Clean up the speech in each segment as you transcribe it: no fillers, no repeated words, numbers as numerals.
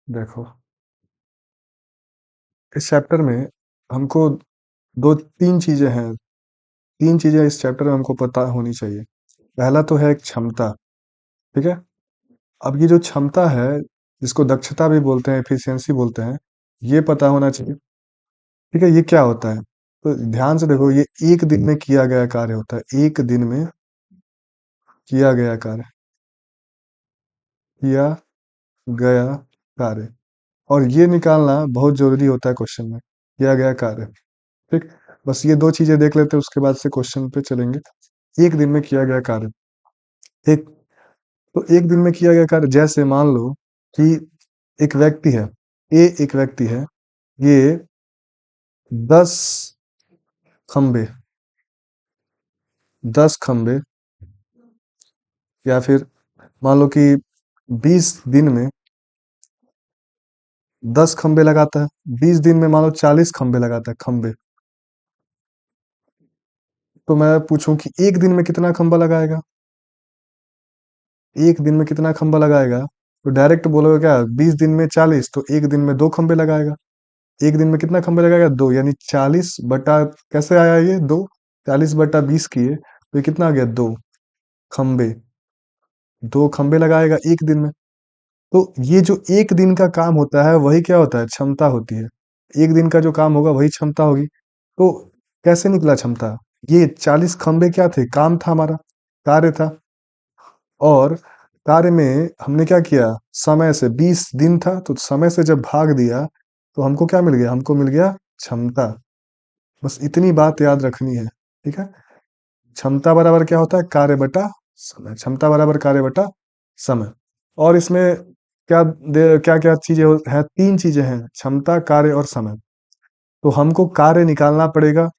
देखो, इस चैप्टर में हमको दो तीन चीजें हैं। तीन चीजें इस चैप्टर में हमको पता होनी चाहिए। पहला तो है एक क्षमता। ठीक है। अब ये जो क्षमता है, जिसको दक्षता भी बोलते हैं, एफिशिएंसी बोलते हैं, ये पता होना चाहिए। ठीक है, ये क्या होता है? तो ध्यान से देखो, ये एक दिन में किया गया कार्य होता है। एक दिन में किया गया कार्य, किया गया कार्य। और ये निकालना बहुत जरूरी होता है क्वेश्चन में, किया गया कार्य। ठीक। बस ये दो चीजें देख लेते हैं, उसके बाद से क्वेश्चन पे चलेंगे। एक दिन में किया गया कार्य। एक, तो एक दिन में किया गया कार्य, जैसे मान लो कि एक व्यक्ति है, ए एक व्यक्ति है, ये 10 खंबे, 10 खंबे, या फिर मान लो कि 20 दिन में 10 खंबे लगाता है। 20 दिन में मान लो 40 खंबे लगाता है, खंबे। तो मैं पूछूं कि एक दिन में कितना खंबा लगाएगा? एक दिन में कितना खंबा लगाएगा? तो डायरेक्ट बोलोगे क्या, 20 दिन में 40, तो एक दिन में 2 खंबे लगाएगा। एक दिन में कितना खंबे लगाएगा? 2, यानी 40 बटा, कैसे आया ये 2? 40 बटा 20 किए तो ये कितना आ गया? 2 खंबे। 2 खंबे लगाएगा एक दिन में। तो ये जो एक दिन का काम होता है, वही क्या होता है? क्षमता होती है। एक दिन का जो काम होगा वही क्षमता होगी। तो कैसे निकला क्षमता? ये 40 खंबे क्या थे? काम था हमारा, कार्य था। और कार्य में हमने क्या किया? समय से, 20 दिन था तो समय से जब भाग दिया तो हमको क्या मिल गया? हमको मिल गया क्षमता। बस इतनी बात याद रखनी है। ठीक है। क्षमता बराबर क्या होता है? कार्य बटा समय। क्षमता बराबर कार्य बटा समय। और इसमें क्या क्या चीजें हैं? तीन चीजें हैं, क्षमता, कार्य और समय। तो हमको कार्य निकालना पड़ेगा,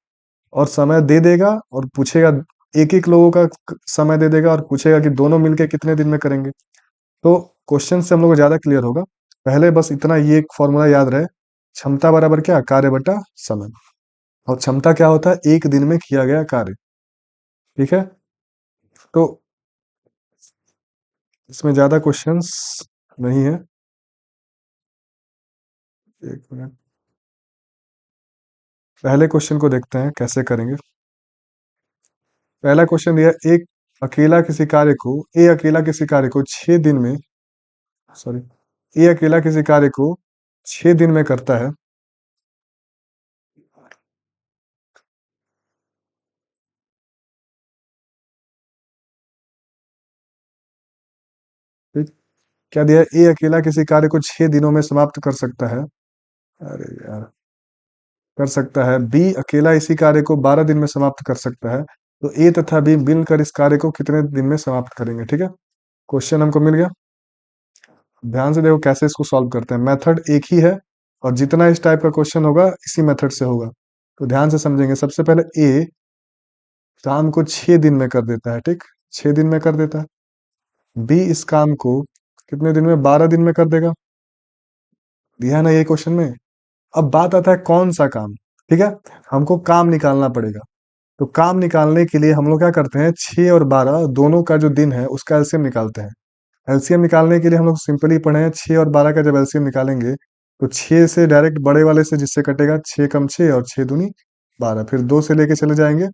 और समय दे देगा और पूछेगा, एक एक लोगों का समय दे देगा और पूछेगा कि दोनों मिलके कितने दिन में करेंगे। तो क्वेश्चन से हम लोग को ज्यादा क्लियर होगा। पहले बस इतना, ये एक फॉर्मूला याद रहे, क्षमता बराबर क्या? कार्य बटा समय। और क्षमता क्या होता है? एक दिन में किया गया कार्य। ठीक है। तो इसमें ज्यादा क्वेश्चंस नहीं है। एक मिनट, पहले क्वेश्चन को देखते हैं कैसे करेंगे। पहला क्वेश्चन दिया, एक अकेला किसी कार्य को ए अकेला किसी कार्य को 6 दिन में, सॉरी, ए अकेला किसी कार्य को 6 दिन में करता है। ठीक। क्या दिया? ए अकेला किसी कार्य को 6 दिनों में समाप्त कर सकता है। अरे यार, कर सकता है। बी अकेला इसी कार्य को 12 दिन में समाप्त कर सकता है। तो ए तथा बी मिलकर इस कार्य को कितने दिन में समाप्त करेंगे? ठीक है। क्वेश्चन हमको मिल गया। ध्यान से देखो कैसे इसको सॉल्व करते हैं। मेथड एक ही है, और जितना इस टाइप का क्वेश्चन होगा इसी मेथड से होगा। तो ध्यान से समझेंगे। सबसे पहले ए काम को 6 दिन में कर देता है। ठीक, 6 दिन में कर देता है। बी इस काम को कितने दिन में? 12 दिन में कर देगा। दिया है ना ये क्वेश्चन में। अब बात आता है कौन सा काम। ठीक है, हमको काम निकालना पड़ेगा। तो काम निकालने के लिए हम लोग क्या करते हैं? 6 और 12 दोनों का जो दिन है उसका एलसीएम निकालते हैं। एलसीएम निकालने के लिए हम लोग सिंपली पढ़े हैं, 6 और 12 का जब एलसीएम निकालेंगे तो 6 से डायरेक्ट बड़े वाले से जिससे कटेगा, 6 कम 6 और 6 दूनी 12, फिर 2 से लेके चले जाएंगे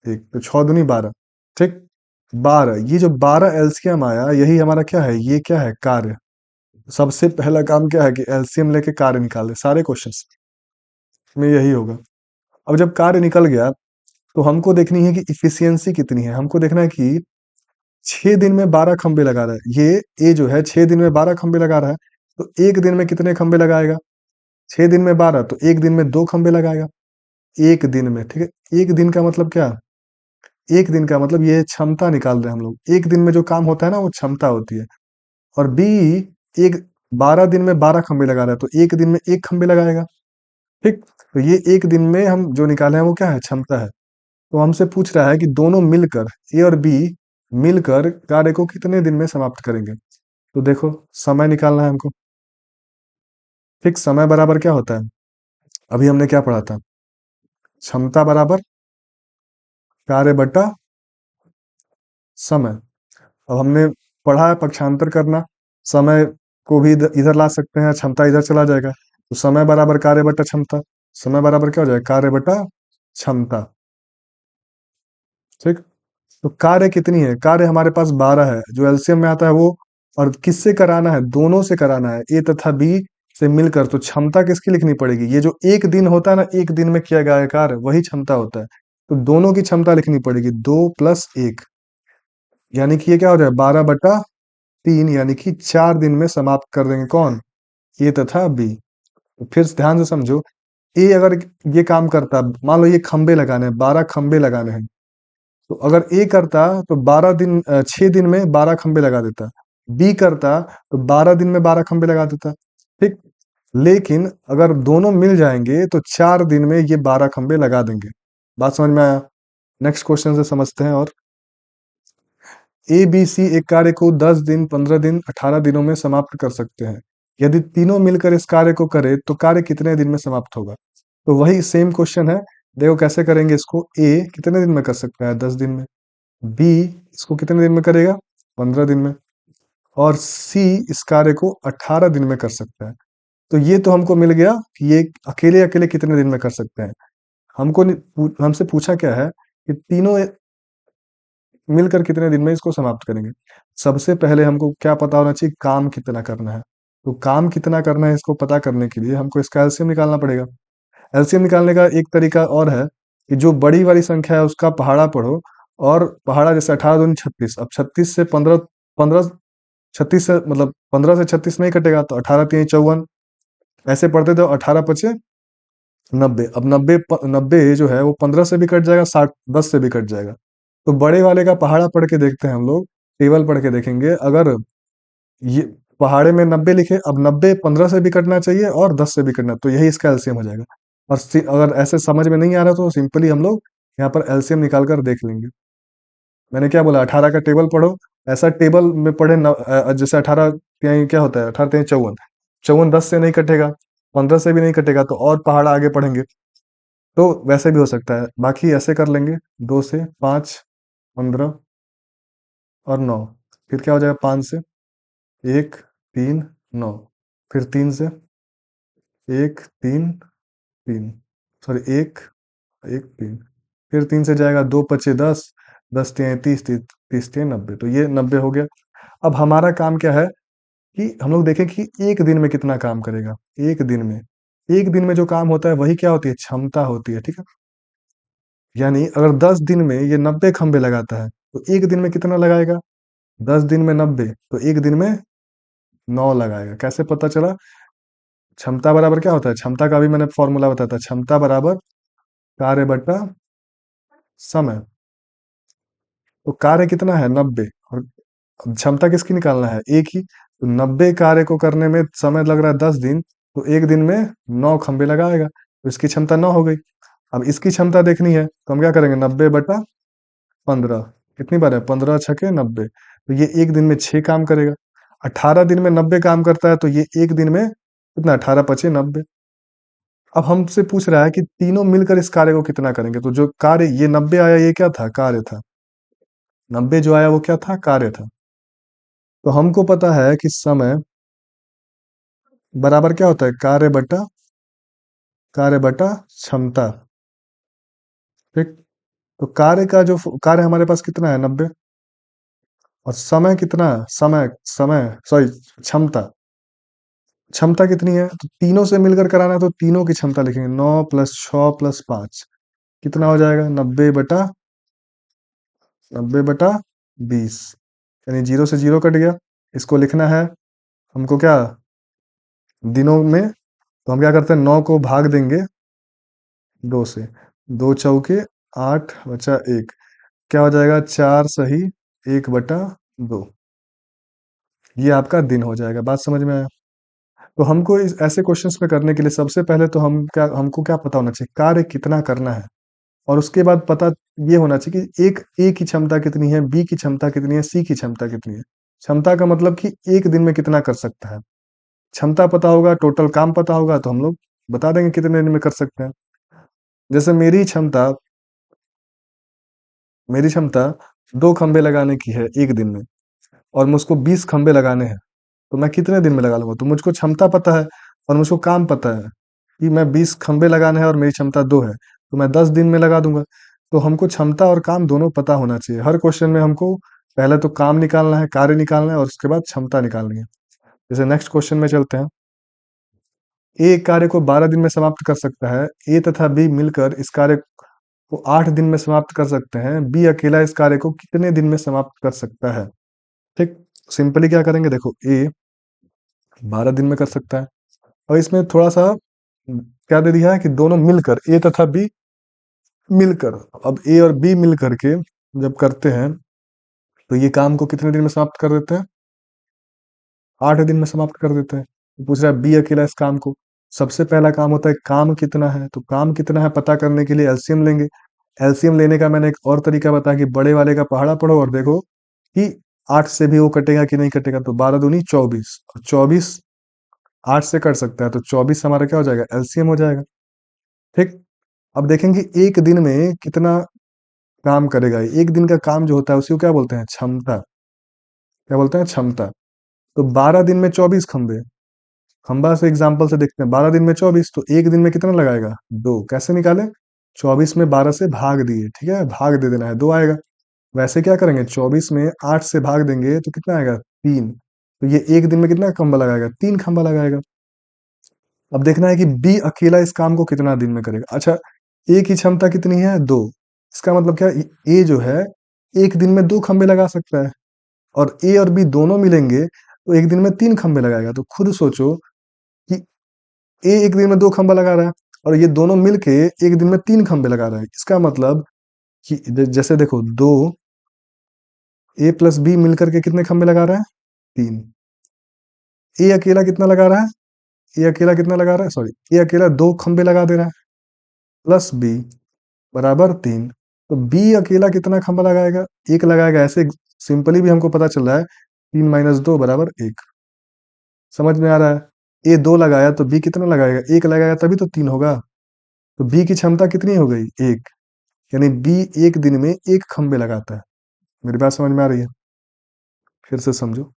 एक, तो 6 दूनी 12। ठीक, 12, ये जो 12 एलसीएम आया, यही हमारा क्या है? ये क्या है? कार्य। सबसे पहला काम क्या है कि एलसीएम लेके कार्य निकाले। सारे क्वेश्चंस में यही होगा। अब जब कार्य निकल गया तो हमको देखनी है कि इफिशियंसी कितनी है। हमको देखना है कि 6 दिन में 12 खंबे लगा रहा है, ये ए जो है 6 दिन में 12 खंबे लगा रहा है। तो एक दिन में कितने खंबे लगाएगा? 6 दिन में 12, तो एक दिन में 2 खंबे लगाएगा। एक दिन में, ठीक है। एक दिन का मतलब क्या? एक दिन का मतलब ये क्षमता निकाल रहे हैं हम लोग। एक दिन में जो काम होता है ना, वो क्षमता होती है। और बी एक 12 दिन में 12 खंबे लगा रहा है, तो एक दिन में 1 खंबे लगाएगा। ठीक। तो ये एक दिन में हम जो निकाले हैं वो क्या है? क्षमता है। तो हमसे पूछ रहा है कि दोनों मिलकर, ए और बी मिलकर कार्य को कितने दिन में समाप्त करेंगे। तो देखो, समय निकालना है हमको। ठीक, समय बराबर क्या होता है? अभी हमने क्या पढ़ा था? क्षमता बराबर कार्य बटा समय। अब हमने पढ़ा है पक्षांतर करना। समय को भी इधर ला सकते हैं, क्षमता इधर चला जाएगा, तो समय बराबर कार्य बटा क्षमता। समय बराबर क्या हो जाएगा, कार्य बटा क्षमता। ठीक। तो कार्य कितनी है, कार्य हमारे पास 12 है, जो एलसीएम में आता है वो। और किससे कराना है, दोनों से कराना है, ए तथा बी से मिलकर। तो क्षमता किसकी लिखनी पड़ेगी, ये जो एक दिन होता है ना, एक दिन में किया गया कार्य, वही क्षमता होता है। तो दोनों की क्षमता लिखनी पड़ेगी, 2 + 1, यानी कि ये क्या हो जाए, 12/3, यानी कि 4 दिन में समाप्त कर देंगे। कौन, ए तथा बी। तो फिर ध्यान से समझो, ए अगर ये काम करता, मान लो ये खंबे लगाने हैं, 12 खंबे लगाने हैं, तो अगर ए करता तो 6 दिन में 12 खंबे लगा देता। बी करता तो 12 दिन में 12 खंबे लगा देता। ठीक। लेकिन अगर दोनों मिल जाएंगे तो 4 दिन में ये 12 खंबे लगा देंगे। बात समझ में आया। नेक्स्ट क्वेश्चन से समझते हैं। और ए बी सी एक कार्य को 10 दिन, 15 दिन, 18 दिनों में समाप्त कर सकते हैं। यदि तीनों मिलकर इस कार्य को करें तो कार्य कितने दिन में समाप्त होगा। तो वही सेम क्वेश्चन है। देखो कैसे करेंगे इसको, ए कितने दिन में कर सकता है, 10 दिन में। बी इसको कितने दिन में करेगा, 15 दिन में। और सी इस कार्य को 18 दिन में कर सकता है। तो ये तो हमको मिल गया कि ये अकेले अकेले कितने दिन में कर सकते हैं। हमसे पूछा क्या है कि तीनों मिलकर कितने दिन में इसको समाप्त करेंगे। सबसे पहले हमको क्या पता होना चाहिए, काम कितना करना है। तो काम कितना करना है, इसको पता करने के लिए हमको इसका एलसीएम निकालना पड़ेगा। एलसीएम निकालने का एक तरीका और है कि जो बड़ी वाली संख्या है उसका पहाड़ा पढ़ो। और पहाड़ा जैसे 18×2 = 36, अब 36 से 15, 15, 36 से मतलब 15 से 36 नहीं कटेगा, तो 18×3 = 54। ऐसे पढ़ते तो 18×5 = 90। अब 90 जो है वो 15 से भी कट जाएगा, 10 से भी कट जाएगा। तो बड़े वाले का पहाड़ा पढ़ के देखते हैं हम लोग, टेबल पढ़ के देखेंगे। अगर ये पहाड़े में 90 लिखे, अब 90 15 से भी कटना चाहिए और 10 से भी कटना, तो यही इसका एलसीएम हो जाएगा। और अगर ऐसे समझ में नहीं आ रहा तो सिंपली हम लोग यहाँ पर एलसीएम निकाल कर देख लेंगे। मैंने क्या बोला, 18 का टेबल पढ़ो। ऐसा टेबल में पढ़े जैसे 18 तिहाई क्या होता है, 18×3 = 54। 54 10 से नहीं कटेगा, 15 से भी नहीं कटेगा, तो और पहाड़ा आगे पढ़ेंगे तो वैसे भी हो सकता है। बाकी ऐसे कर लेंगे, 2 से 5, 15 और 9। फिर क्या हो जाएगा, 5 से 1, 3, 9। फिर 3 से 1, 3, 3, सॉरी 1, 1, 3। फिर 3 से जाएगा, 2 × 5 = 10, 10×3 = 30, 30×3 = 90। तो ये 90 हो गया। अब हमारा काम क्या है कि हम लोग देखें कि एक दिन में कितना काम करेगा। एक दिन में जो काम होता है वही क्या होती है, क्षमता होती है। ठीक है। यानी अगर 10 दिन में ये 90 खंबे लगाता है तो एक दिन में कितना लगाएगा, 10 दिन में 90, तो एक दिन में 9 लगाएगा। कैसे पता चला, क्षमता बराबर क्या होता है, क्षमता का भी मैंने फॉर्मूला बताया था, क्षमता बराबर कार्य बटा समय। तो कार्य कितना है, 90, और क्षमता किसकी निकालना है, एक ही। तो 90 कार्य को करने में समय लग रहा है 10 दिन, तो एक दिन में 9 खंबे लगाएगा, तो इसकी क्षमता 9 हो गई। अब इसकी क्षमता देखनी है तो हम क्या करेंगे, 90/15। कितनी बार है, 15×6 = 90। तो ये एक दिन में 6 काम करेगा। 18 दिन में 90 काम करता है, तो ये एक दिन में कितना, 18×5 = 90। अब हमसे पूछ रहा है कि तीनों मिलकर इस कार्य को कितना करेंगे। तो जो कार्य ये 90 आया, ये क्या था, कार्य था। 90 जो आया वो क्या था, कार्य था। तो हमको पता है कि समय बराबर क्या होता है, कार्य बटा क्षमता। ठीक। तो कार्य का जो कार्य हमारे पास कितना है, 90। और समय कितना है, समय सॉरी क्षमता, क्षमता कितनी है, तो तीनों से मिलकर कराना है, तो तीनों की क्षमता लिखेंगे, 9 + 6 + 5 कितना हो जाएगा, 90/20। यानी 0 से 0 कट गया। इसको लिखना है हमको क्या, दिनों में। तो हम क्या करते हैं, 9 को भाग देंगे 2 से, 2 × 4 = 8, बचा 1। क्या हो जाएगा, 4 सही 1/2। ये आपका दिन हो जाएगा। बात समझ में आया। तो हमको इस ऐसे क्वेश्चंस में करने के लिए सबसे पहले तो हमको क्या पता होना चाहिए, कार्य कितना करना है। और उसके बाद पता ये होना चाहिए कि एक ए की क्षमता कितनी है, बी की क्षमता कितनी है, सी की क्षमता कितनी है। क्षमता का मतलब कि एक दिन में कितना कर सकता है। क्षमता पता होगा, टोटल काम पता होगा, तो हम लोग बता देंगे कितने दिन में कर सकते हैं। जैसे मेरी क्षमता 2 खंबे लगाने की है एक दिन में, और मुझको 20 खंबे लगाने हैं। तो मैं कितने दिन में लगा लूंगा? तो मुझको क्षमता पता है और मुझको काम पता है कि मैं 20 खंबे लगाने हैं और मेरी क्षमता 2 है, तो मैं 10 दिन में लगा दूंगा। तो हमको क्षमता और काम दोनों पता होना चाहिए। हर क्वेश्चन में हमको पहले तो काम निकालना है, कार्य निकालना है, और उसके बाद क्षमता निकालनी है। जैसे नेक्स्ट क्वेश्चन में चलते हैं। ए एक कार्य को 12 दिन में समाप्त कर सकता है। ए तथा बी मिलकर इस कार्य को 8 दिन में समाप्त कर सकते हैं। बी अकेला इस कार्य को कितने दिन में समाप्त कर सकता है? ठीक। सिंपली क्या करेंगे, देखो, ए 12 दिन में कर सकता है, और इसमें थोड़ा सा क्या दे दिया है कि दोनों मिलकर, ए तथा बी मिलकर। अब ए और बी मिल करके जब करते हैं तो ये काम को कितने दिन में समाप्त कर देते हैं? 8 दिन में समाप्त कर देते हैं। तो पूछ रहा है बी अकेला इस काम को। सबसे पहला काम होता है काम कितना है, तो काम कितना है पता करने के लिए एलसीएम लेंगे। एलसीएम लेने का मैंने एक और तरीका बताया कि बड़े वाले का पहाड़ा पढ़ो और देखो कि 8 से भी वो कटेगा कि नहीं कटेगा। तो 12 दूनी 24, और 24 8 से कट सकता है, तो 24 हमारा क्या हो जाएगा? एलसीएम हो जाएगा। ठीक। अब देखेंगे एक दिन में कितना काम करेगा। एक दिन का काम जो होता है उसी को क्या बोलते हैं? क्षमता। क्या बोलते हैं? क्षमता। तो 12 दिन में 24 खंबे, खंबा से एग्जांपल से देखते हैं। 12 दिन में 24, तो एक दिन में कितना लगाएगा? 2। कैसे निकाले? 24 में 12 से भाग दिए, ठीक है, भाग दे देना है, 2 आएगा। वैसे क्या करेंगे, 24 में 8 से भाग देंगे तो कितना आएगा? 3। तो ये एक दिन में कितना खंबा लगाएगा? 3 खंबा लगाएगा। अब देखना है कि बी अकेला इस काम को कितना दिन में करेगा। अच्छा, ए की क्षमता कितनी है? 2। इसका मतलब क्या, ए जो है एक दिन में 2 खंबे लगा सकता है, और ए और बी दोनों मिलेंगे तो एक दिन में 3 खंबे लगाएगा। तो खुद सोचो कि ए एक दिन में 2 खंबा लगा रहा है, और ये दोनों मिलके एक दिन में 3 खंबे लगा रहा है। इसका मतलब कि जैसे देखो, 2 ए प्लस बी मिलकर के कितने खंबे लगा रहा है? 3। ए अकेला कितना लगा रहा है? ए अकेला कितना लगा रहा है, सॉरी, ए अकेला 2 खंबे लगा दे रहा है, प्लस बी बराबर 3। तो बी अकेला कितना खंबा लगाएगा? एक लगाएगा। ऐसे सिंपली भी हमको पता चल रहा है 3 माइनस 2 बराबर 1। समझ में आ रहा है? ए 2 लगाया तो बी कितना लगाएगा? 1 लगाएगा तभी तो 3 होगा। तो बी की क्षमता कितनी हो गई? 1। यानी बी एक दिन में 1 खंबे लगाता है। मेरी बात समझ में आ रही है? फिर से समझो।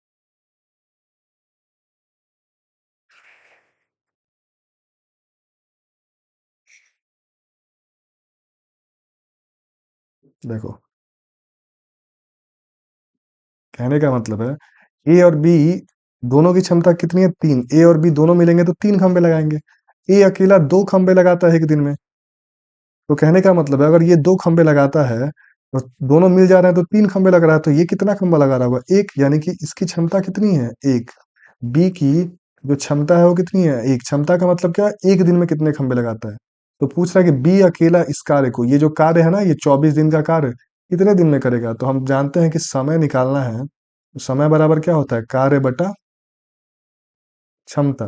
देखो, कहने का मतलब है ए और बी दोनों की क्षमता कितनी है? 3। ए और बी दोनों मिलेंगे तो 3 खंबे लगाएंगे। ए अकेला 2 खंबे लगाता है एक दिन में। तो कहने का मतलब है अगर ये 2 खंबे लगाता है और दोनों मिल जा रहे हैं तो 3 खंबे लग रहा है, तो ये कितना खंबा लगा रहा होगा? 1। यानी कि इसकी क्षमता कितनी है? 1। बी की जो क्षमता है वो कितनी है? 1। क्षमता का मतलब क्या है? एक दिन में कितने खंबे लगाता है। तो पूछ रहा है कि बी अकेला इस कार्य को, ये जो कार्य है ना, ये 24 दिन का कार्य कितने दिन में करेगा? तो हम जानते हैं कि समय निकालना है, तो समय बराबर क्या होता है? कार्य बटा क्षमता।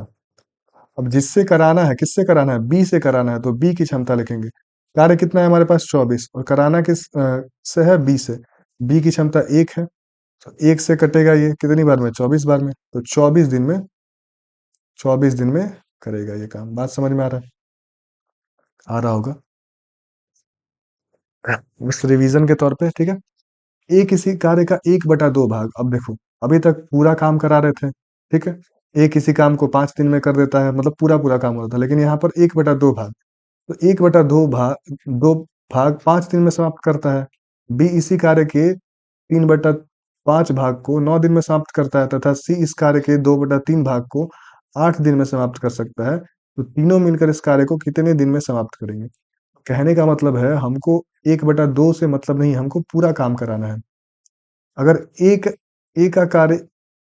अब जिससे कराना है, किससे कराना है? बी से कराना है, तो बी की क्षमता लिखेंगे। कार्य कितना है हमारे पास? 24, और कराना किस से है? बी से। बी की क्षमता 1 है, तो 1 से कटेगा ये कितनी बार में? 24 बार में। तो 24 दिन में करेगा ये काम। बात समझ में आ रहा है? आ रहा होगा। उस रिवीजन के तौर पे, ठीक है। ए किसी कार्य का 1/2 भाग। अब देखो, अभी तक पूरा काम करा रहे थे, ठीक है। ए किसी काम को 5 दिन में कर देता है, मतलब पूरा पूरा काम होता था, लेकिन यहाँ पर 1/2 भाग। तो 1/2 भाग 5 दिन में समाप्त करता है। बी इसी कार्य के 3/5 भाग को 9 दिन में समाप्त करता है, तथा सी इस कार्य के 2/3 भाग को 8 दिन में समाप्त कर सकता है। तो तीनों मिलकर इस कार्य को कितने दिन में समाप्त करेंगे? कहने का मतलब है हमको 1/2 से मतलब नहीं, हमको पूरा काम कराना है। अगर एक ए का कार्य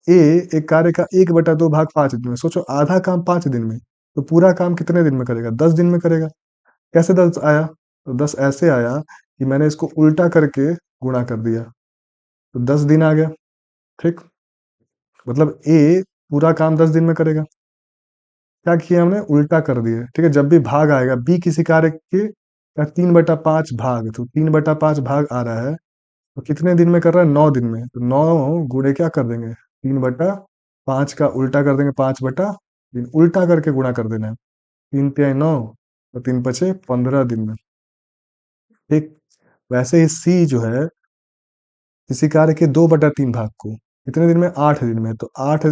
ए एक कार्य का 1/2 भाग 5 दिन में, सोचो आधा काम 5 दिन में, तो पूरा काम कितने दिन में करेगा? 10 दिन में करेगा। कैसे 10 आया? तो 10 ऐसे आया कि मैंने इसको उल्टा करके गुणा कर दिया, तो 10 दिन आ गया। ठीक। मतलब ए पूरा काम 10 दिन में करेगा। क्या किया हमने? उल्टा कर दिया, ठीक है। जब भी भाग आएगा, बी किसी कार्य के 3/5 भाग, तो 3/5 भाग आ रहा है, तो कितने दिन में कर रहा है? 9 दिन में। तो 9 गुणे क्या कर देंगे? 3/5 का उल्टा कर देंगे, 5/3, उल्टा करके गुणा कर देना है। 3 तिहाई 9, और 3 × 5 = 15 दिन में। ठीक। वैसे ही सी जो है किसी कार्य के 2/3 भाग को कितने दिन में? 8 दिन में। तो 8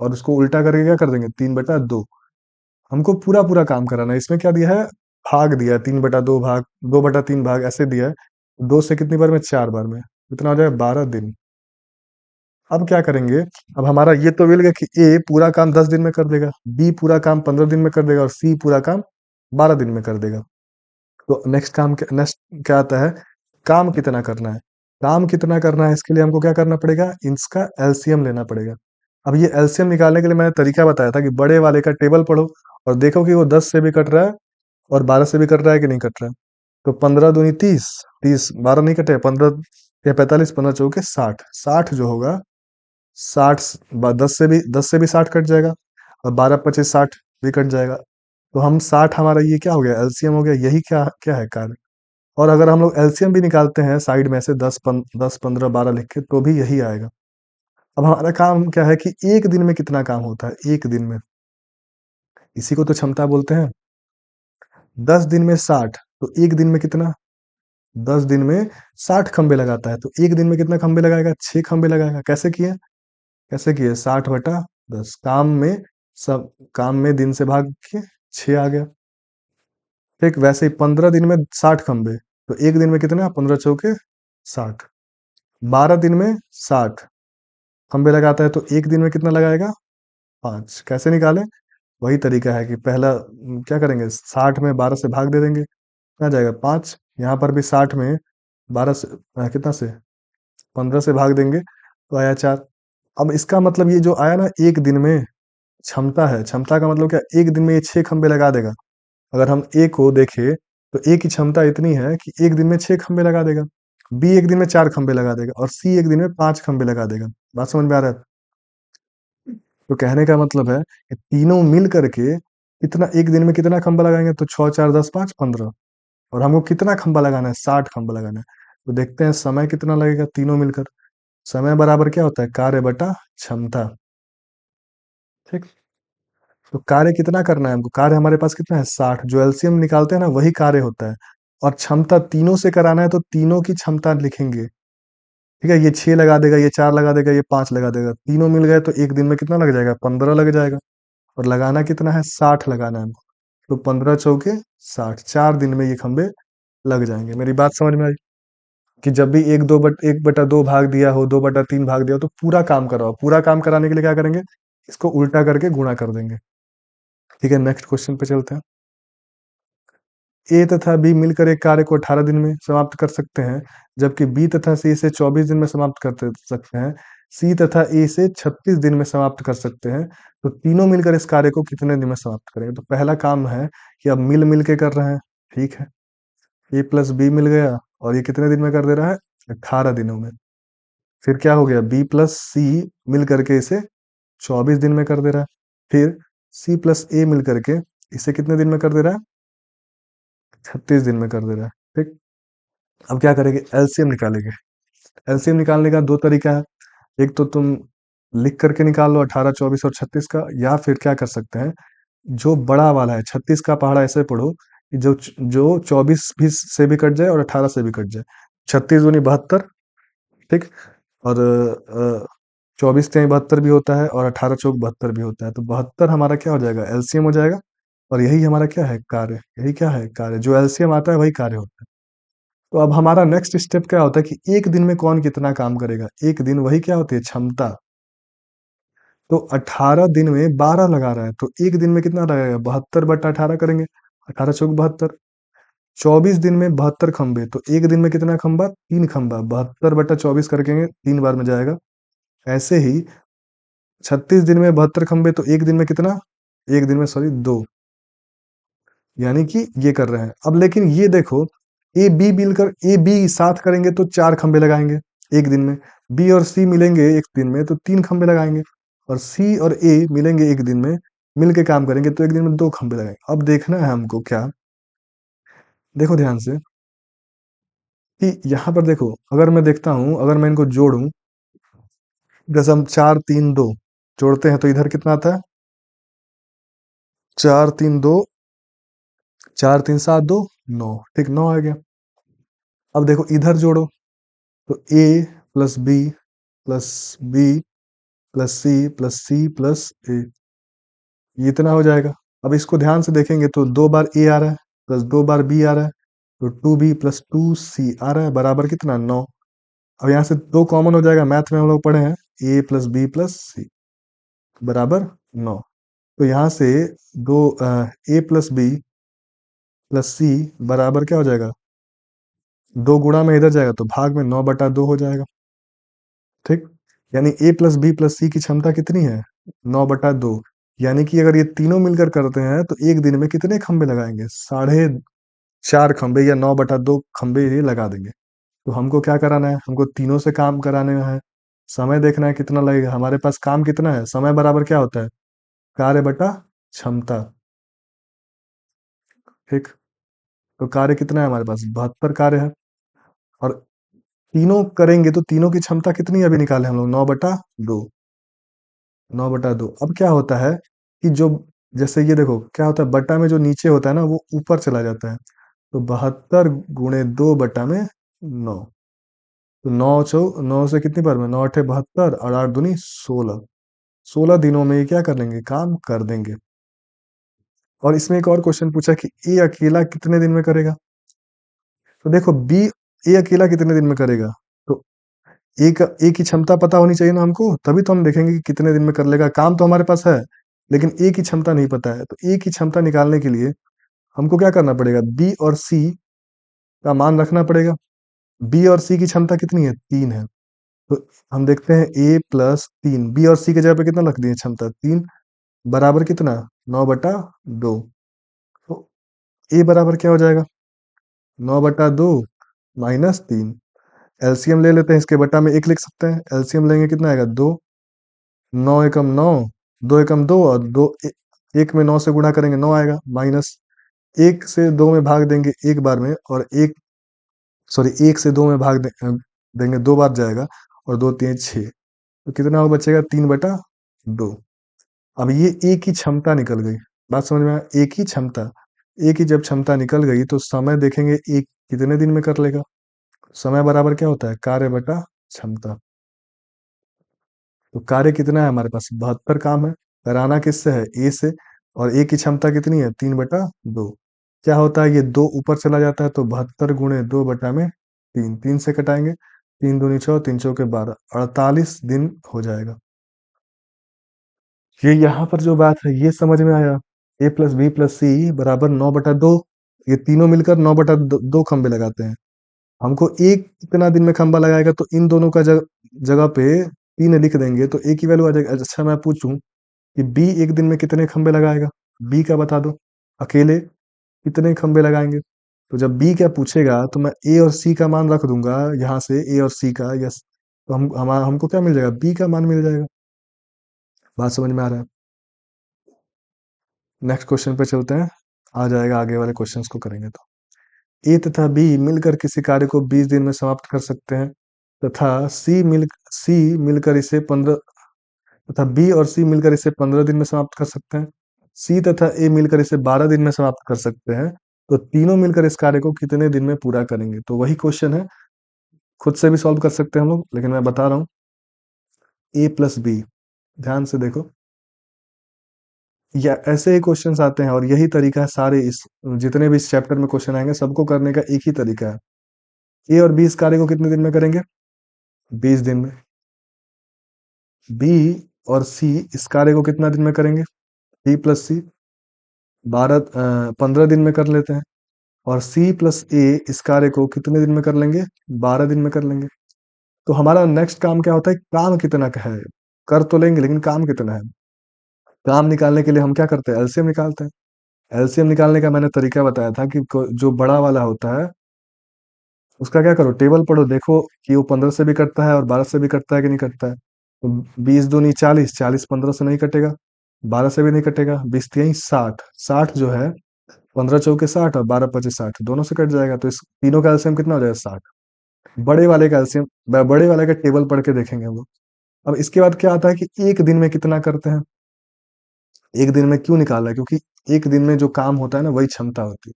और उसको उल्टा करके क्या कर देंगे, 3/2। हमको पूरा पूरा काम कराना है। इसमें क्या दिया है, भाग दिया है, 3/2 भाग, 2/3 भाग ऐसे दिया है। 2 से कितनी बार में, 4 बार में, कितना हो जाएगा, 12 दिन। अब क्या करेंगे, अब हमारा ये तो मिल गया कि ए पूरा काम 10 दिन में कर देगा, बी पूरा काम 15 दिन में कर देगा, और सी पूरा काम 12 दिन में कर देगा। तो नेक्स्ट क्या आता है, काम कितना करना है। काम कितना करना है, इसके लिए हमको क्या करना पड़ेगा, इसका एलसीएम लेना पड़ेगा। अब ये एलसीएम निकालने के लिए मैंने तरीका बताया था कि बड़े वाले का टेबल पढ़ो और देखो कि वो 10 से भी कट रहा है और 12 से भी कट रहा है कि नहीं कट रहा है। तो 15 दूनी 30, 30 12 नहीं कटे, 15 या 45, 15 चौके 60, 60 जो होगा, 60 10 से भी 60 कट जाएगा, और 12 25 60 भी कट जाएगा। तो हम 60 हमारा ये क्या हो गया, एलसीएम हो गया, यही क्या क्या है कार्य। और अगर हम लोग एलसीएम भी निकालते हैं साइड में से 10 15 12 लिख के, तो भी यही आएगा। अब हमारा काम क्या है कि एक दिन में कितना काम होता है, एक दिन में, इसी को तो क्षमता बोलते हैं। 10 दिन में 60, तो एक दिन में कितना, 10 दिन में 60 खंबे लगाता है, तो एक दिन में कितना खंबे लगाएगा, 6 खंबे लगाएगा। कैसे किए 60/10 काम में दिन से भाग के 6 आ गया। ठीक वैसे ही 15 दिन में 60 खंबे, तो एक दिन में कितना, 15 चौके 60। 12 दिन में 60 खंबे लगाता है, तो एक दिन में कितना लगाएगा, 5। कैसे निकाले, वही तरीका है कि पहला क्या करेंगे, 60 में 12 से भाग दे देंगे, क्या जाएगा 5। यहाँ पर भी 60 में 12 से कितना से, 15 से भाग देंगे तो आया 4। अब इसका मतलब ये जो आया ना, एक दिन में क्षमता है, क्षमता का मतलब क्या, एक दिन में ये 6 खंबे लगा देगा। अगर हम ए को देखें, तो ए की क्षमता इतनी है कि एक दिन में 6 खंबे लगा देगा, बी एक दिन में 4 खंबे लगा देगा, और सी एक दिन में 5 खंबे लगा देगा। बात समझ में आ रहा है। तो कहने का मतलब है कि तीनों मिल करके कितना, एक दिन में कितना खंबा लगाएंगे, तो 6 4 10 5 15, और हमको कितना खंबा लगाना है, 60 खंबा लगाना है। तो देखते हैं समय कितना लगेगा तीनों मिलकर। समय बराबर क्या होता है, कार्य बटा क्षमता। ठीक, तो कार्य कितना करना है हमको, कार्य हमारे पास कितना है, 60, जो एलसीएम निकालते हैं ना वही कार्य होता है। और क्षमता तीनों से कराना है, तो तीनों की क्षमता लिखेंगे। ठीक है, ये 6 लगा देगा, ये 4 लगा देगा, ये 5 लगा देगा, तीनों मिल गए तो एक दिन में कितना लग जाएगा, 15 लग जाएगा। और लगाना कितना है, 60 लगाना है हमको। तो 15 चौके 60, 4 दिन में ये खंबे लग जाएंगे। मेरी बात समझ में आई, कि जब भी 1/2 भाग दिया हो, 2/3 भाग दिया हो, तो पूरा काम कराओ। पूरा काम कराने के लिए क्या करेंगे, इसको उल्टा करके गुणा कर देंगे। ठीक है, नेक्स्ट क्वेश्चन पे चलते हैं। ए तथा बी मिलकर एक कार्य को 18 दिन में समाप्त कर सकते हैं, जबकि बी तथा सी इसे 24 दिन में समाप्त कर सकते हैं। सी तथा ए इसे 36 दिन में समाप्त कर सकते हैं। तो तीनों मिलकर इस कार्य को कितने दिन में समाप्त करेंगे। तो पहला काम है कि अब मिल मिल के कर रहे हैं। ठीक है, ए प्लस बी मिल गया, और ये कितने दिन में कर दे रहा है, 18 दिनों में। फिर क्या हो गया, बी प्लस सी मिल करके इसे 24 दिन में कर दे रहा है। फिर सी प्लस ए मिल करके इसे कितने दिन में कर दे रहा है, 36 दिन में कर दे रहा है। ठीक, अब क्या करेंगे, एलसीएम निकालेंगे। एलसीएम निकालने का दो तरीका है। एक तो तुम लिख करके निकाल लो 18 24 और 36 का, या फिर क्या कर सकते हैं, जो बड़ा वाला है 36 का पहाड़ा ऐसे पढ़ो कि जो जो 24 भी से भी कट जाए और 18 से भी कट जाए। 36 दूनी 72। ठीक, और 24 तिहाई 72 भी होता है, और 18 चौक 72 भी होता है। तो 72 हमारा क्या हो जाएगा, एलसीएम हो जाएगा। और यही हमारा क्या है, कार्य। यही क्या है, कार्य। जो एलसीएम आता है वही कार्य होता है। तो अब हमारा नेक्स्ट स्टेप क्या होता है कि एक दिन में कौन कितना काम करेगा, एक दिन, वही क्या होती है, क्षमता। तो 18 दिन में 12 लगा रहा है, तो एक दिन में कितना लगेगा, 72/18 करेंगे, 18 चौक 72। 24 दिन में 72 खंबे, तो एक दिन में कितना खंबा, 3 खंबा, 72/24 करके 3 बार में जाएगा। ऐसे ही 36 दिन में 72 खंबे, तो एक दिन में कितना, एक दिन में सॉरी 2, यानी कि ये कर रहे हैं। अब लेकिन ये देखो, ए बी साथ करेंगे तो 4 खंबे लगाएंगे एक दिन में। बी और सी मिलेंगे एक दिन में तो 3 खंबे लगाएंगे। और सी और ए मिलेंगे एक दिन में, मिल के काम करेंगे तो एक दिन में 2 खंबे लगाएंगे। अब देखना है हमको क्या, देखो ध्यान से, कि यहाँ पर देखो, अगर मैं देखता हूँ, अगर मैं इनको जोड़ूं, जैसे हम 4 3 2 जोड़ते हैं, तो इधर कितना आता है, 4 3 2, 4 3 7 2 9। ठीक, 9 आ गया। अब देखो इधर जोड़ो, तो A plus B plus B plus C plus C plus A, ये इतना हो जाएगा। अब इसको ध्यान से देखेंगे तो 2 बार ए आ रहा है प्लस 2 बार बी आ रहा है, तो 2b प्लस 2c आ रहा है बराबर कितना 9। अब यहाँ से 2 कॉमन हो जाएगा, मैथ में हम लोग पढ़े हैं ए प्लस बी प्लस सी बराबर 9। तो यहाँ से दो ए प्लस बी प्लस सी बराबर क्या हो जाएगा, 2 गुणा में इधर जाएगा तो भाग में 9/2 हो जाएगा। ठीक, यानी ए प्लस बी प्लस सी की क्षमता कितनी है 9/2। यानी कि अगर ये तीनों मिलकर करते हैं तो एक दिन में कितने खंबे लगाएंगे, 4.5 खंबे या 9/2 खंबे ये लगा देंगे। तो हमको क्या कराना है, हमको तीनों से काम कराने है, समय देखना है कितना लगेगा, हमारे पास काम कितना है, समय बराबर क्या होता है, कार्य बटा क्षमता। ठीक, तो कार्य कितना है हमारे पास 72 कार्य है, और तीनों करेंगे तो तीनों की क्षमता कितनी अभी निकाले हम लोग 9/2। 9/2 अब क्या होता है कि जो, जैसे ये देखो क्या होता है, बटा में जो नीचे होता है ना वो ऊपर चला जाता है, तो 72 × 2 बटा में 9। तो 9 से कितनी बार में 9 × 8 = 72 और 8 दूनी 16। 16 दिनों में ये क्या कर लेंगे, काम कर देंगे। और इसमें एक और क्वेश्चन पूछा कि ए अकेला कितने दिन में करेगा। तो देखो बी, ए अकेला कितने दिन में करेगा, तो एक ए की क्षमता पता होनी चाहिए ना हमको, तभी तो हम देखेंगे कि कितने दिन में कर लेगा। काम तो हमारे पास है लेकिन ए की क्षमता नहीं पता है, तो ए की क्षमता निकालने के लिए हमको क्या करना पड़ेगा, बी और सी का मान रखना पड़ेगा। बी और सी की क्षमता कितनी है, 3 है। तो हम देखते हैं ए प्लस 3, बी और सी के जगह पे कितना रख दिए क्षमता 3, बराबर कितना 9/2। तो ए बराबर क्या हो जाएगा 9/2 -3। एलसीएम ले लेते हैं, इसके बटा में 1 लिख सकते हैं, एलसीएम लेंगे कितना आएगा 2, 9 एकम 9, 2 एकम 2 और 2 एक में 9 से गुणा करेंगे 9 आएगा, माइनस 1 से 2 में भाग देंगे एक बार में, और एक, सॉरी 1 से 2 में भाग देंगे 2 बार जाएगा, और 2 3 6, तो कितना हो बचेगा 3/2। अब ये ए की क्षमता निकल गई, बात समझ में आया, ए की क्षमता, ए की जब क्षमता निकल गई तो समय देखेंगे ए कितने दिन में कर लेगा। समय बराबर क्या होता है, कार्य बटा क्षमता। तो कार्य कितना है हमारे पास 72 काम है, कराना किससे है, ए से, और ए की क्षमता कितनी है 3/2। क्या होता है, ये 2 ऊपर चला जाता है तो 72 × 2 बटा में 3, 3 से कटाएंगे, 3 दूनी 6, 3 चौके 12, 48 दिन हो जाएगा। ये यहाँ पर जो बात है ये समझ में आया, ए प्लस बी प्लस सी बराबर 9/2, ये तीनों मिलकर 9/2 खंबे लगाते हैं। हमको एक कितना दिन में खंबा लगाएगा, तो इन दोनों का जगह पे 3 लिख देंगे तो ए की वैल्यू आ जाएगी। अच्छा मैं पूछूं कि बी एक दिन में कितने खंबे लगाएगा, बी का बता दो, अकेले कितने खंबे लगाएंगे। तो जब बी क्या पूछेगा तो मैं ए और सी का मान रख दूंगा यहाँ से, ए और सी का, यस, तो हमको क्या मिल जाएगा, बी का मान मिल जाएगा। बात समझ में आ रहा है। नेक्स्ट क्वेश्चन पे चलते हैं, आ जाएगा आगे वाले क्वेश्चंस को करेंगे तो। ए तथा बी मिलकर किसी कार्य को 20 दिन में समाप्त कर सकते हैं, तथा सी मिलकर इसे 15, तथा बी और सी मिलकर इसे 15 दिन में समाप्त कर सकते हैं। सी तथा ए मिलकर इसे 12 दिन में समाप्त कर सकते हैं, तो तीनों मिलकर इस कार्य को कितने दिन में पूरा करेंगे। तो वही क्वेश्चन है, खुद से भी सॉल्व कर सकते हैं हम लोग, लेकिन मैं बता रहा हूँ ए प्लस बी, ध्यान से देखो, या ऐसे ही क्वेश्चंस आते हैं और यही तरीका है सारे, इस जितने भी इस चैप्टर में क्वेश्चन आएंगे सबको करने का एक ही तरीका है। ए और बी इस कार्य को कितने दिन में करेंगे, 20 दिन में। बी और सी इस कार्य को कितना दिन में करेंगे, बी प्लस सी 15 दिन में कर लेते हैं, और सी प्लस ए इस कार्य को कितने दिन में कर लेंगे, 12 दिन में कर लेंगे। तो हमारा नेक्स्ट काम क्या होता है, काम कितना का है, कर तो लेंगे लेकिन काम कितना है। काम निकालने के लिए हम क्या करते हैं, एलसीएम निकालते हैं। एलसीएम निकालने का मैंने तरीका बताया था कि जो बड़ा वाला होता है उसका क्या करो, टेबल पढ़ो, देखो कि वो 15 से भी कटता है और 12 से भी कटता है कि नहीं कटता है। तो 20 दूनी 40, 40 15 से नहीं कटेगा, 12 से भी नहीं कटेगा, 20 3 60, 60 जो है, 15 चौके 60 और 12 25 60 दोनों से कट जाएगा, तो इस तीनों का एलसीएम कितना हो जाएगा 60। बड़े वाले का एलसीएम, बड़े वाले का टेबल पढ़ के देखेंगे हम लोग। अब इसके बाद क्या आता है कि एक दिन में कितना करते हैं। एक दिन में क्यों निकाला है, क्योंकि एक दिन में जो काम होता है ना वही क्षमता होती है।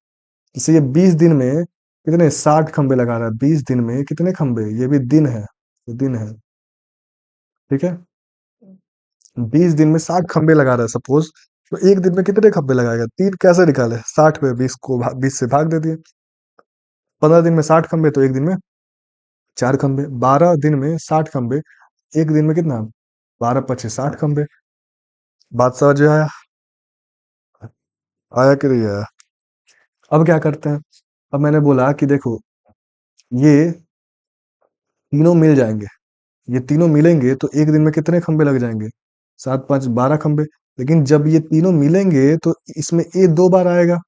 जैसे ये 20 दिन में कितने 60 खंबे लगा रहा है, 20 दिन में कितने खंबे, ये भी दिन है, तो दिन है। ठीक है, 20 दिन में 60 खंबे लगा रहा है सपोज, तो एक दिन में कितने खंबे लगाएगा? तीन। कैसे निकाले? 60 में 20 को 20 से भाग दे दिए। 15 दिन में 60 खंबे, तो एक दिन में 4 खंबे। 12 दिन में 60 खंबे, एक दिन में कितना? 12 × 5 = 60 खंबे। बात समझ में आया? आया कि नहीं आया? अब क्या करते हैं? अब मैंने बोला कि देखो, ये तीनों मिल जाएंगे, ये तीनों मिलेंगे तो एक दिन में कितने खंबे लग जाएंगे? 7 × 5 = 12 खंबे। लेकिन जब ये तीनों मिलेंगे तो इसमें ए 2 बार आएगा,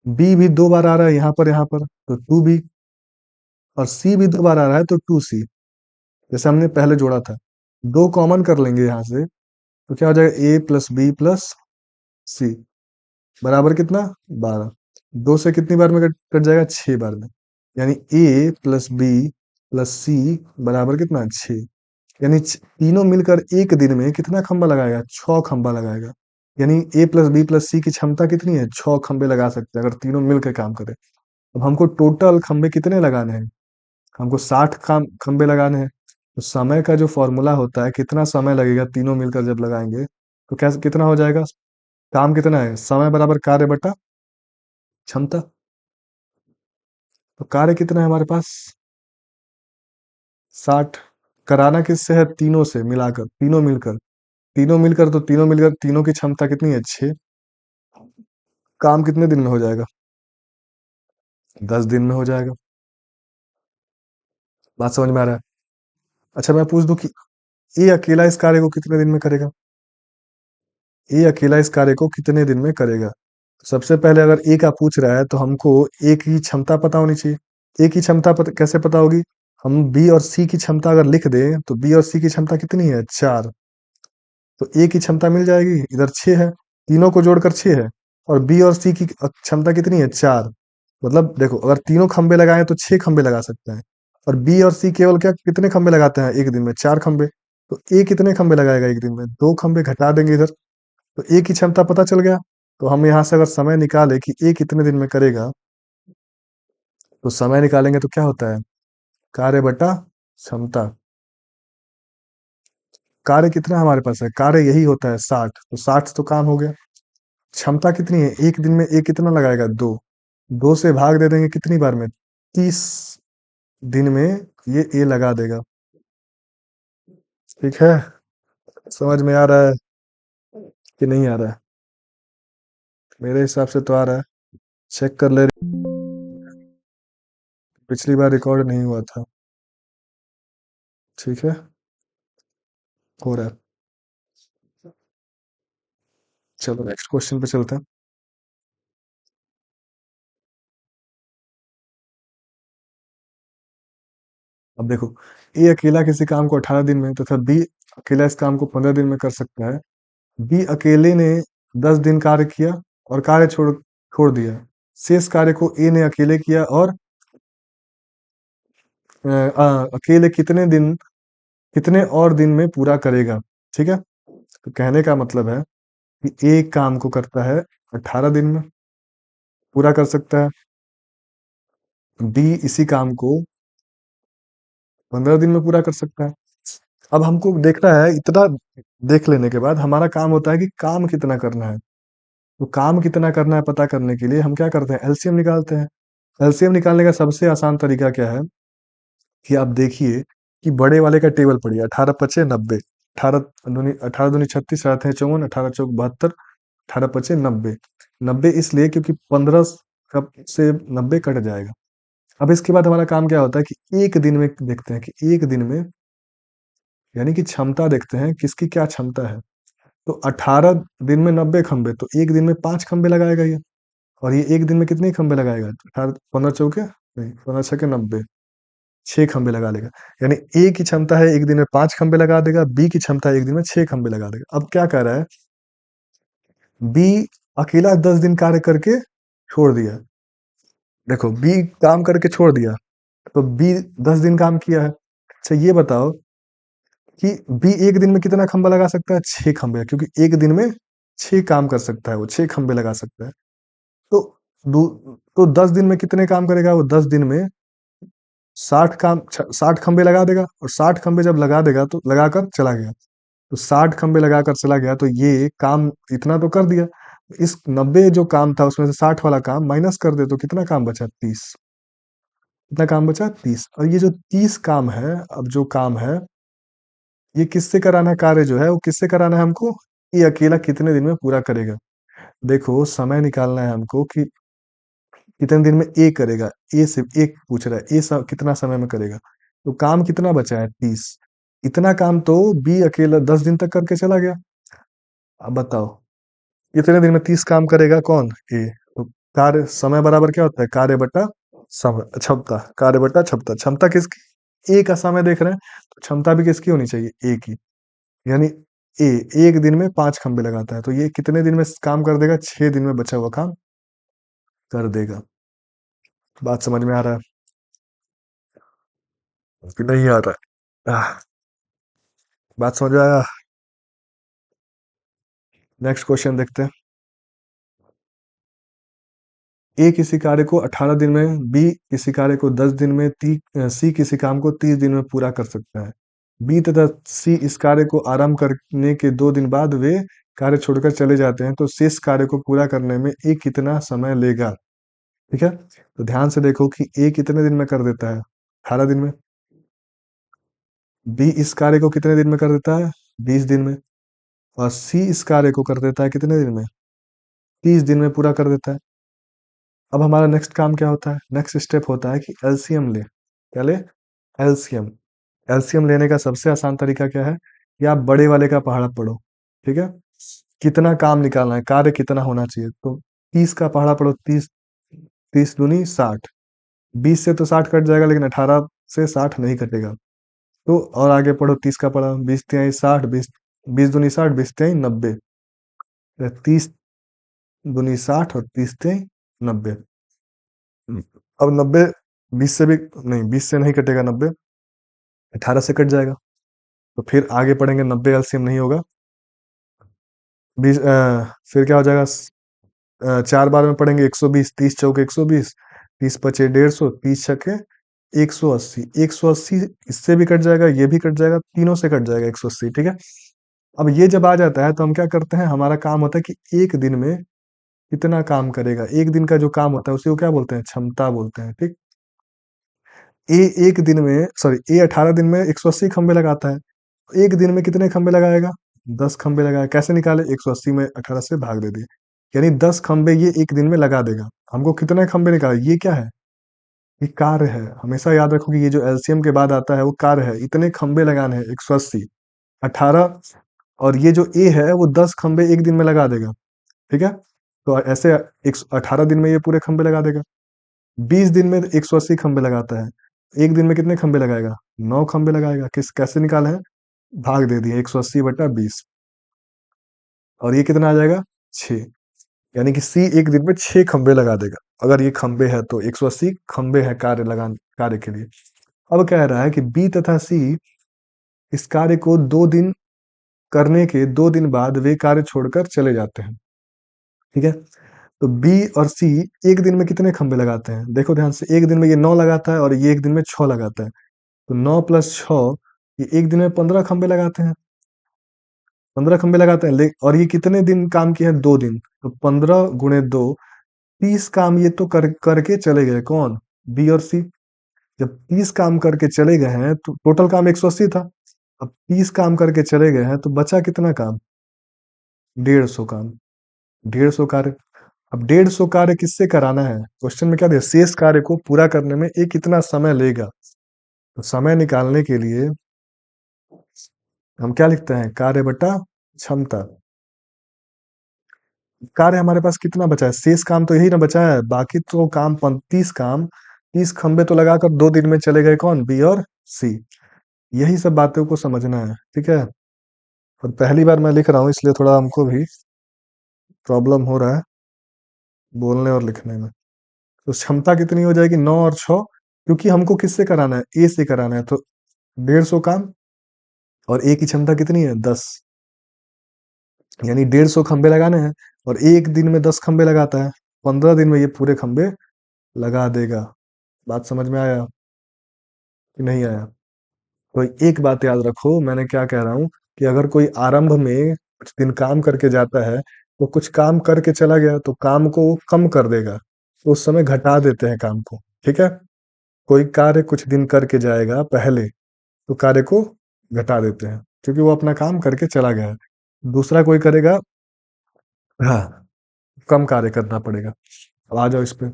बी भी 2 बार आ रहा है यहाँ पर तो टू बी, और सी भी 2 बार आ रहा है तो टू सी, जैसे हमने पहले जोड़ा था। दो कॉमन कर लेंगे यहाँ से, तो क्या हो जाएगा? ए प्लस बी प्लस सी बराबर कितना? 12। दो से कितनी बार में कट कट जाएगा? 6 बार में। यानी ए प्लस बी प्लस सी बराबर कितना? 6। यानी तीनों मिलकर एक दिन में कितना खंबा लगाएगा? 6 खंबा लगाएगा। यानी ए प्लस बी प्लस सी की क्षमता कितनी है? 6 खंबे लगा सकते हैं अगर तीनों मिलकर काम करें। अब हमको टोटल खंबे कितने लगाने हैं? हमको 60 खंबे लगाने हैं। तो समय का जो फॉर्मूला होता है, कितना समय लगेगा तीनों मिलकर जब लगाएंगे, तो क्या कितना हो जाएगा? काम कितना है? समय बराबर कार्य बटा क्षमता। तो कार्य कितना है हमारे पास? 60। कराना किससे है? तीनों से मिलाकर, तीनों मिलकर तीनों की क्षमता कितनी है? 6। काम कितने दिन में हो जाएगा? 10 दिन में हो जाएगा। बात समझ में आ रहा है? अच्छा, मैं पूछ दूं कि ये अकेला इस कार्य को कितने दिन में करेगा? ये अकेला इस कार्य को कितने दिन में करेगा? तो सबसे पहले अगर ए का पूछ रहा है तो हमको ए की क्षमता पता होनी चाहिए। ए की क्षमता कैसे पता होगी? हम बी और सी की क्षमता अगर लिख दें तो बी और सी की क्षमता कितनी है? 4। तो ए की क्षमता मिल जाएगी, इधर 6 है, तीनों को जोड़कर 6 है। और बी और सी की क्षमता कितनी है? 4। मतलब देखो, अगर तीनों खंबे लगाए तो 6 खंबे लगा सकते हैं। और बी और सी केवल क्या कितने खंबे लगाते हैं एक दिन में? 4 खंबे। तो ए कितने खंबे लगाएगा एक दिन में? 2 खंबे। घटा देंगे इधर, तो ए की क्षमता पता चल गया। तो हम यहाँ से अगर समय निकाले कि ए कितने दिन में करेगा, तो समय निकालेंगे तो क्या होता है? कार्य बटा क्षमता। कार्य कितना हमारे पास है? कार्य यही होता है 60, तो 60 तो काम हो गया। क्षमता कितनी है? एक दिन में ए कितना लगाएगा? 2। 2 से भाग दे देंगे कितनी बार में? 30 दिन में ये ए लगा देगा। ठीक है? समझ में आ रहा है कि नहीं आ रहा है? मेरे हिसाब से तो आ रहा है। चेक कर ले, पिछली बार रिकॉर्ड नहीं हुआ था। ठीक है, हो रहा है। चलो नेक्स्ट क्वेश्चन पे चलते हैं। अब देखो, ए अकेला किसी काम को 18 दिन में तथा बी अकेला इस काम को 15 दिन में कर सकता है। बी अकेले ने 10 दिन कार्य किया और कार्य छोड़ छोड़ दिया। शेष कार्य को ए ने अकेले किया और अकेले कितने और दिन में पूरा करेगा? ठीक है, तो कहने का मतलब है कि ए काम को करता है 18 दिन में पूरा कर सकता है, बी इसी काम को 15 दिन में पूरा कर सकता है। अब हमको देखना है, इतना देख लेने के बाद हमारा काम होता है कि काम कितना करना है। तो काम कितना करना है पता करने के लिए हम क्या करते हैं? एलसीएम निकालते हैं। एलसीएम निकालने का सबसे आसान तरीका क्या है कि आप देखिए कि बड़े वाले का टेबल पढ़िए। 18 × 5 = 90, 18 × 2 = 36, 8 × 54, 18 × 4 = 72, 18 × 5 = 90। 90 इसलिए क्योंकि 15 से 90 कट जाएगा। अब इसके बाद हमारा काम क्या होता है कि एक दिन में देखते हैं कि एक दिन में, यानी कि क्षमता देखते हैं किसकी क्या क्षमता है। तो 18 दिन में 90 खंबे, तो एक दिन में 5 खंबे लगाएगा ये। और ये एक दिन में कितने खंबे लगाएगा? 18 15 चौके नहीं, 15 छके 90, 6 खंबे लगा लेगा। यानी ए की क्षमता है एक दिन में 5 खंबे लगा देगा, बी की क्षमता है एक दिन में 6 खंबे लगा देगा। अब क्या कह रहा है? बी अकेला 10 दिन कार्य करके छोड़ दिया। देखो, बी काम करके छोड़ दिया, तो बी 10 दिन काम किया है। अच्छा ये बताओ कि बी एक दिन में कितना खंबा लगा सकता है? 6 खंबे, क्योंकि एक दिन में 6 काम कर सकता है, वो 6 खंबे लगा सकता है। तो तो 10 दिन में कितने काम करेगा? वो 10 दिन में 60 खंबे लगा देगा, और 60 खंबे जब लगा देगा तो लगाकर चला गया। तो 60 खंबे लगाकर चला गया, तो ये काम इतना तो कर दिया। इस 90 जो काम था उसमें से 60 वाला काम माइनस कर दे, तो कितना काम बचा? 30। कितना काम बचा? 30। और ये जो 30 काम है, अब जो काम है ये किससे कराना है? कार्य जो है वो किससे कराना है हमको? ये अकेला कितने दिन में पूरा करेगा? देखो समय निकालना है हमको कि कितने दिन में ए करेगा। ए से एक पूछ रहा है, कितना समय में करेगा। तो काम कितना बचा है? 30। इतना काम तो बी अकेला 10 दिन तक करके चला गया। अब बताओ कितने दिन में 30 काम करेगा? कौन? ए। तो कार्य समय बराबर क्या होता है? कार्य बटा समय, क्षमता। कार्य बटा क्षमता। क्षमता किसकी? ए का समय देख रहे हैं, तो क्षमता भी किसकी होनी चाहिए? ए की। यानी ए एक दिन में 5 खंबे लगाता है, तो ये कितने दिन में काम कर देगा? 6 दिन में बचा हुआ काम कर देगा। बात समझ में आ रहा है कि नहीं आ रहा है? बात समझ में आया? नेक्स्ट क्वेश्चन देखते हैं। ए किसी कार्य को 18 दिन में, बी किसी कार्य को 10 दिन में, सी किसी काम को 30 दिन में पूरा कर सकता है। बी तथा सी इस कार्य को आरंभ करने के 2 दिन बाद वे कार्य छोड़कर चले जाते हैं, तो शेष कार्य को पूरा करने में ए कितना समय लेगा? ठीक है, तो ध्यान से देखो कि ए कितने दिन में कर देता है? 18 दिन में। बी इस कार्य को कितने दिन में कर देता है? 20 दिन में। और सी इस कार्य को कर देता है कितने दिन में? 30 दिन में पूरा कर देता है। अब हमारा नेक्स्ट काम क्या होता है? नेक्स्ट स्टेप होता है कि एलसीएम ले। क्या ले? एलसीएम। एलसीएम लेने का सबसे आसान तरीका क्या है? कि आप बड़े वाले का पहाड़ा पढ़ो। ठीक है, कितना काम निकालना है, कार्य कितना होना चाहिए, तो 30 का पहाड़ा पढ़ो। 30, 30 दूनी 60। 20 से तो 60 कट जाएगा, लेकिन 18 से 60 नहीं कटेगा। तो और आगे पढ़ो, 30 का पढ़ा, 20 तिहाई 60, 20 दूनी 60, 20 तिहाई 90। 30 दूनी 60 और 30 तिहाई 90। अब 90, 20 से भी नहीं, 20 से नहीं कटेगा 90, 18 से कट जाएगा। तो फिर आगे पढ़ेंगे, 90 एलसीएम नहीं होगा। 20, फिर क्या हो जाएगा? 4 बार में पढ़ेंगे 120, 30 चौके 120, 30 पचे 150, 30 छक्के 180। 180 इससे भी कट जाएगा, ये भी कट जाएगा, तीनों से कट जाएगा 180। ठीक है, अब ये जब आ जाता है तो हम क्या करते हैं? हमारा काम होता है कि एक दिन में कितना काम करेगा। एक दिन का जो काम होता है उसी को क्या बोलते हैं? क्षमता बोलते हैं। ठीक, ए एक दिन में, सॉरी, ए 18 दिन में 180 खंबे लगाता है, तो एक दिन में कितने खंबे लगाएगा? 10 खंबे लगाएगा। कैसे निकाले? 180 में 18 से भाग दे दिए, यानी 10 खंबे ये एक दिन में लगा देगा। हमको कितने खंबे निकाले? ये क्या है? ये कार्य है। हमेशा याद रखो कि ये जो एलसीएम के बाद आता है वो कार्य है। इतने खंबे लगाने हैं, 180, 18, और ये जो ए है वो 10 खंबे एक दिन में लगा देगा। ठीक है, तो ऐसे 18 दिन में ये पूरे खंबे लगा देगा। 20 दिन में 180 खंबे लगाता है, एक दिन में कितने खंबे लगाएगा? 9 खंबे लगाएगा। कैसे निकाले हैं? भाग दे दिए, 180/20, और ये कितना आ जाएगा? 6। यानी कि सी एक दिन में 6 खंबे लगा देगा। अगर ये खंबे है तो 180 खंबे है कार्य के लिए। अब कह रहा है कि बी तथा सी इस कार्य को 2 दिन करने के 2 दिन बाद वे कार्य छोड़कर चले जाते हैं। ठीक है, तो बी और सी एक दिन में कितने खंबे लगाते हैं? देखो ध्यान से, एक दिन में ये 9 लगाता है और ये एक दिन में 6 लगाता है। तो 9 + 6, ये एक दिन में 15 खंबे लगाते हैं। 15 खंबे लगाते हैं, और ये कितने दिन काम किए हैं? 2 दिन। तो 15 × 2, 30 काम ये तो करके चले गए। कौन? बी और सी। जब 30 काम करके चले गए हैं तो टोटल काम 180 था। अब 30 काम करके चले गए हैं तो बचा कितना काम? 150 काम। 150 कार्य। अब 150 कार्य किससे कराना है? क्वेश्चन में क्या दिया? शेष कार्य को पूरा करने में ये कितना समय लेगा? तो समय निकालने के लिए हम क्या लिखते हैं? कार्य बटा क्षमता। कार्य हमारे पास कितना बचा है? शेष काम तो यही ना बचा है, बाकी तो काम 30 काम, 30 खंबे तो लगाकर 2 दिन में चले गए। कौन? बी और सी। यही सब बातों को समझना है। ठीक है, और पहली बार मैं लिख रहा हूँ इसलिए थोड़ा हमको भी प्रॉब्लम हो रहा है बोलने और लिखने में। तो क्षमता कितनी हो जाएगी? 9 और 6, क्योंकि हमको किससे कराना है? ए से कराना है, तो 150 काम, और ए की क्षमता कितनी है? 10, यानी 150 खंबे लगाने हैं। और एक दिन में 10 खंबे लगाता है, 15 दिन में ये पूरे खंबे लगा देगा। बात समझ में आया कि नहीं आया? तो एक बात याद रखो, मैंने क्या कह रहा हूँ कि अगर कोई आरंभ में कुछ दिन काम करके जाता है, तो कुछ काम करके चला गया तो काम को वो कम कर देगा, तो उस समय घटा देते हैं काम को। ठीक है, कोई कार्य कुछ दिन करके जाएगा पहले, तो कार्य को घटा देते हैं क्योंकि वो अपना काम करके चला गया है। दूसरा कोई करेगा, हाँ, कम कार्य करना पड़ेगा। अब आ जाओ इस पे।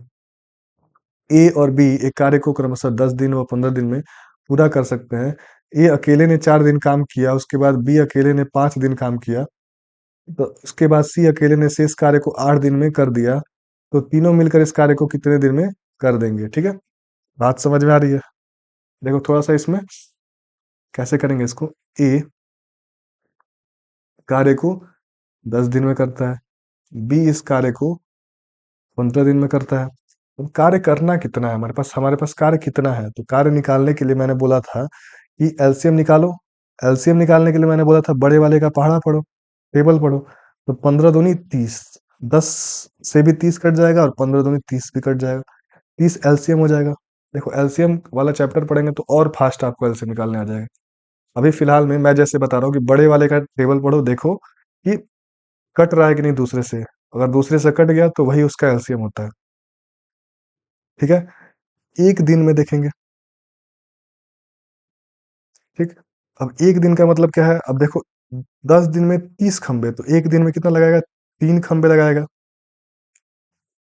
ए और बी एक कार्य को क्रमशः 10 दिन व 15 दिन में पूरा कर सकते हैं। ए अकेले ने 4 दिन काम किया, उसके बाद बी अकेले ने 5 दिन काम किया, तो उसके बाद सी अकेले ने शेष कार्य को 8 दिन में कर दिया। तो तीनों मिलकर इस कार्य को कितने दिन में कर देंगे? ठीक है, बात समझ में आ रही है? देखो थोड़ा सा इसमें कैसे करेंगे इसको। ए कार्य को 10 दिन में करता है, बी इस कार्य को 15 दिन में करता है। तो कार्य करना कितना है हमारे पास कार्य कितना है? तो कार्य निकालने के लिए मैंने बोला था कि एलसीएम निकालो। एलसीएम निकालने के लिए मैंने बोला था बड़े वाले का पहाड़ा पढ़ो, टेबल पढ़ो। तो 15 दूनी 30, 10 से भी 30 कट जाएगा और 15 दूनी 30 भी कट जाएगा, 30 एलसीएम हो जाएगा। देखो एलसीएम वाला चैप्टर पढ़ेंगे तो और फास्ट आपको एलसीएम निकालने आ जाएगा। अभी फिलहाल में मैं जैसे बता रहा हूँ कि बड़े वाले का टेबल पढ़ो, देखो कि कट रहा है कि नहीं दूसरे से। अगर दूसरे से कट गया तो वही उसका एलसीएम होता है। ठीक है, एक दिन में देखेंगे। ठीक, अब एक दिन का मतलब क्या है? अब देखो 10 दिन में 30 खंबे, तो एक दिन में कितना लगाएगा? 3 खंबे लगाएगा।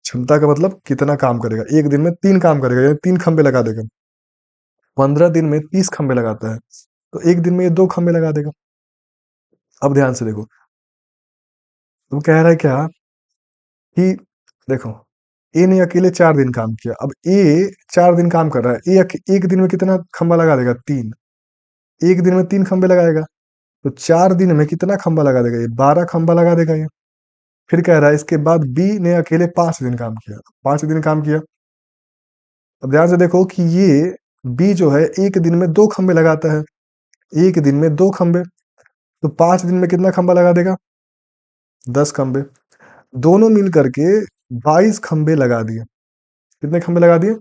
क्षमता का मतलब कितना काम करेगा, एक दिन में 3 काम करेगा यानी 3 खंबे लगा देगा। 15 दिन में 30 खंबे लगाता है, तो एक दिन में ये 2 खंबे लगा देगा। अब ध्यान से देखो, तुम कह रहा है क्या कि देखो ए ने अकेले 4 दिन काम किया। अब ए 4 दिन काम कर रहा है, एक दिन में कितना खंबा लगा देगा? 3। एक दिन में 3 खंबे लगाएगा, तो 4 दिन में कितना खंबा लगा देगा? ये 12 खंबा लगा देगा ये। फिर कह रहा है इसके बाद बी ने अकेले 5 दिन काम किया, 5 दिन काम किया। अब ध्यान से देखो कि ये बी जो है एक दिन में 2 खंबे लगाता है, एक दिन में 2 खंबे, तो 5 दिन में कितना खंबा लगा देगा? 10 खंबे। दोनों मिल करके 22 खंबे लगा दिए। कितने खंबे लगा दिए?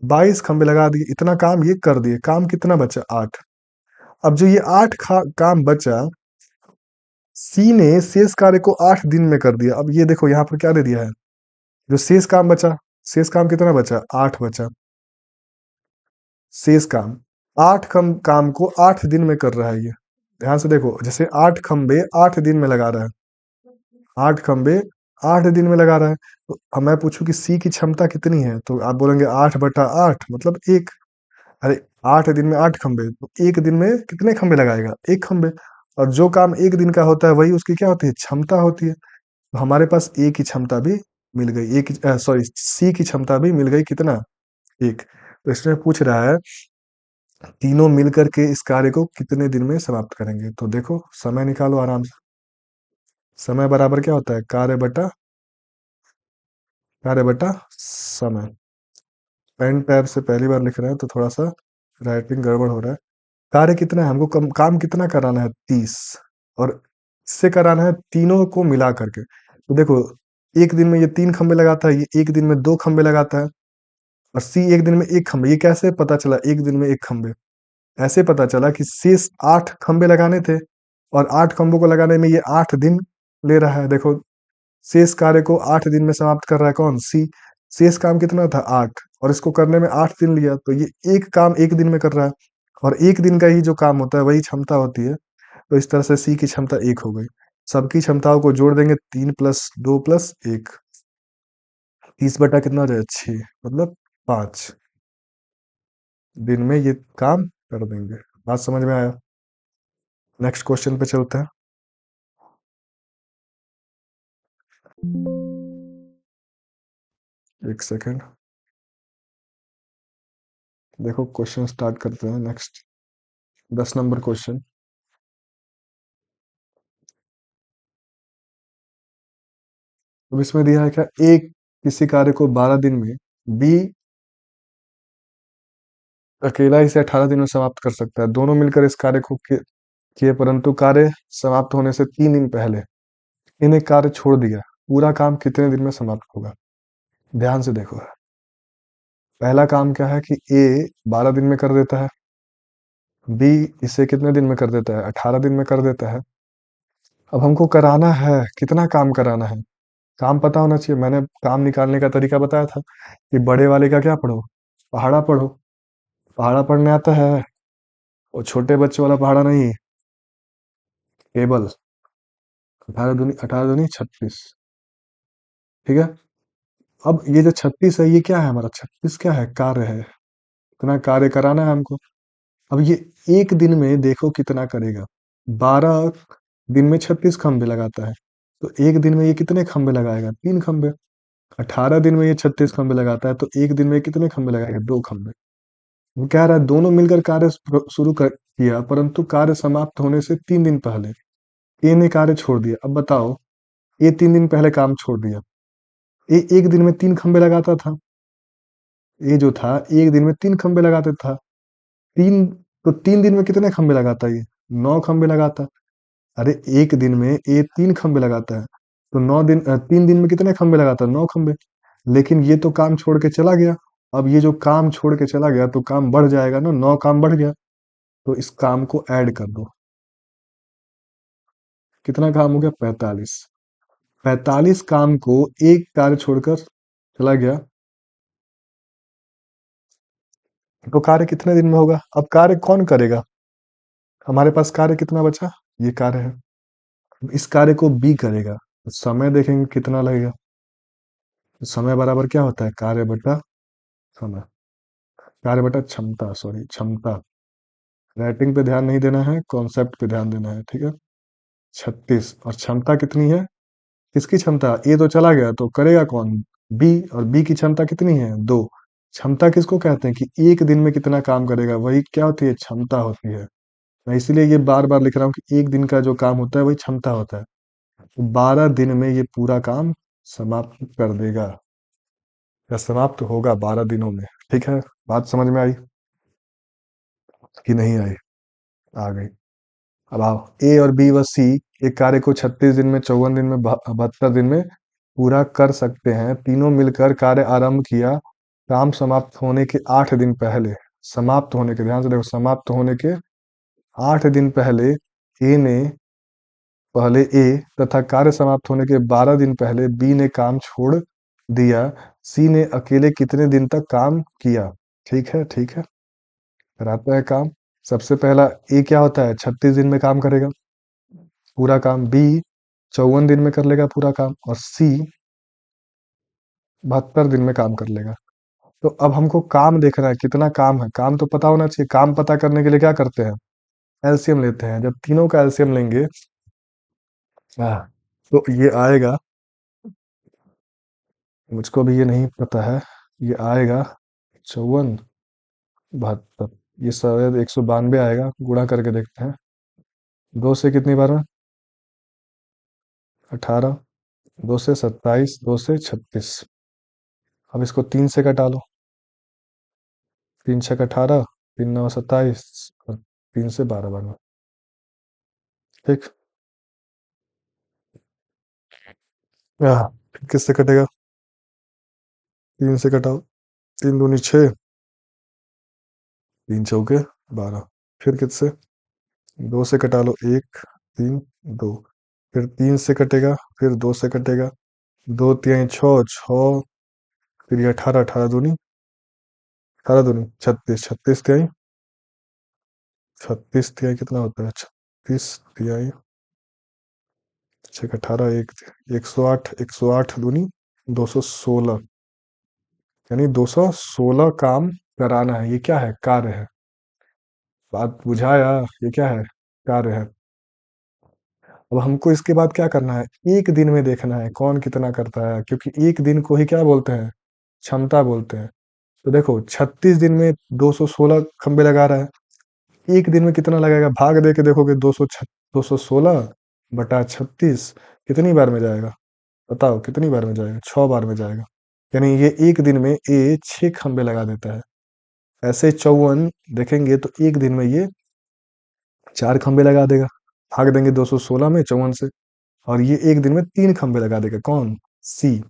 22 खंबे लगा दिए। इतना काम ये कर दिए, काम कितना बचा? 8। अब जो ये काम बचा, सी ने शेष कार्य को 8 दिन में कर दिया। अब ये देखो यहाँ पर क्या दे दिया है, जो शेष काम बचा, शेष काम कितना बचा? 8 बचा। शेष काम 8 काम को 8 दिन में कर रहा है ये। ध्यान से देखो, जैसे 8 खंबे 8 दिन में लगा रहा है, 8 खंबे 8 दिन में लगा रहा है। तो अब मैं पूछूं कि सी की क्षमता कितनी है, तो आप बोलेंगे 8/8 मतलब 1। अरे 8 दिन में 8 खंबे, तो एक दिन में कितने खंबे लगाएगा? 1 खंबे। और जो काम एक दिन का होता है वही उसकी क्या होती है? क्षमता होती है। तो हमारे पास ए की क्षमता भी मिल गई, एक सॉरी सी की क्षमता भी मिल गई, कितना? 1। तो इसमें पूछ रहा है तीनों मिलकर के इस कार्य को कितने दिन में समाप्त करेंगे? तो देखो समय निकालो आराम से। समय बराबर क्या होता है? कार्य बटा समय। पेन टैब से पहली बार लिख रहे हैं तो थोड़ा सा राइटिंग गड़बड़ हो रहा है। कार्य कितना है? हमको काम कितना कराना है? 30। और इससे कराना है तीनों को मिला करके। तो देखो एक दिन में ये 3 खंबे लगाता है, ये एक दिन में 2 खंबे लगाता है, और सी एक दिन में 1 खंबे। ये कैसे पता चला एक दिन में 1 खंबे? ऐसे पता चला कि शेष 8 खंबे लगाने थे, और 8 खंबों को लगाने में ये 8 दिन ले रहा है। देखो शेष कार्य को 8 दिन में समाप्त कर रहा है कौन? सी। शेष काम कितना था? 8, और इसको करने में 8 दिन लिया, तो ये एक काम एक दिन में कर रहा है, और एक दिन का ही जो काम होता है वही क्षमता होती है। तो इस तरह से सी की क्षमता 1 हो गई। सबकी क्षमताओं को जोड़ देंगे, 3 + 2 + 1, 30 बटा कितना हो जाएगा? 6, मतलब 5 दिन में ये काम कर देंगे। बात समझ में आया? नेक्स्ट क्वेश्चन पे चलते हैं। एक सेकेंड, देखो क्वेश्चन स्टार्ट करते हैं। Next 10 number question. अब इसमें दिया है क्या, एक किसी कार्य को 12 दिन में, बी अकेला इसे 18 दिन में समाप्त कर सकता है। दोनों मिलकर इस कार्य को किए, परंतु कार्य समाप्त होने से 3 दिन पहले इन्हें कार्य छोड़ दिया। पूरा काम कितने दिन में समाप्त होगा? ध्यान से देखो, पहला काम क्या है कि ए 12 दिन में कर देता है, बी इसे कितने दिन में कर देता है? 18 दिन में कर देता है। अब हमको कराना है, कितना काम कराना है? काम पता होना चाहिए। मैंने काम निकालने का तरीका बताया था कि बड़े वाले का क्या पढ़ो, पहाड़ा पढ़ो। पहाड़ा पढ़ने आता है, वो छोटे बच्चे वाला पहाड़ा नहीं, टेबल। 18 दूनी 36। ठीक है। अब ये जो 36 है, ये क्या है हमारा? 36 क्या है? कार्य है। इतना कार्य कराना है हमको। अब ये एक दिन में देखो कितना करेगा। 12 दिन में 36 खंबे लगाता है, तो एक दिन में ये कितने खंबे लगाएगा? 3 खंबे। 18 दिन में ये 36 खंबे लगाता है, तो एक दिन में कितने खंबे लगाएगा? 2 खंबे। वो कह रहा है दोनों मिलकर कार्य शुरू कर किया, परंतु कार्य समाप्त होने से 3 दिन पहले ए ने कार्य छोड़ दिया। अब बताओ, ए 3 दिन पहले काम छोड़ दिया। ए एक दिन में 3 खंबे लगाता था। ये जो था एक दिन में 3 खंबे लगाता था। तीन, तो 3 दिन में कितने खंबे लगाता ये? 9 खंबे लगाता। अरे एक दिन में ये 3 खंबे लगाता है, तो 3 दिन में कितने खंबे लगाता है? 9 खंबे। लेकिन ये तो काम छोड़ के चला गया। अब ये जो काम छोड़ के चला गया तो काम बढ़ जाएगा ना, 9 काम बढ़ गया। तो इस काम को ऐड कर दो। कितना काम हो गया? 45। 45 काम को एक कार्य छोड़कर चला गया, तो कार्य कितने दिन में होगा? अब कार्य कौन करेगा? हमारे पास कार्य कितना बचा? ये कार्य है। इस कार्य को बी करेगा, तो समय देखेंगे कितना लगेगा। तो समय बराबर क्या होता है? कार्य बटा समय। कार्य बटा क्षमता, सॉरी क्षमता। राइटिंग पे ध्यान नहीं देना है, कॉन्सेप्ट पे ध्यान देना है। ठीक है। 36 और क्षमता कितनी है? किसकी क्षमता? ए तो चला गया, तो करेगा कौन? बी। और बी की क्षमता कितनी है? 2। क्षमता किसको कहते हैं कि एक दिन में कितना काम करेगा, वही क्या होती है? क्षमता होती है। मैं इसीलिए ये बार बार लिख रहा हूँ कि एक दिन का जो काम होता है वही क्षमता होता है। तो 12 दिन में ये पूरा काम समाप्त कर देगा, या समाप्त होगा 12 दिनों में। ठीक है। बात समझ में आई कि नहीं आई? आ गई। अब आओ, ए और बी व सी एक कार्य को 36 दिन में, 54 दिन में, 72 दिन में पूरा कर सकते हैं। तीनों मिलकर कार्य आरंभ किया। काम समाप्त होने के 8 दिन पहले, समाप्त होने के, ध्यान से देखो, समाप्त होने के 8 दिन पहले ए ने, पहले ए, तथा कार्य समाप्त होने के 12 दिन पहले बी ने काम छोड़ दिया। सी ने अकेले कितने दिन तक काम किया? ठीक है, ठीक है। कराता है काम। सबसे पहला ए क्या होता है? 36 दिन में काम करेगा पूरा काम। बी 54 दिन में कर लेगा पूरा काम। और सी 72 दिन में काम कर लेगा। तो अब हमको काम देखना है, कितना काम है। काम तो पता होना चाहिए। काम पता करने के लिए क्या करते हैं? एलसीएम लेते हैं। जब तीनों का एलसीएम लेंगे, हाँ, तो ये आएगा, मुझको भी ये नहीं पता है, ये आएगा 54, 72। ये शायद 192 आएगा। गुणा करके देखते हैं। 2 से कितनी बार में? 18। 2 से 27, 2 से 36। अब इसको 3 से कटा लो। 3 6 18, 3 9 27, और 3 से 12 बार में। ठीक। फिर किससे कटेगा? 3 से कटाओ। 3 दूनी 6, 3 चौके 12। फिर किससे? 2 से कटा लो। 1 3 2। फिर 3 से कटेगा, फिर 2 से कटेगा। 2 3 6, 6। फिर ये 18, 18 दूनी 36, 36 तिहाई कितना होता है? 36 तिहाई 6 18, 108, 108 दूनी 216। यानी 216 काम कराना है। ये क्या है? कार्य है। बात बुझाया? ये क्या है? कार्य है। अब हमको इसके बाद क्या करना है? एक दिन में देखना है कौन कितना करता है, क्योंकि एक दिन को ही क्या बोलते हैं? क्षमता बोलते हैं। तो देखो 36 दिन में 216 खंबे लगा रहा है, एक दिन में कितना लगाएगा? भाग दे के देखोगे। 216 बटा 36 कितनी बार में जाएगा? बताओ कितनी बार में जाएगा? 6 बार में जाएगा। यानी ये एक दिन में ए 6 खंबे लगा देता है। ऐसे 54 देखेंगे तो एक दिन में ये 4 खंबे लगा देगा। भाग देंगे 216 में 54 से, और ये एक दिन में 3 खंबे लगा देगा। कौन? सी।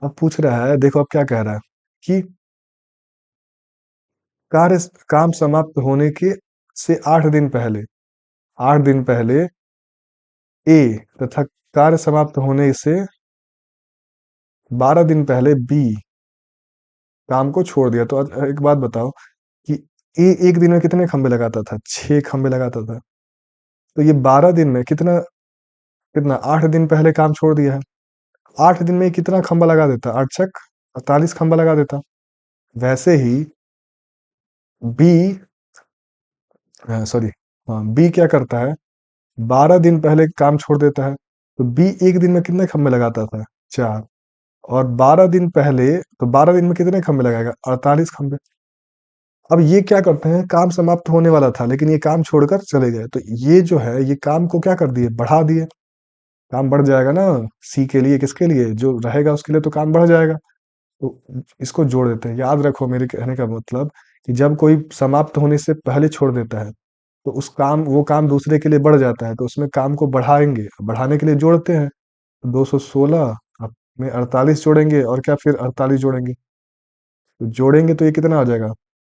अब पूछ रहा है, देखो अब क्या कह रहा है कि कार्य काम समाप्त होने के से 8 दिन पहले, 8 दिन पहले ए तथा कार्य समाप्त होने से 12 दिन पहले बी काम को छोड़ दिया। तो एक बात बताओ कि ए एक दिन में कितने खंबे लगाता था? 6 खंबे लगाता था। तो ये 12 दिन में कितना, कितना 8 दिन पहले काम छोड़ दिया है। 8 दिन में ये कितना खंबा लगा देता? 8 छक 48 खंबा लगा देता। वैसे ही बी, सॉरी, हाँ, बी क्या करता है, 12 दिन पहले काम छोड़ देता है। तो बी एक दिन में कितने खंबे लगाता था? 4। और 12 दिन पहले, तो 12 दिन में कितने खंबे लगाएगा? 48 खंबे। अब ये क्या करते हैं, काम समाप्त होने वाला था लेकिन ये काम छोड़कर चले गए, तो ये जो है ये काम को क्या कर दिए, बढ़ा दिए। काम बढ़ जाएगा ना, सी के लिए, किसके लिए, जो रहेगा उसके लिए तो काम बढ़ जाएगा। तो इसको जोड़ देते हैं। याद रखो मेरे कहने का मतलब कि जब कोई समाप्त होने से पहले छोड़ देता है तो उस काम, वो काम दूसरे के लिए बढ़ जाता है, तो उसमें काम को बढ़ाएंगे, बढ़ाने के लिए जोड़ते हैं। 216 में 48 जोड़ेंगे और क्या, फिर 48 जोड़ेंगे। तो जोड़ेंगे तो ये कितना आ जाएगा,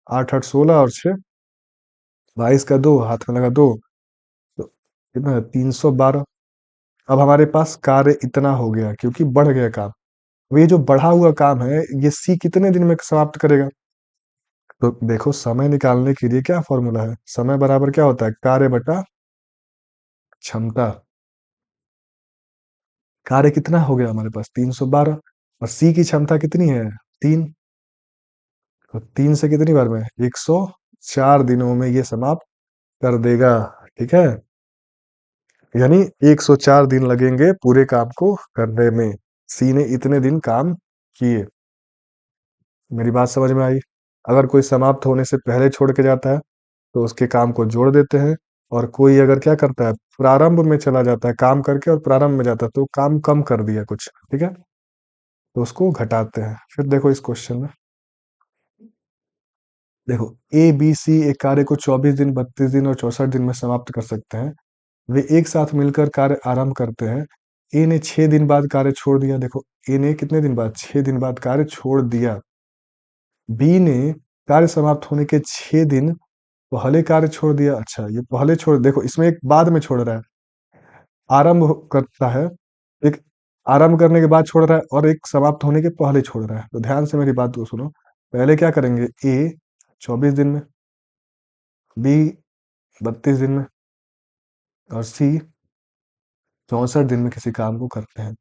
8 8 16 और 6 22 का 2 हाथ में लगा 2, तो कितना है, 312। अब हमारे पास कार्य इतना हो गया क्योंकि बढ़ गया काम। अब ये जो बढ़ा हुआ काम है ये सी कितने दिन में समाप्त करेगा? तो देखो, समय निकालने के लिए क्या फॉर्मूला है, समय बराबर क्या होता है, कार्य बटा क्षमता। कार्य कितना हो गया हमारे पास, 312, और सी की क्षमता कितनी है, 3। तो 3 से कितनी बार में, 104 दिनों में ये समाप्त कर देगा। ठीक है, यानी 104 दिन लगेंगे पूरे काम को करने में। सी ने इतने दिन काम किए। मेरी बात समझ में आई? अगर कोई समाप्त होने से पहले छोड़ के जाता है तो उसके काम को जोड़ देते हैं, और कोई अगर क्या करता है, प्रारंभ में चला जाता है काम करके और प्रारंभ में जाता है तो काम कम कर दिया कुछ, ठीक है, तो उसको घटाते हैं। फिर देखो इस क्वेश्चन में, देखो ए बी सी एक कार्य को 24 दिन, 32 दिन और 64 दिन में समाप्त कर सकते हैं। वे एक साथ मिलकर कार्य आरंभ करते हैं। ए ने 6 दिन बाद कार्य छोड़ दिया। देखो, ए ने कितने दिन बाद, 6 दिन बाद कार्य छोड़ दिया। बी ने कार्य समाप्त होने के 6 दिन पहले कार्य छोड़ दिया। अच्छा, ये पहले छोड़, देखो इसमें एक बाद में छोड़ रहा है, करता है, एक आरंभ करने के बाद छोड़ रहा है और एक समाप्त होने के पहले छोड़ रहा है। तो ध्यान से मेरी बात को सुनो। पहले क्या करेंगे, ए 24 दिन में, बी 32 दिन में, और सी 64 दिन में किसी काम को करते हैं।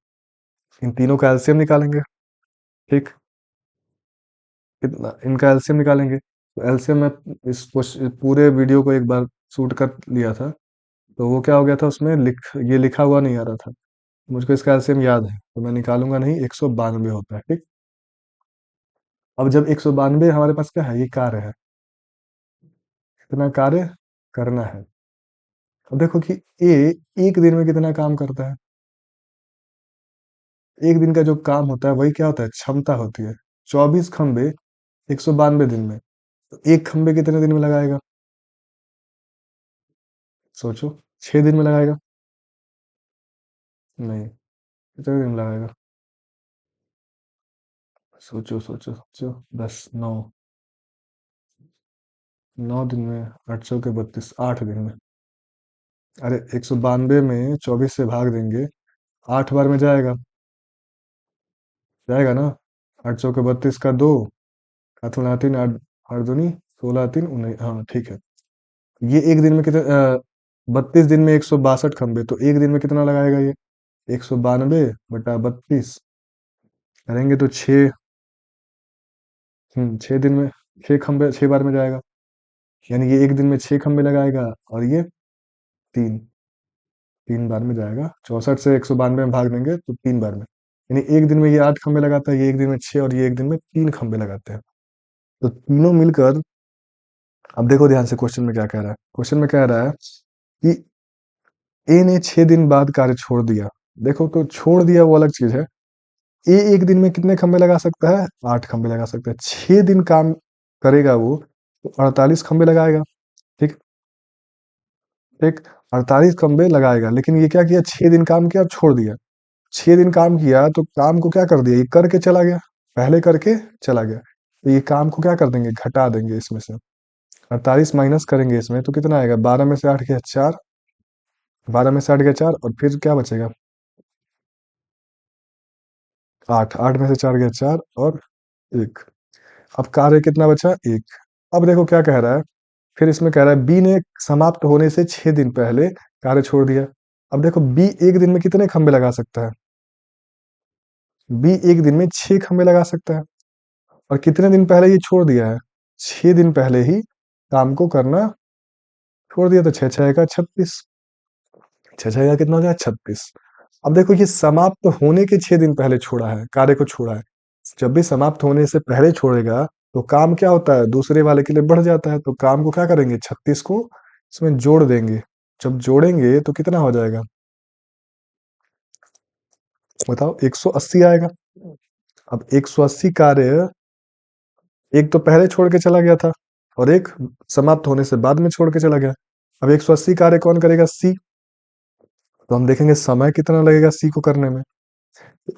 इन तीनों का एलसीएम निकालेंगे। ठीक, कितना, इनका एलसीएम निकालेंगे। तो एलसीएम में पूरे वीडियो को एक बार शूट कर लिया था, तो वो क्या हो गया था, उसमें ये लिखा हुआ नहीं आ रहा था। मुझको इसका एलसीएम याद है तो मैं निकालूंगा नहीं, 192 होता है। ठीक, अब जब 192 हमारे पास क्या है, ये कार्य है, इतना कार्य करना है। अब देखो कि ए एक दिन में कितना काम करता है। एक दिन का जो काम होता है वही क्या होता है, क्षमता होती है। 24 खंबे 192 दिन में, तो एक खंबे कितने दिन में लगाएगा, सोचो, 6 दिन में लगाएगा? नहीं, कितने दिन में लगाएगा, सोचो सोचो सोचो, 10 9, 9 दिन में, 8 के 32, 8 दिन में। अरे 192 में 24 से भाग देंगे, 8 बार में जाएगा, जाएगा ना। 8 के 32 का 2, 8 8 8 दूनी 16 3 19, हाँ ठीक है। ये एक दिन में कितने, 32 दिन में 162 खंबे, तो एक दिन में कितना लगाएगा ये, 192/32 करेंगे तो 6। 6 दिन में 6 खंबे, 6 बार में जाएगा, यानी ये एक दिन में 6 खंबे लगाएगा, और ये तीन, 3 बार में जाएगा। 64 से 192 में भाग देंगे तो 3 बार में, यानी एक दिन में ये 8 खंबे लगाता है, ये एक दिन में 6, और ये एक दिन में 3 खंबे लगाते हैं। तो तीनों मिलकर, अब देखो ध्यान से क्वेश्चन में क्या कह रहा है, क्वेश्चन में कह रहा है कि ए ने 6 दिन बाद कार्य छोड़ दिया। देखो, तो छोड़ दिया वो अलग चीज है। ए एक दिन में कितने खंबे लगा सकता है, 8 खंबे लगा सकता है। 6 दिन काम करेगा वो, तो 48 खंबे लगाएगा। ठीक, ठीक, 48 खंबे लगाएगा, लेकिन ये क्या किया, 6 दिन काम किया और छोड़ दिया। 6 दिन काम किया तो काम को क्या कर दिया, ये करके चला गया, पहले करके चला गया। तो ये काम को क्या कर देंगे, घटा देंगे इसमें से। 48 माइनस करेंगे इसमें तो कितना आएगा, 12 में से 8 गया 4, 12 में से 8 गया 4, और फिर क्या बचेगा, 8, 8 में से 4 गया 4 और 1। अब कार्य कितना बचा, 1। अब देखो क्या कह रहा है, फिर इसमें कह रहा है बी ने समाप्त होने से 6 दिन पहले कार्य छोड़ दिया। अब देखो बी एक दिन में कितने खंबे लगा सकता है, बी एक दिन में 6 खंबे लगा सकता है। और कितने दिन पहले ये छोड़ दिया है, 6 दिन पहले ही काम को करना छोड़ दिया। तो 6 6 का 36, 6 6 का कितना हो गया, 36। अब देखो ये समाप्त होने के 6 दिन पहले छोड़ा है, कार्य को छोड़ा है। जब भी समाप्त होने से पहले छोड़ेगा तो काम क्या होता है, दूसरे वाले के लिए बढ़ जाता है। तो काम को क्या करेंगे, 36 को इसमें जोड़ देंगे। जब जोड़ेंगे तो कितना हो जाएगा, बताओ, 180 आएगा। अब 180 कार्य, एक तो पहले छोड़ के चला गया था और एक समाप्त होने से बाद में छोड़ के चला गया। अब 180 कार्य कौन करेगा, सी। तो हम देखेंगे समय कितना लगेगा सी को करने में।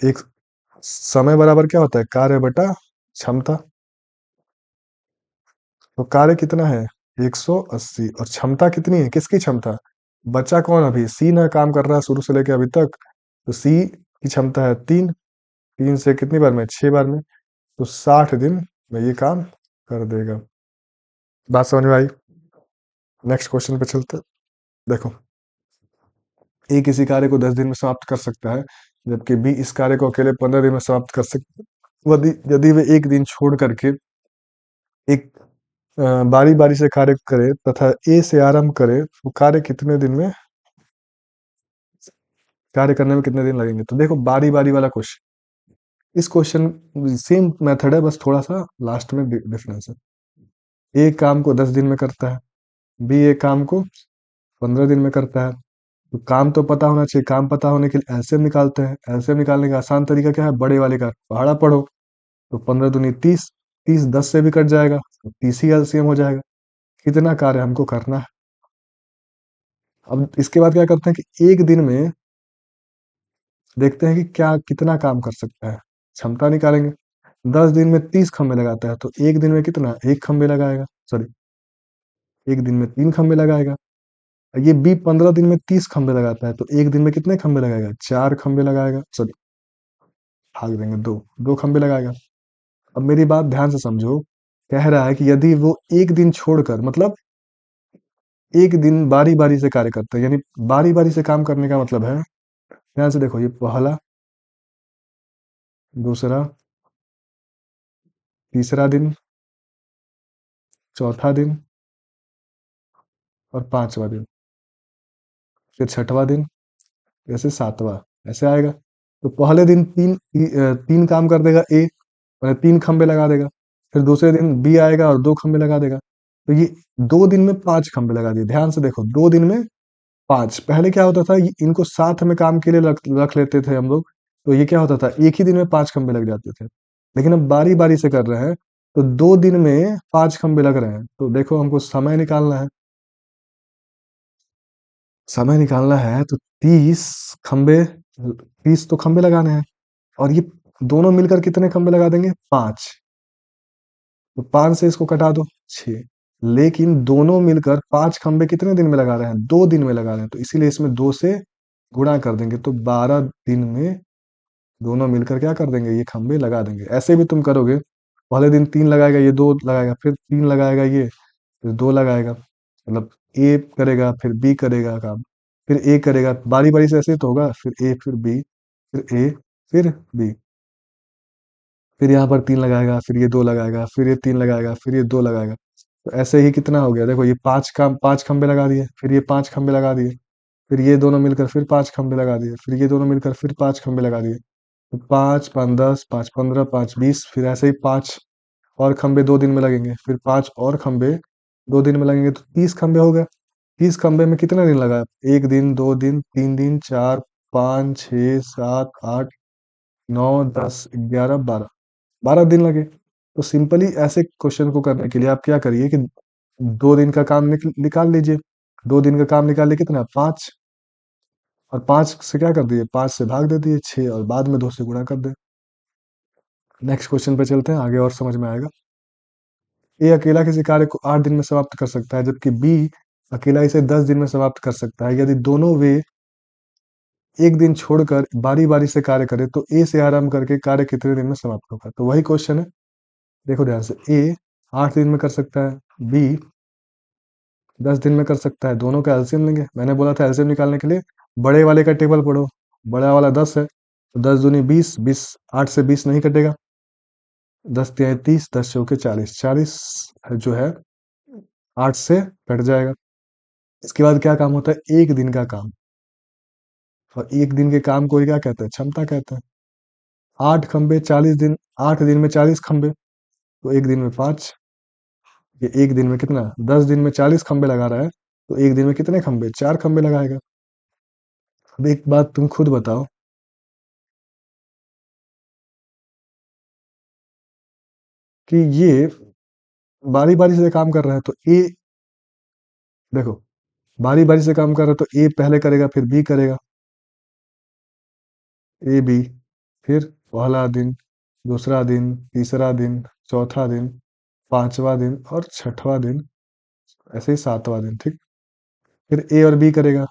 एक समय बराबर क्या होता है, कार्य बटा क्षमता। तो कार्य कितना है, 180, और क्षमता कितनी है, किसकी क्षमता, बचा कौन, अभी सी ना काम कर रहा है शुरू से लेकर अभी तक। तो सी की क्षमता है 3, 3 से कितनी बार में, 6 बार में। तो 60 दिन में ये काम कर देगा। बात समझ में आई। नेक्स्ट क्वेश्चन पे चलते हैं। देखो, ए किसी कार्य को 10 दिन में समाप्त कर सकता है, जबकि बी इस कार्य को अकेले 15 दिन में समाप्त कर सकता है। यदि यदि वे एक दिन छोड़ करके एक बारी बारी से कार्य करे तथा ए से आरंभ करे तो कार्य करने में कितने दिन लगेंगे। तो देखो बारी बारी वाला क्वेश्चन, इस क्वेश्चन सेम मेथड है, बस थोड़ा सा लास्ट में डिफरेंस है। ए काम को 10 दिन में करता है, बी एक काम को 15 दिन में करता है। तो काम तो पता होना चाहिए, काम पता होने के लिए एलसीएम निकालते हैं। एलसीएम निकालने का आसान तरीका क्या है, बड़े वाले का पहाड़ा पढ़ो। तो 15 दूनी 30, 30 10 से भी कट जाएगा तो 30 ही एलसीएम हो जाएगा। कितना कार्य हमको करना है। अब इसके बाद क्या करते हैं कि एक दिन में देखते हैं कि क्या कितना काम कर सकता है, क्षमता निकालेंगे। 10 दिन में 30 खंबे लगाता है तो एक दिन में कितना, एक खंबे लगाएगा, सॉरी, एक दिन में 3 खंबे लगाएगा। ये बी 15 दिन में 30 खंबे लगाता है तो एक दिन में कितने खंबे लगाएगा, 4 खंबे लगाएगा, सॉरी, भाग देंगे, 2, 2 खंबे लगाएगा। अब मेरी बात ध्यान से समझो, कह रहा है कि यदि वो एक दिन छोड़कर, मतलब एक दिन बारी बारी से कार्य करता है, यानी बारी बारी से काम करने का मतलब है, ध्यान से देखो, ये पहला, दूसरा, तीसरा दिन, चौथा दिन और पांचवा दिन, फिर छठवां दिन, जैसे सातवां, ऐसे आएगा। तो पहले दिन तीन काम कर देगा ए, मतलब 3 खंबे लगा देगा। फिर दूसरे दिन बी आएगा और 2 खंबे लगा देगा। तो ये 2 दिन में 5 खंबे लगा दिए। ध्यान से देखो, 2 दिन में 5। पहले क्या होता था, इनको साथ में काम के लिए रख लेते थे हम लोग। तो ये क्या होता था, एक ही दिन में 5 खंबे लग जाते थे। लेकिन अब बारी बारी से कर रहे हैं तो 2 दिन में 5 खंबे लग रहे हैं। तो देखो हमको समय निकालना है, समय निकालना है तो 30 खंबे, 30 तो खंबे लगाने हैं। और ये दोनों मिलकर कितने खंबे लगा देंगे, 5। तो 5 से इसको कटा दो, 6। लेकिन दोनों मिलकर 5 खंबे कितने दिन में लगा रहे हैं, 2 दिन में लगा रहे हैं। तो इसीलिए इसमें 2 से गुणा कर देंगे तो 12 दिन में दोनों मिलकर क्या कर देंगे, ये खंबे लगा देंगे। ऐसे भी तुम करोगे, पहले दिन 3 लगाएगा, ये 2 लगाएगा, फिर 3 लगाएगा, ये फिर 2 लगाएगा। मतलब ए करेगा फिर बी करेगा काम, फिर ए करेगा, बारी बारी से ऐसे तो होगा, फिर ए फिर बी, फिर ए फिर बी, फिर यहाँ पर 3 लगाएगा, फिर ये 2 लगाएगा, फिर ये 3 लगाएगा, फिर ये 2 लगाएगा। तो ऐसे ही कितना हो गया, देखो ये 5 खंबे लगा दिए, फिर ये 5 खंबे लगा दिए, फिर ये दोनों मिलकर फिर 5 खंबे लगा दिए, फिर ये दोनों मिलकर फिर 5 खंबे लगा दिए। तो 5 5 10, 5 15, 5 20, फिर ऐसे ही 5 और खंबे 2 दिन में लगेंगे, फिर 5 और खंबे 2 दिन में लगेंगे, तो 30 खंबे हो गए। 30 खंबे में कितना दिन लगा, एक दिन, 2 दिन, 3 दिन, 4 5 6 7 8 9 10 11 12, 12 दिन लगे। तो सिंपली ऐसे क्वेश्चन को करने के लिए आप क्या करिए कि 2 दिन का काम निकाल लीजिए। 2 दिन का काम निकाल लिए कितना, 5, और 5 से क्या कर दिए, 5 से भाग दे दिए 6, और बाद में 2 से गुणा कर दे। नेक्स्ट क्वेश्चन पे चलते हैं, आगे और समझ में आएगा। ए अकेला किसी कार्य को 8 दिन में समाप्त कर सकता है, जबकि बी अकेला इसे 10 दिन में समाप्त कर सकता है। यदि दोनों वे एक दिन छोड़कर बारी बारी से कार्य करें तो ए से आरंभ करके कार्य कितने दिन में समाप्त होगा। तो वही क्वेश्चन है, देखो ध्यान से। ए 8 दिन में कर सकता है, बी 10 दिन में कर सकता है। दोनों का एलसीएम लेंगे। मैंने बोला था एलसीएम निकालने के लिए बड़े वाले का टेबल पढ़ो। बड़ा वाला 10 है, तो 10 दूनी 20, 20 8 से 20 नहीं कटेगा। 10 तिया 30, 10 चौके 40, 40 जो है 8 से कट जाएगा। इसके बाद क्या काम होता है, एक दिन का काम। और एक दिन के काम को ही क्या कहते हैं, क्षमता कहते हैं। 8 खंबे 40 दिन, 8 दिन में 40 खंबे, तो एक दिन में 5। ये एक दिन में कितना, 10 दिन में 40 खंबे लगा रहा है, तो एक दिन में कितने खंबे, 4 खंबे लगाएगा। अब एक बात तुम खुद बताओ कि ये बारी बारी से काम कर रहा है, तो ए, देखो बारी बारी से काम कर रहा है तो ए पहले करेगा फिर बी करेगा, ए बी, फिर पहला दिन, दूसरा दिन, तीसरा दिन, चौथा दिन, पांचवा दिन और छठवां दिन, ऐसे ही सातवां दिन, ठीक। फिर ए और बी करेगा,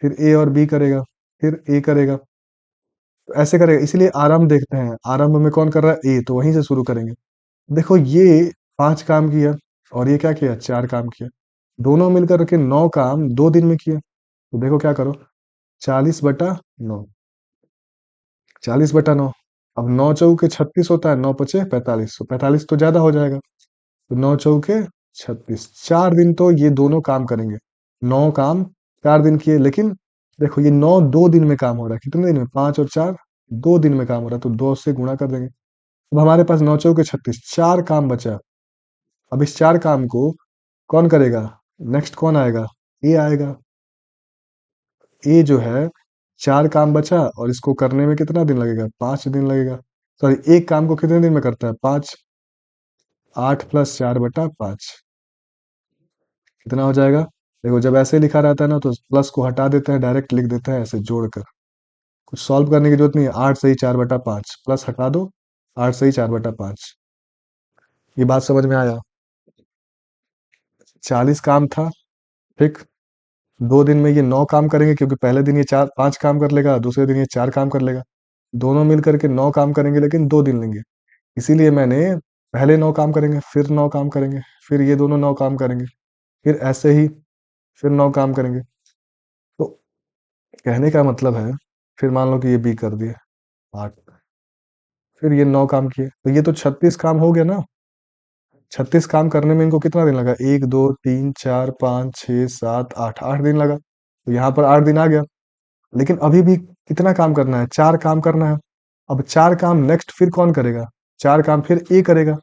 फिर ए और बी करेगा, फिर ए करेगा, तो ऐसे करेगा। इसीलिए आरंभ देखते हैं, आरंभ में कौन कर रहा है, ए, तो वहीं से शुरू करेंगे। देखो ये 5 काम किया और ये क्या किया, 4 काम किया। दोनों मिलकर के 9 काम 2 दिन में किए। तो देखो क्या करो, 40/9, 40/9। अब 9 चौके 36 होता है, 9 पचे 45, तो 45 तो ज्यादा हो जाएगा। तो 9 चौके 36, 4 दिन तो ये दोनों काम करेंगे। 9 काम 4 दिन किए, लेकिन देखो ये 9 2 दिन में काम हो रहा है। कितने दिन में, 5 और 4, 2 दिन में काम हो रहा है, तो 2 से गुणा कर देंगे। अब हमारे पास 9 चौके 36, 4 काम बचा। अब इस 4 काम को कौन करेगा, नेक्स्ट कौन आएगा, ए आएगा। ए जो है 4 काम बचा और इसको करने में कितना दिन लगेगा, 5 दिन लगेगा। सॉरी, एक काम को कितने दिन में करता है, 5। 8 + 4/5 कितना हो जाएगा। देखो जब ऐसे लिखा रहता है ना, तो प्लस को हटा देते हैं, डायरेक्ट लिख देते हैं ऐसे जोड़कर। कुछ सॉल्व करने की जरूरत नहीं है। 8 सही 4/5, प्लस हटा दो, 8 सही 4/5। ये बात समझ में आया। 40 काम था, ठीक। 2 दिन में ये 9 काम करेंगे, क्योंकि पहले दिन ये 4 5 काम कर लेगा, दूसरे दिन ये 4 काम कर लेगा। दोनों मिल करके 9 काम करेंगे, लेकिन 2 दिन लेंगे। इसीलिए मैंने पहले 9 काम करेंगे, फिर 9 काम करेंगे, फिर ये दोनों 9 काम करेंगे, फिर ऐसे ही, फिर 9 काम करेंगे। तो कहने का मतलब है, फिर मान लो कि ये बी कर दिए 8, फिर ये 9 काम किए, तो ये तो 36 काम हो गया ना। 36 काम करने में इनको कितना दिन लगा, 1 2 3 4 5 6 7 8, 8 दिन लगा। तो यहाँ पर 8 दिन आ गया। लेकिन अभी भी कितना काम करना है, 4 काम करना है। अब 4 काम नेक्स्ट फिर कौन करेगा, 4 काम फिर ए करेगा।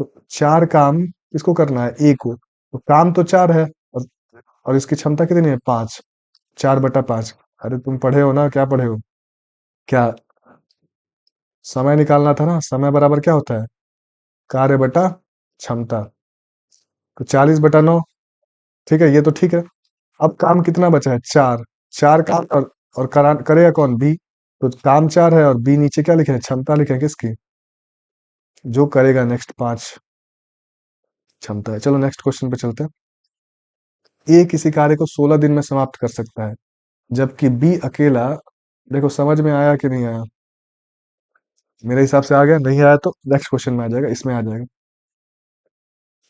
तो 4 काम किसको करना है, ए को। तो काम तो 4 है, और इसकी क्षमता कितनी है, 5। 4/5। अरे तुम पढ़े हो ना, क्या पढ़े हो, क्या समय निकालना था ना। समय बराबर क्या होता है, कार्य बटा क्षमता। तो 40/9, ठीक है, ये तो ठीक है। अब काम कितना बचा है, 4। 4 काम, और करेगा कौन, बी। तो काम 4 है और बी नीचे क्या लिखे हैं, क्षमता लिखे हैं किसकी, जो करेगा नेक्स्ट 5 क्षमता है। चलो नेक्स्ट क्वेश्चन पे चलते हैं। ए किसी कार्य को 16 दिन में समाप्त कर सकता है, जबकि बी अकेला, देखो समझ में आया कि नहीं आया, मेरे हिसाब से आ गया। नहीं आया तो नेक्स्ट क्वेश्चन में आ जाएगा, इसमें आ जाएगा।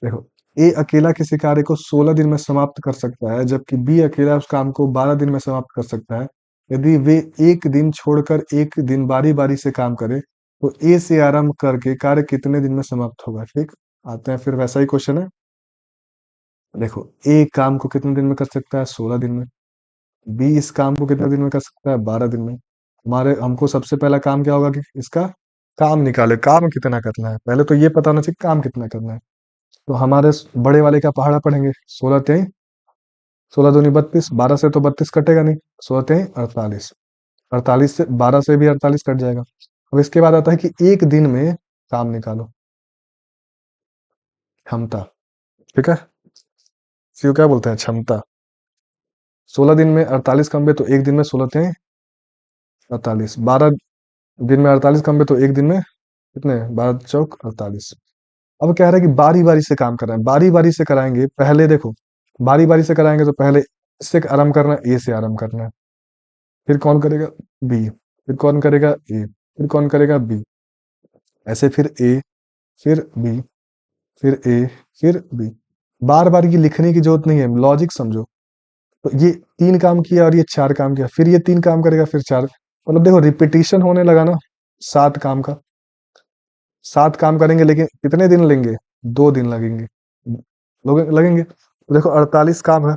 देखो, ए अकेला किसी कार्य को 16 दिन में समाप्त कर सकता है, जबकि बी अकेला उस काम को 12 दिन में समाप्त कर सकता है। यदि वे एक दिन छोड़कर एक दिन बारी बारी से काम करें, तो ए से आरंभ करके कार्य कितने दिन में समाप्त होगा, ठीक। आते हैं फिर, वैसा ही क्वेश्चन है। देखो, ए काम को कितने दिन में कर सकता है, 16 दिन में। बी इस काम को कितने दिन में कर सकता है, 12 दिन में। हमारे हमको सबसे पहला काम क्या होगा कि इसका काम निकाले, काम कितना करना है, पहले तो ये पता होना चाहिए काम कितना करना है। तो हमारे बड़े वाले का पहाड़ा पढ़ेंगे, 16 16 दूनी 32, 12 से तो 32 कटेगा नहीं, 16 3 48, 48 से 12 से भी 48 कट जाएगा। अब इसके बाद आता है कि एक दिन में काम निकालो, क्षमता, ठीक है। इसको क्या बोलते हैं, क्षमता। 16 दिन में 48 खंबे, तो एक दिन में 16 3 48, 12 दिन में 48 खंबे, तो एक दिन में कितने, 12 चौक 48। अब कह रहा है कि बारी बारी से काम कराएं, बारी बारी से कराएंगे। पहले देखो, बारी बारी से कराएंगे तो पहले इससे आरंभ करना है, ए से आरंभ करना है, फिर कौन करेगा, बी, फिर कौन करेगा, ए, फिर कौन करेगा, बी, ऐसे फिर ए, फिर बी, फिर ए, फिर बी। बार बार ये लिखने की जरूरत नहीं है, लॉजिक समझो। तो ये तीन काम किया और ये चार काम किया, फिर ये तीन काम करेगा, फिर चार, मतलब देखो रिपीटिशन होने लगा ना। सात काम का, सात काम करेंगे, लेकिन कितने दिन लेंगे, 2 दिन लगेंगे, लगेंगे। तो देखो 48 काम है।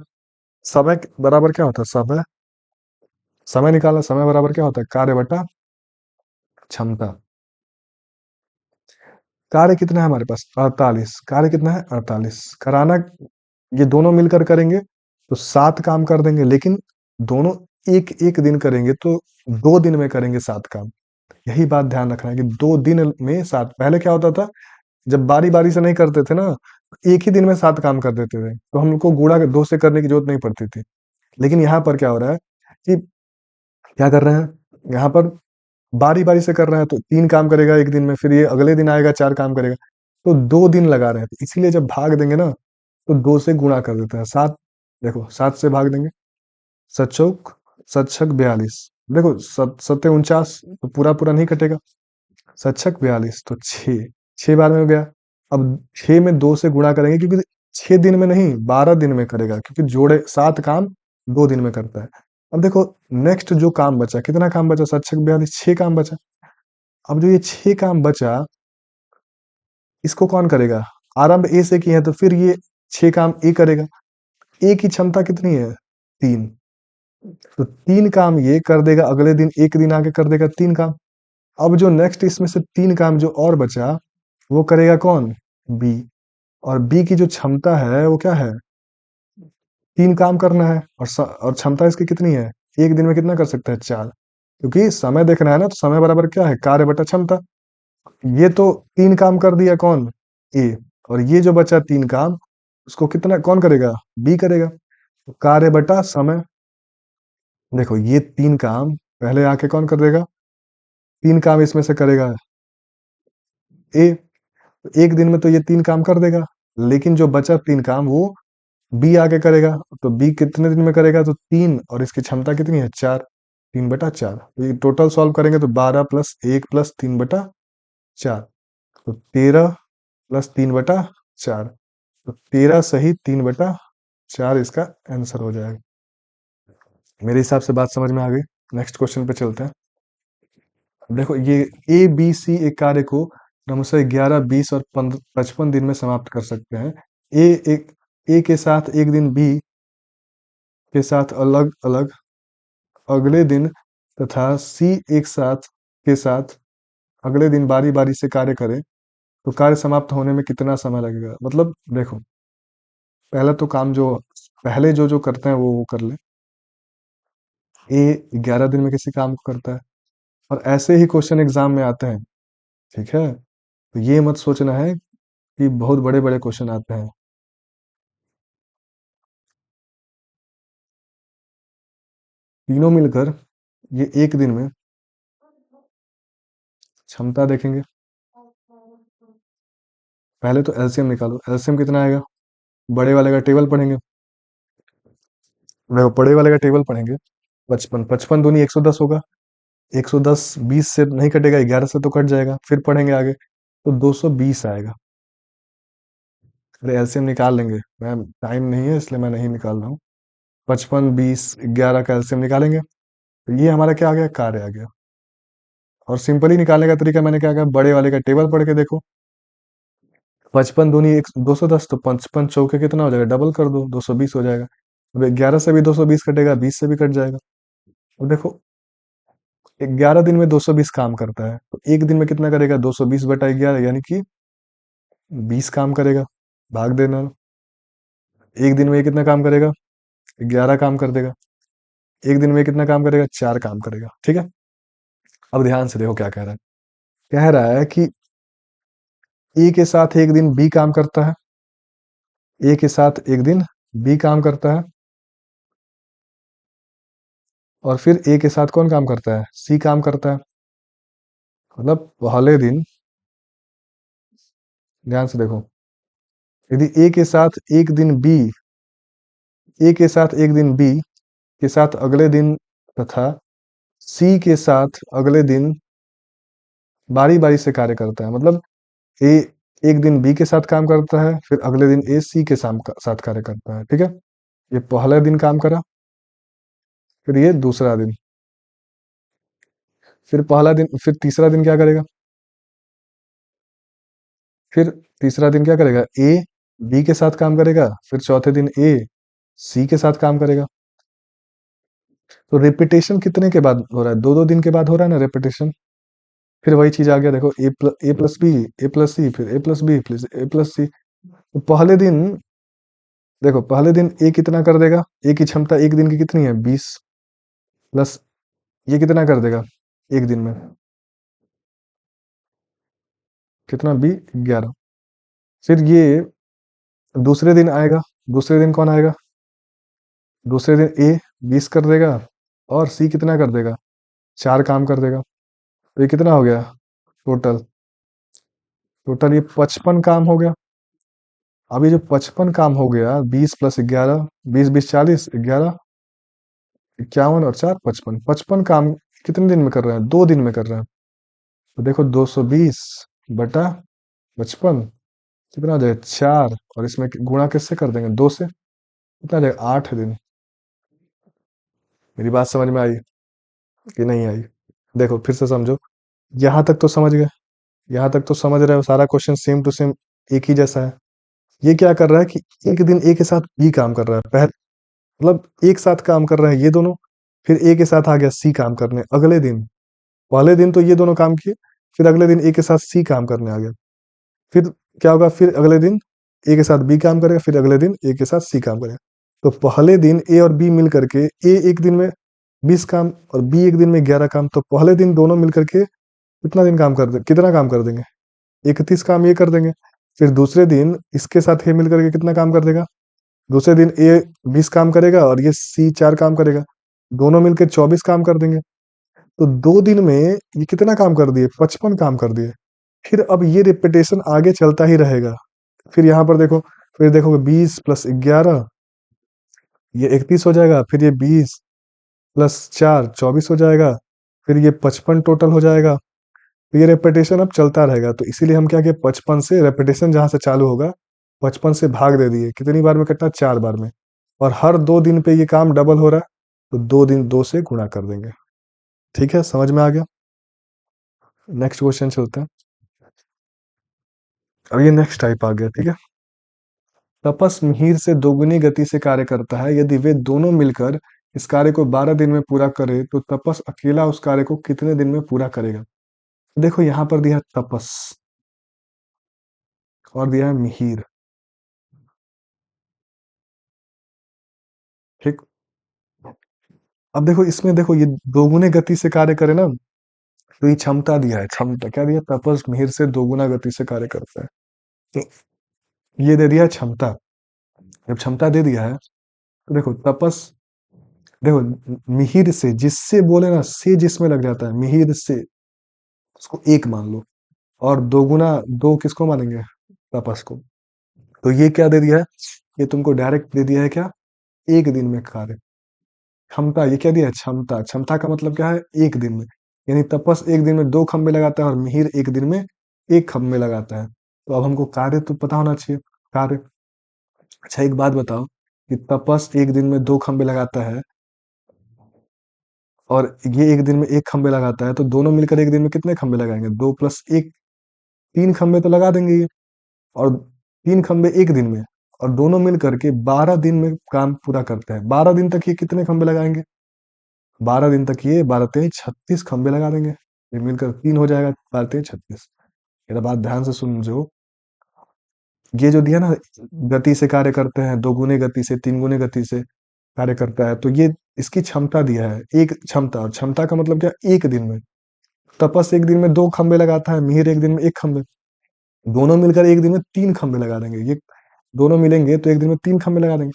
समय बराबर क्या होता है, समय, समय निकालना, समय बराबर क्या होता है, कार्य बटा क्षमता। कार्य कितना है हमारे पास, 48, कार्य कितना है 48, कराना, ये दोनों मिलकर करेंगे तो 7 काम कर देंगे, लेकिन दोनों एक एक दिन करेंगे तो 2 दिन में करेंगे 7 काम। यही बात ध्यान रखना है कि 2 दिन में 7। पहले क्या होता था, जब बारी बारी से नहीं करते थे ना, तो एक ही दिन में 7 काम कर देते थे, तो हम लोग को गुणा दो से करने की जरूरत नहीं पड़ती थी। लेकिन यहाँ पर क्या हो रहा है कि क्या कर रहे हैं, यहाँ पर बारी बारी से कर रहे हैं, तो 3 काम करेगा एक दिन में, फिर ये अगले दिन आएगा 4 काम करेगा, तो 2 दिन लगा रहे हैं। तो इसीलिए जब भाग देंगे ना, तो 2 से गुणा कर देते हैं, 7। देखो 7 से भाग देंगे, सत सत छक 42, देखो 7 7 49, तो पूरा पूरा नहीं कटेगा, 7 छक 42, तो 6 6 बार में हो गया। अब 6 में 2 से गुणा करेंगे, क्योंकि 6 दिन में नहीं 12 दिन में करेगा, क्योंकि जोड़े 7 काम 2 दिन में करता है। अब देखो नेक्स्ट जो काम बचा, कितना काम बचा, 7 छक 42, 6 काम बचा। अब जो ये 6 काम बचा, इसको कौन करेगा, आरंभ ए से किए हैं, तो फिर ये 6 काम ए करेगा। ए की क्षमता कितनी है, 3, तो 3 काम ये कर देगा, अगले दिन एक दिन आके कर देगा 3 काम। अब जो नेक्स्ट इसमें से 3 काम जो और बचा, वो करेगा कौन, बी। और बी की जो क्षमता है वो क्या है, 3 काम करना है, और क्षमता इसकी कितनी है, एक दिन में कितना कर सकता है, 4। क्योंकि समय देखना है ना, तो समय बराबर क्या है, कार्य बटा क्षमता। ये तो 3 काम कर दिया कौन, ए, और ये जो बचा 3 काम, उसको कितना कौन करेगा, बी करेगा। तो कार्य बटा समय, देखो ये 3 काम पहले आके कौन कर देगा, 3 काम इसमें से करेगा ए, तो एक दिन में तो ये 3 काम कर देगा, लेकिन जो बचा 3 काम वो बी आके करेगा। तो बी कितने दिन में करेगा, तो 3, और इसकी क्षमता कितनी है, 4, 3/4। तो ये टोटल सॉल्व करेंगे तो 12 + 1 + 3/4, तो 13 + 3/4, तो 13 सही 3/4 इसका आंसर हो जाएगा। मेरे हिसाब से बात समझ में आ गई। नेक्स्ट क्वेश्चन पे चलते हैं। देखो ये ए बी सी एक कार्य को क्रमशः 11, 20 और 55 दिन में समाप्त कर सकते हैं। ए एक ए के साथ एक दिन, बी के साथ अलग अलग अगले दिन, तथा सी एक साथ के साथ अगले दिन बारी बारी से कार्य करें, तो कार्य समाप्त होने में कितना समय लगेगा। मतलब देखो, पहला तो काम जो पहले जो करते हैं वो कर ले। ए 11 दिन में किसी काम को करता है, और ऐसे ही क्वेश्चन एग्जाम में आते हैं, ठीक है। तो ये मत सोचना है कि बहुत बड़े बड़े क्वेश्चन आते हैं। तीनों मिलकर ये एक दिन में क्षमता देखेंगे। पहले तो एलसीएम निकालो, एलसीएम कितना आएगा, बड़े वाले का टेबल पढ़ेंगे। देखो बड़े वाले का टेबल पढ़ेंगे, 55, 55 दूनी 110 होगा, 110 20 से नहीं कटेगा, 11 से तो कट जाएगा, फिर पढ़ेंगे आगे, तो 220 आएगा। अरे एलसीएम निकाल लेंगे, मैं टाइम नहीं है इसलिए मैं नहीं निकाल रहा हूँ। 55 20 11 का एलसीएम निकालेंगे, तो ये हमारा क्या आ गया, कार्य आ गया। और सिंपली निकालने का तरीका मैंने क्या कहा, बड़े वाले का टेबल पढ़ के देखो। 55 दूनी 210, तो 55 चौके कितना हो जाएगा, डबल कर दो, 220 हो जाएगा। अब 11 से भी 220 कटेगा, 20 से भी कट जाएगा। अब देखो 11 दिन में 220 काम करता है, तो एक दिन में कितना करेगा, 220/11, यानी कि 20 काम करेगा। भाग देना, एक दिन में ये कितना काम करेगा, 11 काम कर देगा। एक दिन में ये कितना काम करेगा, 4 काम करेगा, ठीक है। अब ध्यान से देखो क्या कह रहा है, कह रहा है कि ए के साथ एक दिन बी काम करता है, ए के साथ एक दिन बी काम करता है, और फिर ए के साथ कौन काम करता है, सी काम करता है। मतलब पहले दिन ध्यान से देखो, यदि ए के साथ एक दिन बी के साथ अगले दिन तथा सी के साथ अगले दिन बारी बारी से कार्य करता है, मतलब ए एक दिन बी के साथ काम करता है, फिर अगले दिन ए सी के साथ कार्य करता है, ठीक है। ये पहला दिन काम करा, फिर ये दूसरा दिन, फिर पहला दिन, फिर तीसरा दिन क्या करेगा, फिर तीसरा दिन क्या करेगा, ए बी के साथ काम करेगा, फिर चौथे दिन ए सी के साथ काम करेगा। तो रिपीटेशन कितने के बाद हो रहा है, दो दो दिन के बाद हो रहा है ना रिपीटेशन। फिर वही चीज आ गया, देखो ए प्लस बी, ए प्लस सी, फिर ए प्लस बी, फिर ए प्लस सी। तो पहले दिन, देखो पहले दिन ए कितना कर देगा, ए की क्षमता एक दिन की कितनी है 20, प्लस ये कितना कर देगा एक दिन में, कितना बी 11। फिर ये दूसरे दिन आएगा, दूसरे दिन कौन आएगा, दूसरे दिन ए 20 कर देगा और सी कितना कर देगा, 4 काम कर देगा। तो ये कितना हो गया टोटल, टोटल ये 55 काम हो गया। अब ये जो 55 काम हो गया, 20 प्लस 11, 20 20 40, 11 51 और 4 55, 55 काम कितने दिन में कर रहे हैं, 2 दिन में कर रहे हैं। तो देखो 220 बटा 55 कितना हो जाएगा 4, और इसमें गुणा किससे कर देंगे, 2 से, कितना आ जाएगा 8 दिन। मेरी बात समझ में आई कि नहीं आई? देखो फिर से समझो, यहाँ तक तो समझ गए, यहाँ तक तो समझ रहे हो, सारा क्वेश्चन सेम टू सेम एक ही जैसा है। ये क्या कर रहा है कि एक दिन ए के साथ बी काम कर रहा है, पहले मतलब एक साथ काम कर रहे हैं ये दोनों, फिर ए के साथ आ गया सी काम करने अगले दिन। पहले दिन तो ये दोनों काम किए, फिर अगले दिन ए के साथ सी काम करने आ गया। फिर क्या होगा, फिर अगले दिन ए के साथ बी काम करेगा, फिर अगले दिन ए के साथ सी काम करेगा। तो पहले दिन ए और बी मिल करके, ए एक दिन में 20 काम और बी एक दिन में 11 काम, तो पहले दिन दोनों मिल करके कितना काम कर देंगे, 31 काम ये कर देंगे। फिर दूसरे दिन इसके साथ ये मिल करके कितना काम कर देगा, दूसरे दिन ए 20 काम करेगा और ये सी 4 काम करेगा, दोनों मिलकर 24 काम कर देंगे। तो 2 दिन में ये कितना काम कर दिए, 55 काम कर दिए। फिर अब ये रिपीटेशन आगे चलता ही रहेगा। फिर यहाँ पर देखो, फिर देखोगे 20 प्लस 11 ये 31 हो जाएगा, फिर ये 20 प्लस 4 24 हो जाएगा, फिर ये 55 टोटल हो जाएगा। तो ये रेपिटेशन अब चलता रहेगा, तो इसीलिए हम क्या किए, 55 से रेपिटेशन जहां से चालू होगा 55 से भाग दे दिए, कितनी बार में कटना, 4 बार में। और हर 2 दिन पे ये काम डबल हो रहा है, तो 2 दिन 2 से गुणा कर देंगे। ठीक है, समझ में आ गया? नेक्स्ट क्वेश्चन चलते हैं। अब ये नेक्स्ट टाइप आ गया, ठीक है। तपस मिहिर से दोगुनी गति से कार्य करता है, यदि वे दोनों मिलकर इस कार्य को 12 दिन में पूरा करे तो तपस अकेला उस कार्य को कितने दिन में पूरा करेगा। देखो यहाँ पर दिया है तपस और दिया है मिहिर, ठीक। अब देखो इसमें, देखो ये दोगुने गति से कार्य करे ना, तो ये क्षमता दिया है, क्षमता क्या दिया, तपस मिहिर से दोगुना गति से कार्य करता है। तो ये दे दिया है क्षमता। जब क्षमता दे दिया है तो देखो तपस, देखो मिहिर से, जिससे बोले ना, से जिसमें लग जाता है, मिहिर से उसको एक मान लो, और दोगुना दो किसको मानेंगे, तपस को। तो ये क्या दे दिया है, ये तुमको डायरेक्ट दे दिया है क्या, एक दिन में कार्य। क्षमता ये क्या दिया है, क्षमता, क्षमता का मतलब क्या है, एक दिन में। यानी तपस एक दिन में 2 खंबे लगाता है और मिहिर एक दिन में एक खंबे लगाता है। तो अब हमको कार्य तो पता होना चाहिए, कार्य। अच्छा एक बात बताओ, कि तपस एक दिन में 2 खंबे लगाता है और ये एक दिन में एक खंबे लगाता है, तो दोनों मिलकर एक दिन में कितने खंबे लगाएंगे, 2 + 1, 3 खंबे तो लगा देंगे ये। और 3 खंबे एक दिन में, और दोनों मिल करके 12 दिन में काम पूरा करते हैं। 12 दिन तक ये कितने खंबे लगाएंगे, 12 दिन तक ये 12 × 3 = 36 खंबे लगा देंगे। ये मिलकर 3 हो जाएगा, 12 × 3 = 36। मेरा बात ध्यान से समझो, ये जो दिया ना, गति से कार्य करते हैं, 2 गुने गति से, 3 गुने गति से कार्य करता है, तो ये इसकी क्षमता दिया है, एक क्षमता। और क्षमता का मतलब क्या, एक दिन में। तपस एक दिन में 2 खंबे लगाता है, मिहिर एक दिन में एक खंबे, दोनों मिलकर एक दिन में 3 खंबे लगा देंगे। ये दोनों मिलेंगे तो एक दिन में 3 खंबे लगा देंगे।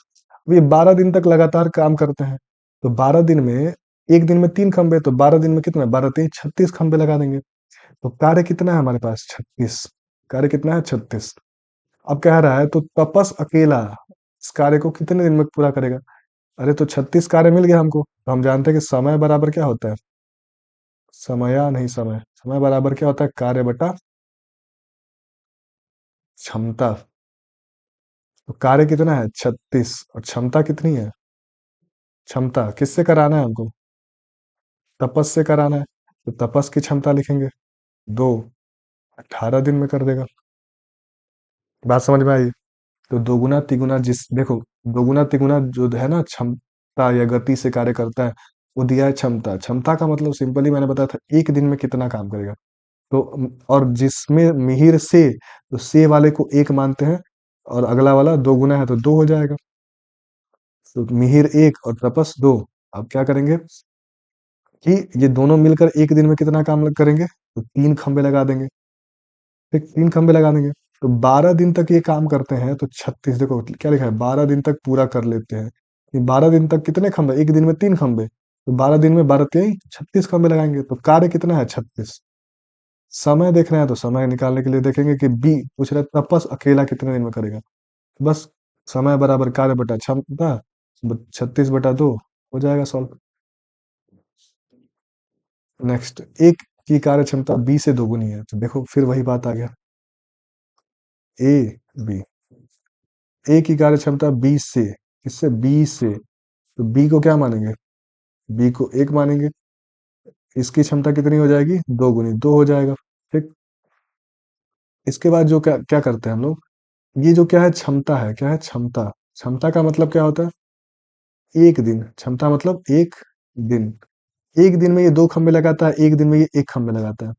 अब ये 12 दिन तक लगातार काम करते हैं, तो 12 दिन में, एक दिन में 3 खंबे, तो 12 दिन में कितना, 12 × 3 = 36 खंबे लगा देंगे। तो कार्य कितना है हमारे पास, 36। कार्य कितना है? 36। अब कह रहा है तो तपस अकेला इस कार्य को कितने दिन में पूरा करेगा? अरे तो 36 कार्य मिल गया हमको, तो हम जानते हैं कि समय बराबर क्या होता है? समया नहीं, समय समय बराबर क्या होता है? कार्य बटा क्षमता। तो कार्य कितना है? 36, और क्षमता कितनी है? क्षमता किससे कराना है हमको? तपस से कराना है। तो तपस की क्षमता लिखेंगे 2, 18 दिन में कर देगा। बात समझ में आई? तो दोगुना तिगुना जिस देखो, दोगुना तिगुना जो है ना क्षमता या गति से कार्य करता है, वो दिया है क्षमता। क्षमता का मतलब सिंपली मैंने बताया था एक दिन में कितना काम करेगा। तो और जिसमें मिहिर से, तो से वाले को एक मानते हैं, और अगला वाला दो गुना है तो दो हो जाएगा। तो मिहिर एक और तपस दो। अब क्या करेंगे कि ये दोनों मिलकर एक दिन में कितना काम करेंगे? तो 3 खंबे लगा देंगे। ठीक, 3 खंबे लगा देंगे। तो 12 दिन तक ये काम करते हैं, तो 36, देखो क्या लिखा है, 12 दिन तक पूरा कर लेते हैं। ये 12 दिन तक कितने खंबे? एक दिन में 3 खंबे, तो 12 दिन में 12 36 खंबे लगाएंगे। तो कार्य कितना है? 36। समय देखना है तो समय निकालने के लिए देखेंगे कि बी पूछ रहा है तपस अकेला कितने दिन में करेगा। बस समय बराबर कार्य बटा क्षमता, 36/2 हो जाएगा सॉल्व। नेक्स्ट, एक की कार्य क्षमता बी से दोगुनी है, तो देखो फिर वही बात आ गया। ए बी, ए की कार्य क्षमता 20 से, किससे? 20 से। तो बी को क्या मानेंगे? बी को एक मानेंगे। इसकी क्षमता कितनी हो जाएगी? दोगुनी, दो हो जाएगा। ठीक, इसके बाद जो क्या क्या करते हैं हम लोग, ये जो क्या है क्षमता है, क्या है? क्षमता। क्षमता का मतलब क्या होता है? एक दिन। क्षमता मतलब एक दिन। एक दिन में ये 2 खंबे लगाता है, एक दिन में ये 1 खंबे लगाता है।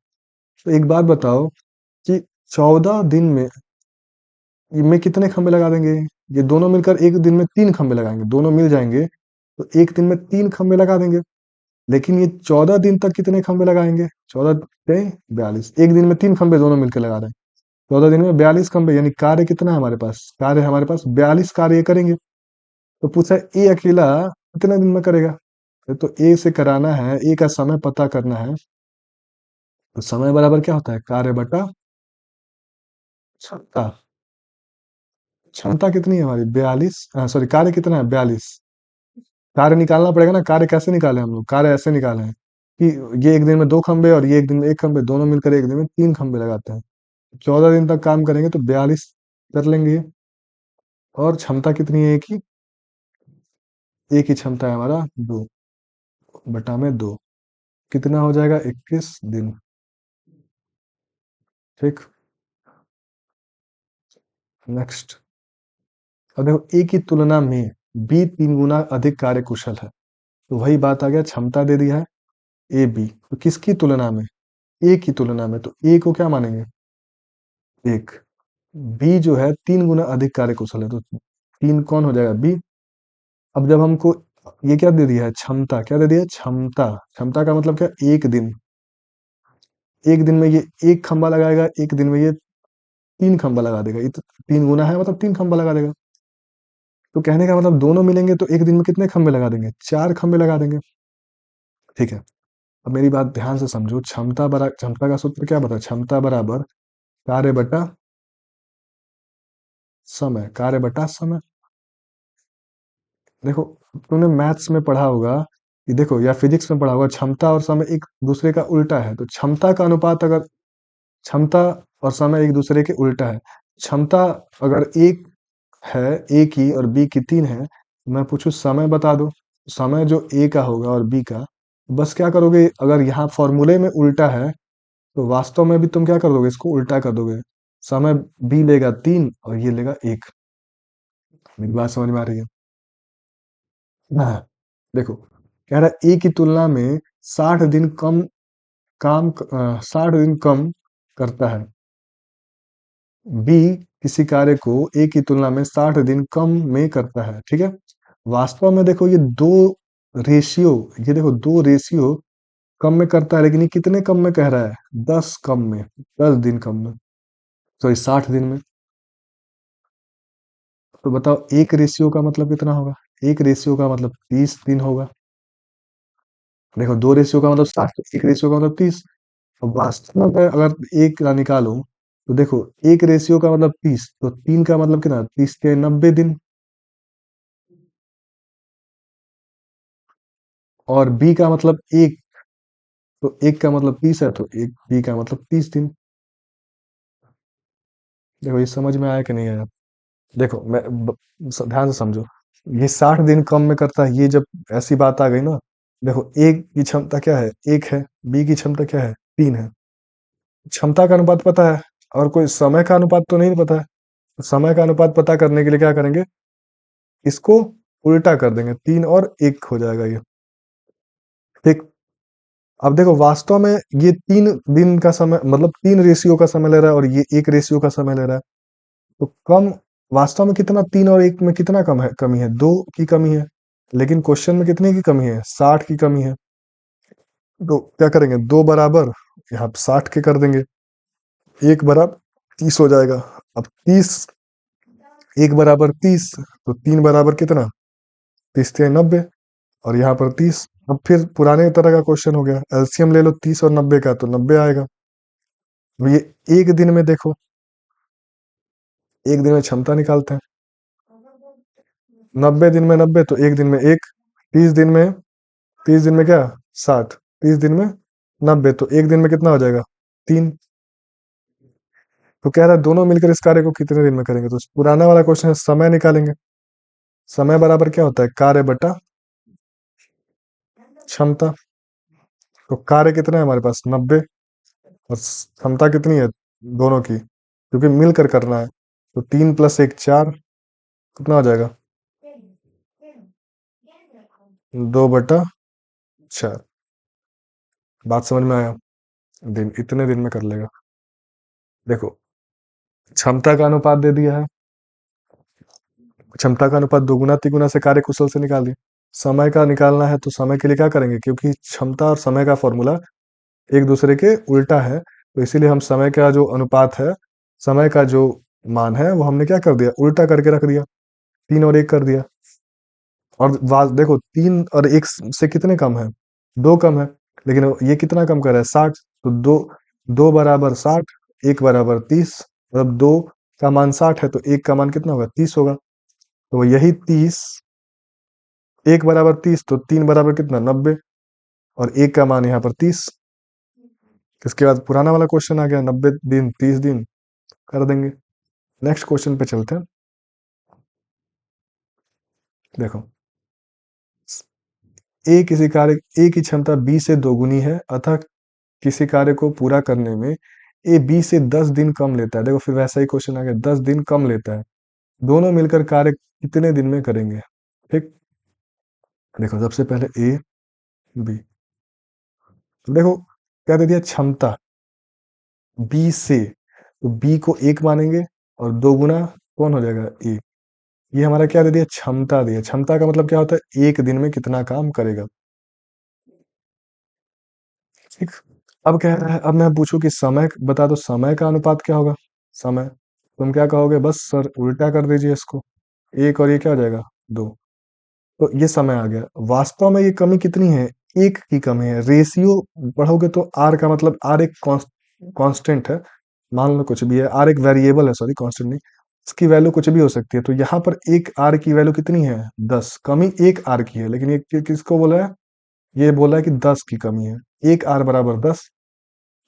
तो एक बात बताओ कि 14 दिन में कितने खंबे लगा देंगे? ये दोनों मिलकर एक दिन में 3 खंबे लगाएंगे, दोनों मिल जाएंगे तो एक दिन में 3 खंबे लगा देंगे। लेकिन ये 14 दिन तक कितने खंबे लगाएंगे? 14 42, एक दिन में 3 खंबे दोनों मिलकर लगा रहे हैं। 14 दिन में 42 खंबे, यानी कार्य कितना है हमारे पास? कार्य हमारे पास 42 कार्य ये करेंगे। तो पूछा ए अकेला कितने दिन में करेगा? तो ए से कराना है, ए का समय पता करना है। तो समय बराबर क्या होता है? कार्य बटा क्षमता। क्षमता कितनी है हमारी? 42, सॉरी कार्य कितना है? 42। कार्य निकालना पड़ेगा ना। कार्य कैसे निकाले हम लोग? कार्य ऐसे निकाले हैं कि ये एक दिन में 2 खंबे और ये एक दिन में 1 खंबे, दोनों मिलकर एक दिन में 3 खंबे लगाते हैं। 14 दिन तक काम करेंगे तो 42 कर लेंगे ये। और क्षमता कितनी है? एक ही क्षमता है हमारा, 2/2। कितना हो जाएगा? 21 दिन। ठीक, नेक्स्ट। अब देखो ए की तुलना में बी 3 गुना अधिक कार्य कुशल है। तो वही बात आ गया, क्षमता दे दिया है ए बी, तो किसकी तुलना में? ए की तुलना में। तो ए को क्या मानेंगे? एक। बी जो है 3 गुना अधिक कार्य कुशल है, तो 3 कौन हो जाएगा? बी। अब जब हमको ये क्या दे दिया है? क्षमता। क्या दे दिया है? क्षमता। क्षमता का मतलब क्या? एक दिन। एक दिन में ये 1 खंबा लगाएगा, एक दिन में ये 3 खंबा लगा देगा। ये तो 3 गुना है, मतलब 3 खंबा लगा देगा। तो कहने का मतलब दोनों मिलेंगे तो एक दिन में कितने खंबे लगा देंगे? 4 खंबे लगा देंगे। ठीक है, अब मेरी बात ध्यान से समझो। क्षमता का सूत्र क्या बता? क्षमता बराबर कार्य बटा समय। कार्य बटा समय। देखो, तुमने मैथ्स में पढ़ा होगा कि देखो, या फिजिक्स में पढ़ा होगा, क्षमता और समय एक दूसरे का उल्टा है। तो क्षमता का अनुपात अगर, क्षमता और समय एक दूसरे के उल्टा है। क्षमता अगर एक है, ए की और बी की 3 है, मैं पूछूं समय बता दो, समय जो ए का होगा और बी का, बस क्या करोगे? अगर यहाँ फॉर्मूले में उल्टा है तो वास्तव में भी तुम क्या कर दोगे? इसको उल्टा कर दोगे। समय बी लेगा 3 और ये लेगा 1। मेरी बात समझ में आ रही है? हाँ, देखो, कह रहा है ए की तुलना में 60 दिन कम 60 दिन कम करता है। बी किसी कार्य को ए की तुलना में 60 दिन कम में करता है। ठीक है, वास्तव में देखो ये दो रेशियो, ये देखो दो रेशियो कम में करता है, लेकिन ये कितने कम में कह रहा है? 10 कम में, 10 दिन कम में, सॉरी 60 दिन में। तो बताओ एक रेशियो का मतलब कितना होगा? एक रेशियो का मतलब 30 दिन होगा। देखो, दो रेशियो का मतलब 60, एक रेशियो का मतलब 30। अब वास्तव में अगर एक का निकालो तो देखो, एक रेशियो का मतलब 30, तो 3 का मतलब कितना, 30 के 90 दिन। और बी का मतलब एक, तो एक का मतलब 30 है, तो एक बी का मतलब 30 दिन। देखो ये समझ में आया कि नहीं आया? देखो ध्यान से समझो। ये 60 दिन कम में करता है, ये जब ऐसी बात आ गई ना, देखो एक की क्षमता क्या है, एक है, बी की क्षमता क्या है, 3 है। क्षमता का अनुपात पता है, और कोई समय का अनुपात तो नहीं पता है। तो समय का अनुपात पता करने के लिए क्या करेंगे, इसको उल्टा कर देंगे, 3 और 1 हो जाएगा ये। ठीक। अब देखो वास्तव में ये 3 दिन का समय, मतलब 3 रेशियो का समय ले रहा है, और ये 1 रेशियो का समय ले रहा है। तो कम, वास्तव में कितना, 3 और 1 में कितना कम है, कमी है, 2 की कमी है। लेकिन क्वेश्चन में कितने की कमी है, 60 की कमी है। तो क्या करेंगे, 2 बराबर यहाँ 60 के कर देंगे, 1 बराबर 30 हो जाएगा। अब 30, 1 बराबर 30, तो 3 बराबर कितना, 30 के 90, और यहाँ पर 30। अब फिर पुराने तरह का क्वेश्चन हो गया, एलसीएम ले लो 30 और 90 का, तो 90 आएगा। तो ये एक दिन में देखो, एक दिन में क्षमता निकालते हैं। 90 दिन में 90, तो एक दिन में एक। 30 दिन में, 30 दिन में क्या, 60, 30 दिन में 90, तो एक दिन में कितना हो जाएगा, 3। तो कह रहा है दोनों मिलकर इस कार्य को कितने दिन में करेंगे, तो पुराना वाला क्वेश्चन है, समय निकालेंगे। समय बराबर क्या होता है, कार्य बटा क्षमता। तो कार्य कितना है हमारे पास, 90, और क्षमता कितनी है, दोनों की, क्योंकि मिलकर करना है। तो 3 + 1 4, कितना हो जाएगा, 2/4। बात समझ में आया? दिन, इतने दिन में कर लेगा। देखो, क्षमता का अनुपात दे दिया है, क्षमता का अनुपात दोगुना तिगुना से कार्य कुशल से निकाल दिया। समय का निकालना है, तो समय के लिए क्या करेंगे, क्योंकि क्षमता और समय का फॉर्मूला एक दूसरे के उल्टा है, तो इसीलिए हम समय का जो अनुपात है, समय का जो मान है, वो हमने क्या कर दिया, उल्टा करके रख दिया, 3 और 1 कर दिया। और देखो 3 और 1 से कितने कम है, 2 कम है। लेकिन ये कितना कम कर रहा है, 60। तो 2 बराबर 60, 1 बराबर 30, मतलब 2 का मान 60 है, तो 1 का मान कितना होगा, 30 होगा। तो यही 30, 1 बराबर 30, तो 3 बराबर कितना, 90, और 1 का मान यहाँ पर 30। इसके बाद पुराना वाला क्वेश्चन आ गया, 90 दिन 30 दिन कर देंगे। नेक्स्ट क्वेश्चन पे चलते हैं। देखो, ए किसी कार्य, ए की क्षमता बी से दोगुनी है, अतः किसी कार्य को पूरा करने में ए बी से 10 दिन कम लेता है। देखो फिर वैसा ही क्वेश्चन आ गया, 10 दिन कम लेता है, दोनों मिलकर कार्य कितने दिन में करेंगे। ठीक। देखो सबसे पहले ए बी, तो देखो क्या दे दिया, क्षमता बी से, तो बी को 1 मानेंगे, और दोगुना कौन हो जाएगा, ए। ये हमारा क्या दे दिया, क्षमता दिया। क्षमता का मतलब क्या होता है, एक दिन में कितना काम करेगा। ठीक। अब कह रहा है, अब मैं पूछूं कि समय बता दो, समय का अनुपात क्या होगा, समय, तुम क्या कहोगे, बस सर उल्टा कर दीजिए इसको, 1 और ये क्या हो जाएगा, 2। तो ये समय आ गया। वास्तव में ये कमी कितनी है, 1 की कमी है। रेशियो पढ़ोगे तो आर का मतलब, आर एक कांस्टेंट है, मान लो कुछ भी है, आर एक वेरिएबल है, सॉरी कांस्टेंट नहीं, इसकी वैल्यू कुछ भी हो सकती है। तो यहाँ पर एक आर की वैल्यू कितनी है, 10, कमी 1 आर की है, लेकिन ये किसको बोला है, ये बोला है कि 10 की कमी है, 1 आर बराबर 10।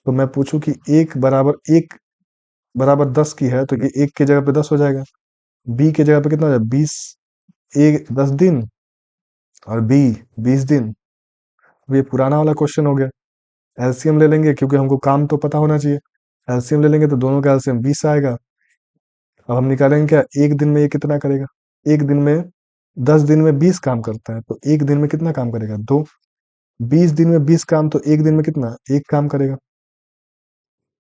तो मैं पूछूं कि 1 बराबर 10 की है, तो ये 1 की जगह पे 10 हो जाएगा, बी की जगह पे कितना हो जाएगा, 20, ए 10 दिन, और बी 20 दिन। अब ये पुराना वाला क्वेश्चन हो गया, एलसीएम ले लेंगे, क्योंकि हमको काम तो पता होना चाहिए। एलसीएम ले लेंगे तो दोनों का एलसीएम 20 आएगा। अब हम निकालेंगे क्या, एक दिन में ये कितना करेगा, एक दिन में, 10 दिन में 20 काम करता है, तो एक दिन में कितना काम करेगा, 2। 20 दिन में 20 काम, तो एक दिन में कितना, 1 काम करेगा।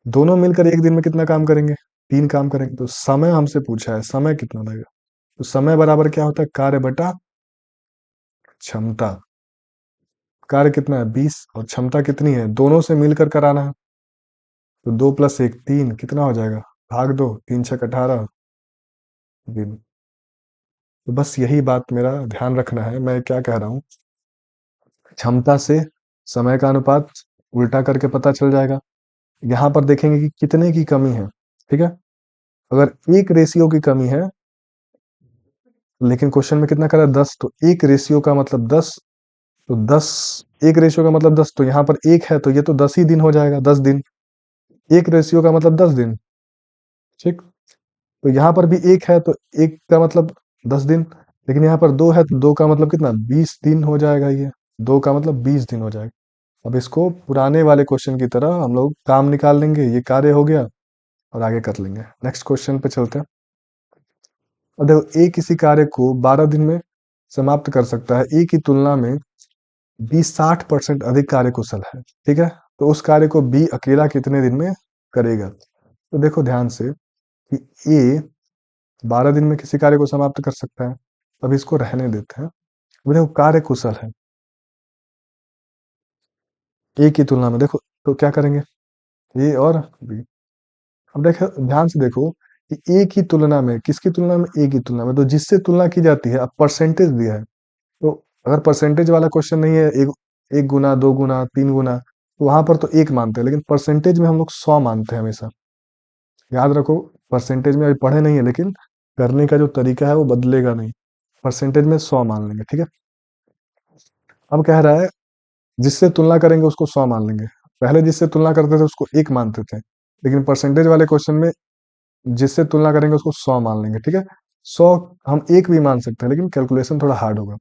दोनों मिलकर एक दिन में कितना काम करेंगे, 3 काम करेंगे। तो समय हमसे पूछा है, समय कितना लगेगा, तो समय बराबर क्या होता है, कार्य बटा क्षमता। कार्य कितना है, 20, और क्षमता कितनी है, दोनों से मिलकर कराना है। तो 2 + 1 3, कितना हो जाएगा, भाग दो, 3×6 = 18 दिन। तो बस यही बात मेरा ध्यान रखना है, मैं क्या कह रहा हूँ, क्षमता से समय का अनुपात उल्टा करके पता चल जाएगा। यहाँ पर देखेंगे कि कितने की कमी है, ठीक है। अगर एक रेशियो की कमी है, लेकिन क्वेश्चन में कितना करा 10, तो एक रेशियो का मतलब 10, तो 10, एक रेशियो का मतलब 10, तो यहाँ पर एक है तो ये तो 10 ही दिन हो जाएगा, 10 दिन। एक रेशियो का मतलब 10 दिन। ठीक। तो यहाँ पर भी एक है तो एक का मतलब 10 दिन, लेकिन यहाँ पर दो है तो दो का मतलब कितना 20 दिन हो जाएगा ये। दो का मतलब 20 दिन हो जाएगा। अब इसको पुराने वाले क्वेश्चन की तरह हम लोग काम निकाल लेंगे, ये कार्य हो गया और आगे कर लेंगे। नेक्स्ट क्वेश्चन पे चलते हैं। अब देखो, ए किसी कार्य को 12 दिन में समाप्त कर सकता है, ए की तुलना में बी 60% अधिक कार्य कुशल है। ठीक है। तो उस कार्य को बी अकेला कितने दिन में करेगा? तो देखो ध्यान से कि ए 12 दिन में किसी कार्य को समाप्त कर सकता है, अब इसको रहने देते हैं। अब देखो कार्य कुशल है ए की तुलना में, देखो तो क्या करेंगे, ए और बी। अब देखो ध्यान से देखो कि ए की तुलना में, किसकी तुलना में, ए की तुलना में, तो जिससे तुलना की जाती है, अब परसेंटेज दिया है। तो अगर परसेंटेज वाला क्वेश्चन नहीं है, एक एक गुना, दो गुना, तीन गुना, तो वहां पर तो एक मानते हैं, लेकिन परसेंटेज में हम लोग 100 मानते हैं हमेशा। याद रखो, परसेंटेज में अभी पढ़े नहीं है, लेकिन करने का जो तरीका है वो बदलेगा नहीं। परसेंटेज में 100 मान लेंगे। ठीक है। अब कह रहा है जिससे तुलना करेंगे उसको 100 मान लेंगे। पहले जिससे तुलना करते थे उसको एक मानते थे, लेकिन परसेंटेज वाले क्वेश्चन में जिससे तुलना करेंगे उसको 100 मान लेंगे। ठीक है। 100 हम एक भी मान सकते हैं, लेकिन कैलकुलेशन थोड़ा हार्ड होगा।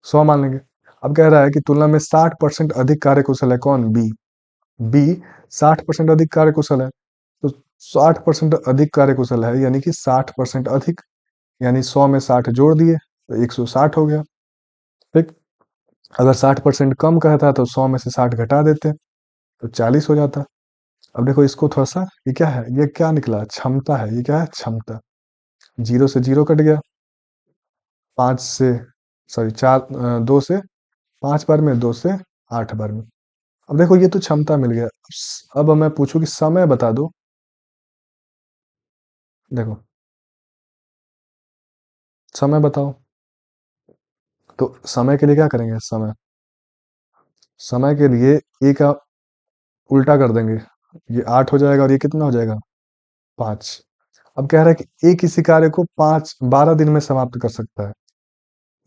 100 मान लेंगे। अब कह रहा है कि तुलना में 60% अधिक कार्यकुशल है कौन? बी। बी 60% अधिक कार्यकुशल है, तो 60% अधिक कार्यकुशल है यानी कि 60% अधिक, यानी 100 में 60 जोड़ दिए तो 160 हो गया। ठीक। अगर 60% कम कहता तो 100 में से 60 घटा देते तो 40 हो जाता। अब देखो इसको थोड़ा सा, ये क्या है, ये क्या निकला, क्षमता है। ये क्या है? क्षमता। जीरो से जीरो कट गया, पांच से, सॉरी चार, दो से 5 बार में, दो से 8 बार में। अब देखो ये तो क्षमता मिल गया। अब मैं पूछूं कि समय बता दो। देखो समय बताओ, तो समय के लिए क्या करेंगे, समय, समय के लिए ए का उल्टा कर देंगे, ये 8 हो जाएगा और ये कितना हो जाएगा, 5। अब कह रहा है कि ए किसी कार्य को 12 दिन में समाप्त कर सकता है।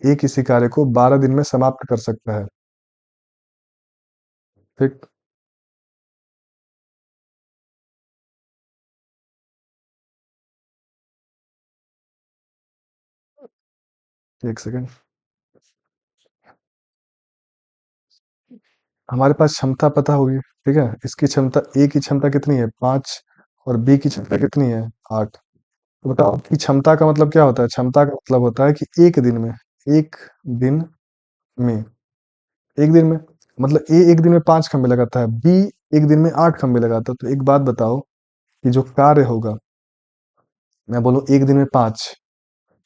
ए किसी कार्य को 12 दिन में समाप्त कर सकता है। ठीक। एक सेकंड, हमारे पास क्षमता पता होगी। ठीक है। इसकी क्षमता, ए की क्षमता कितनी है, 5, और बी की क्षमता कितनी है, 8। तो बताओ कि क्षमता का मतलब क्या होता है? क्षमता का मतलब होता है कि एक दिन में, एक दिन में, एक दिन में, मतलब ए एक दिन में 5 खंबे लगाता है, बी एक दिन में 8 खंबे लगाता है। तो एक बात बताओ कि जो कार्य होगा, मैं बोलूं एक दिन में 5,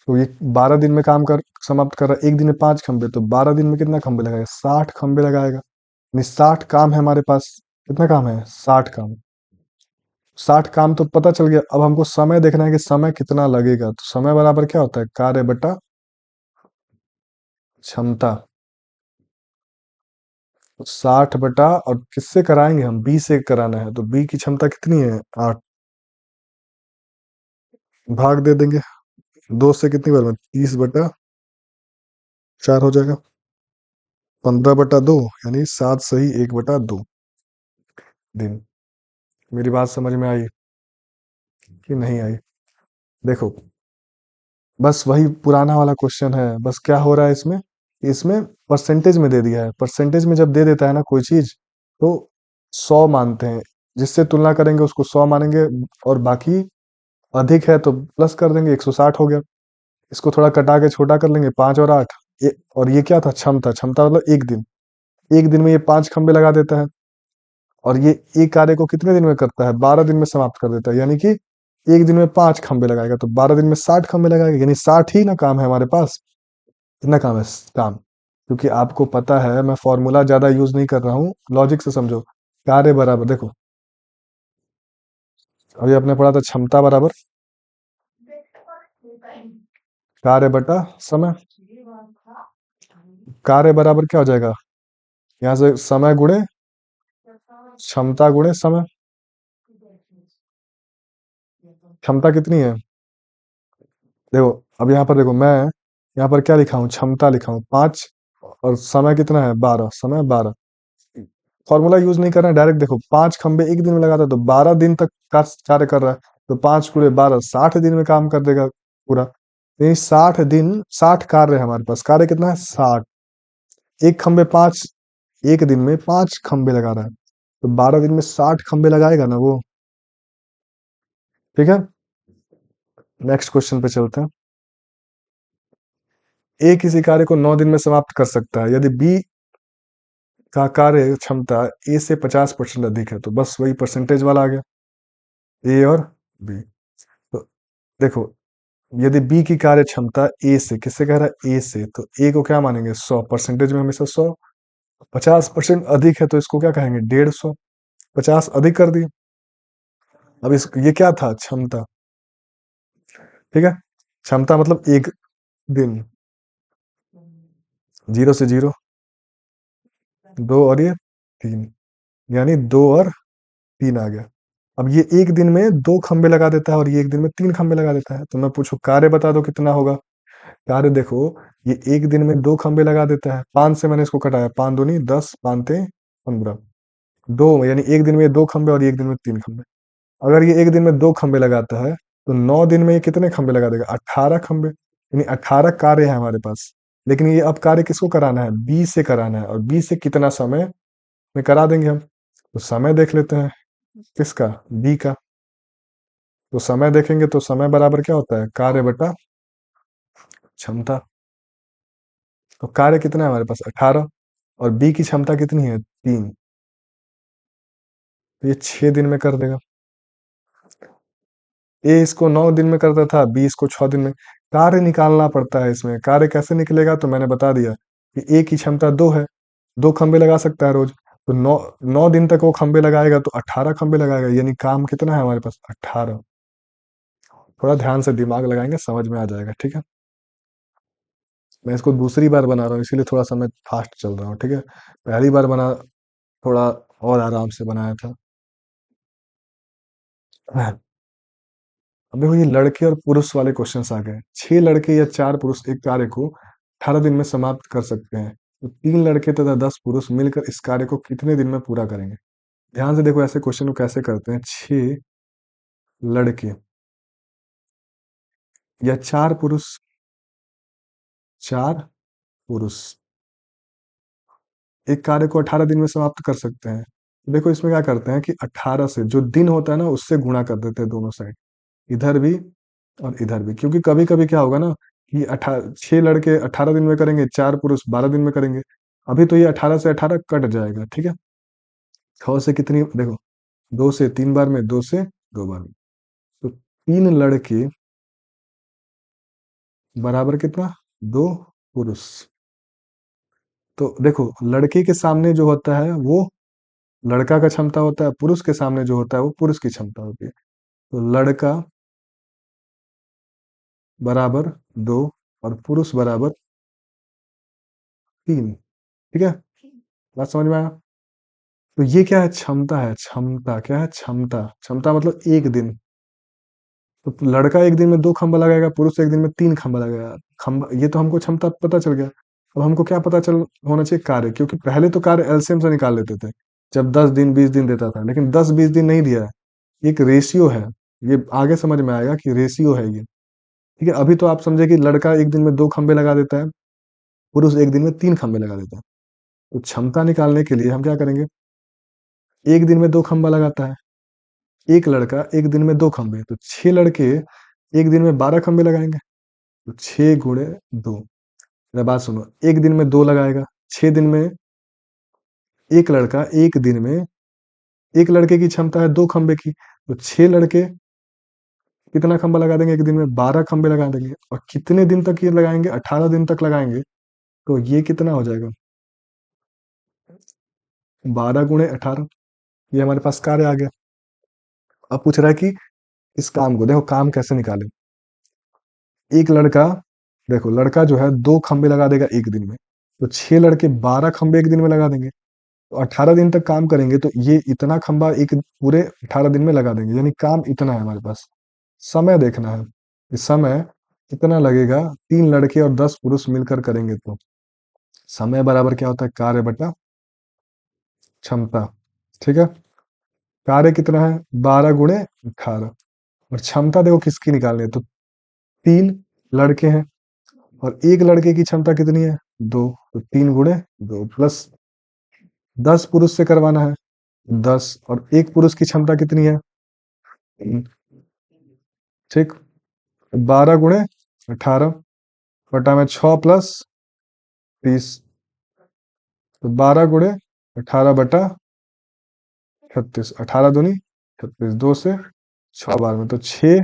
तो ये 12 दिन में काम कर समाप्त कर रहा है, एक दिन में 5 खंबे, तो 12 दिन में कितना खंबे लगाएगा, 60 खंबे लगाएगा। यानी 60 काम है हमारे पास। कितना काम है, 60 काम। 60 काम तो पता चल गया। अब हमको समय देखना है कि समय कितना लगेगा, तो समय बराबर क्या होता है, कार्य बटा क्षमता। 60 बटा, और किससे कराएंगे हम, बी से कराना है, तो बी की क्षमता कितनी है, 8। भाग दे देंगे, दो से कितनी बार में, 30/4 हो जाएगा, 15/2, यानी 7 सही 1/2 दिन। मेरी बात समझ में आई कि नहीं आई? देखो, बस वही पुराना वाला क्वेश्चन है, बस क्या हो रहा है इसमें, इसमें परसेंटेज में दे दिया है। परसेंटेज में जब दे देता है ना कोई चीज, तो 100 मानते हैं, जिससे तुलना करेंगे उसको 100 मानेंगे, और बाकी अधिक है तो प्लस कर देंगे, 160 हो गया। इसको थोड़ा कटा के छोटा कर लेंगे, 5 और 8। और ये क्या था, क्षमता। क्षमता मतलब एक दिन, एक दिन में ये 5 खंबे लगा देता है। और ये एक कार्य को कितने दिन में करता है, 12 दिन में समाप्त कर देता है, यानी कि एक दिन में 5 खंबे लगाएगा, तो 12 दिन में 60 खंबे लगाएगा, यानी 60 ही ना काम है हमारे पास। कितना काम है, काम। क्योंकि आपको पता है मैं फॉर्मूला ज्यादा यूज नहीं कर रहा हूँ, लॉजिक से समझो। कार्य बराबर, देखो अभी आपने पढ़ा था, क्षमता बराबर कार्य बटा समय। कार्य बराबर क्या हो जाएगा, यहाँ से समय गुणे क्षमता गुणे समय। क्षमता कितनी है? देखो, अब यहाँ पर देखो, मैं यहाँ पर क्या लिखा हूँ, क्षमता लिखा हूँ 5, और समय कितना है 12, समय 12। फॉर्मूला यूज नहीं करना है, डायरेक्ट देखो, 5 खंबे एक दिन में लगाता है तो 12 दिन तक का कार्य कर रहा है। तो 5 × 12 60 दिन में काम कर देगा पूरा। यानी 60 दिन, 60 कार्य है हमारे पास। कार्य कितना है? 60। एक खंबे 5, एक दिन में 5 खंबे लगा रहा है, तो 12 दिन में 60 खंबे लगाएगा ना वो। ठीक है, नेक्स्ट क्वेश्चन पे चलते हैं। ए किसी कार्य को 9 दिन में समाप्त कर सकता है यदि बी का कार्य क्षमता ए से 50% अधिक है। तो बस वही परसेंटेज वाला आ गया, ए और बी। तो देखो, यदि बी की कार्य क्षमता ए से, किससे कह रहा है? ए से, तो ए को क्या मानेंगे? 100, परसेंटेज में हमेशा 100। 50% अधिक है तो इसको क्या कहेंगे? 150। 50 अधिक कर दिए। अब इस ये क्या था? क्षमता। ठीक है, क्षमता मतलब एक दिन, 0 से 0, 2 और ये 3, यानी 2 और 3 आ गया। अब ये एक दिन में 2 खंबे लगा देता है और ये एक दिन में 3 खंबे लगा देता है। तो मैं पूछू कार्य बता दो कितना होगा। कार्य देखो, ये एक दिन में 2 खंबे लगा देता है, 5 से मैंने इसको कटाया, 5 दूनी 10, 5 ते 15, 2, यानी एक दिन में 2 खंबे और ये एक दिन में 3 खंबे। अगर ये एक दिन में 2 खंबे लगाता है तो 9 दिन में ये कितने खंबे लगा देगा? 18 खंबे, यानी 18 कार्य है हमारे पास। लेकिन ये अब कार्य किसको कराना है? बी से कराना है, और बी से कितना समय में करा देंगे हम। तो समय देख लेते हैं, किसका? बी का। तो समय देखेंगे तो समय बराबर क्या होता है? कार्य बटा क्षमता। तो कार्य कितना है हमारे पास? 18, और बी की क्षमता कितनी है? 3। तो ये 6 दिन में कर देगा। ए इसको 9 दिन में करता था, बी इसको 6 दिन में। कार्य निकालना पड़ता है इसमें। कार्य कैसे निकलेगा? तो मैंने बता दिया कि ए की क्षमता 2 है, 2 खंबे लगा सकता है रोज। तो 9 9 दिन तक वो खंबे लगाएगा तो 18 खंबे लगाएगा, यानी काम कितना है हमारे पास? 18। थोड़ा ध्यान से दिमाग लगाएंगे, समझ में आ जाएगा। ठीक है, मैं इसको दूसरी बार बना रहा हूँ इसीलिए थोड़ा सा मैं फास्ट चल रहा हूँ। ठीक है, पहली बार बना थोड़ा और आराम से बनाया था। अब देखो, ये लड़के और पुरुष वाले क्वेश्चंस आ गए। 6 लड़के या 4 पुरुष एक कार्य को 18 दिन में समाप्त कर सकते हैं, तो 3 लड़के तथा 10 पुरुष मिलकर इस कार्य को कितने दिन में पूरा करेंगे? ध्यान से देखो, ऐसे क्वेश्चन को कैसे करते हैं। 6 लड़के या 4 पुरुष, 4 पुरुष एक कार्य को 18 दिन में समाप्त कर सकते हैं। तो देखो, इसमें क्या करते हैं कि 18 से जो दिन होता है ना, उससे गुणा कर देते हैं दोनों साइड, इधर भी और इधर भी। क्योंकि कभी कभी क्या होगा ना कि 6 लड़के 18 दिन में करेंगे, 4 पुरुष 12 दिन में करेंगे। अभी तो ये 18 से 18 कट जाएगा। ठीक है, 6 से कितनी, देखो, 2 से 3 बार में, 2 से 2 बार में, तो 3 लड़के बराबर कितना? 2 पुरुष। तो देखो, लड़के के सामने जो होता है वो लड़का का क्षमता होता है, पुरुष के सामने जो होता है वो पुरुष की क्षमता होती है। तो लड़का बराबर 2 और पुरुष बराबर 3। ठीक है, बात समझ में आया? तो ये क्या है? क्षमता है। क्षमता क्या है? क्षमता। क्षमता मतलब एक दिन। तो लड़का एक दिन में 2 खंबा लगाएगा, पुरुष एक दिन में 3 खंबा लगाएगा। खंबा, ये तो हमको क्षमता पता चल गया। अब हमको क्या पता चल होना चाहिए? कार्य। क्योंकि पहले तो कार्य एलसीएम से निकाल लेते थे, जब 10 दिन 20 दिन देता था, लेकिन 10 20 दिन नहीं दिया है। एक रेशियो है, ये आगे समझ में आएगा कि रेशियो है ये। ठीक है, अभी तो आप समझे कि लड़का एक दिन में 2 खंबे लगा देता है, पुरुष एक दिन में 3 खंबे लगा देता है। तो क्षमता निकालने के लिए हम क्या करेंगे? एक दिन में 2 खंबा लगाता है एक लड़का, एक दिन में 2 खंबे, तो 6 लड़के एक दिन में 12 खंबे लगाएंगे। तो 6 × 2। मेरा बात सुनो, एक दिन में 2 लगाएगा, 6 दिन में एक लड़का, एक दिन में, एक लड़के की क्षमता है 2 खंबे की, तो 6 लड़के कितना खंबा लगा देंगे? एक दिन में 12 खंबे लगा देंगे। और कितने दिन तक ये लगाएंगे? 18 दिन तक लगाएंगे। तो ये कितना हो जाएगा? 12 × 18। ये हमारे पास कार्य आ गया। अब पूछ रहा है कि इस काम को देखो, काम कैसे निकाले। एक लड़का, देखो, लड़का जो है 2 खंबे लगा देगा एक दिन में, तो 6 लड़के 12 खंबे एक दिन में लगा देंगे। तो 18 दिन तक काम करेंगे तो ये इतना खंबा एक पूरे 18 दिन में लगा देंगे, यानी काम इतना है हमारे पास। समय देखना है कि समय कितना लगेगा, 3 लड़के और 10 पुरुष मिलकर करेंगे तो। समय बराबर क्या होता है, कार्य बटा क्षमता। ठीक है, कार्य कितना है, 12 × 18, और क्षमता देखो किसकी निकालनी है, तो 3 लड़के हैं और एक लड़के की क्षमता कितनी है, 2, तो 3 × 2 प्लस 10 पुरुष से करवाना है, 10, और एक पुरुष की क्षमता कितनी है, 3। ठीक, 12 × 18 बटा में 6 प्लस 30, तो 12 × 18 बटा 36, 18 दूनी 36, 2 से 6 बार में, तो 6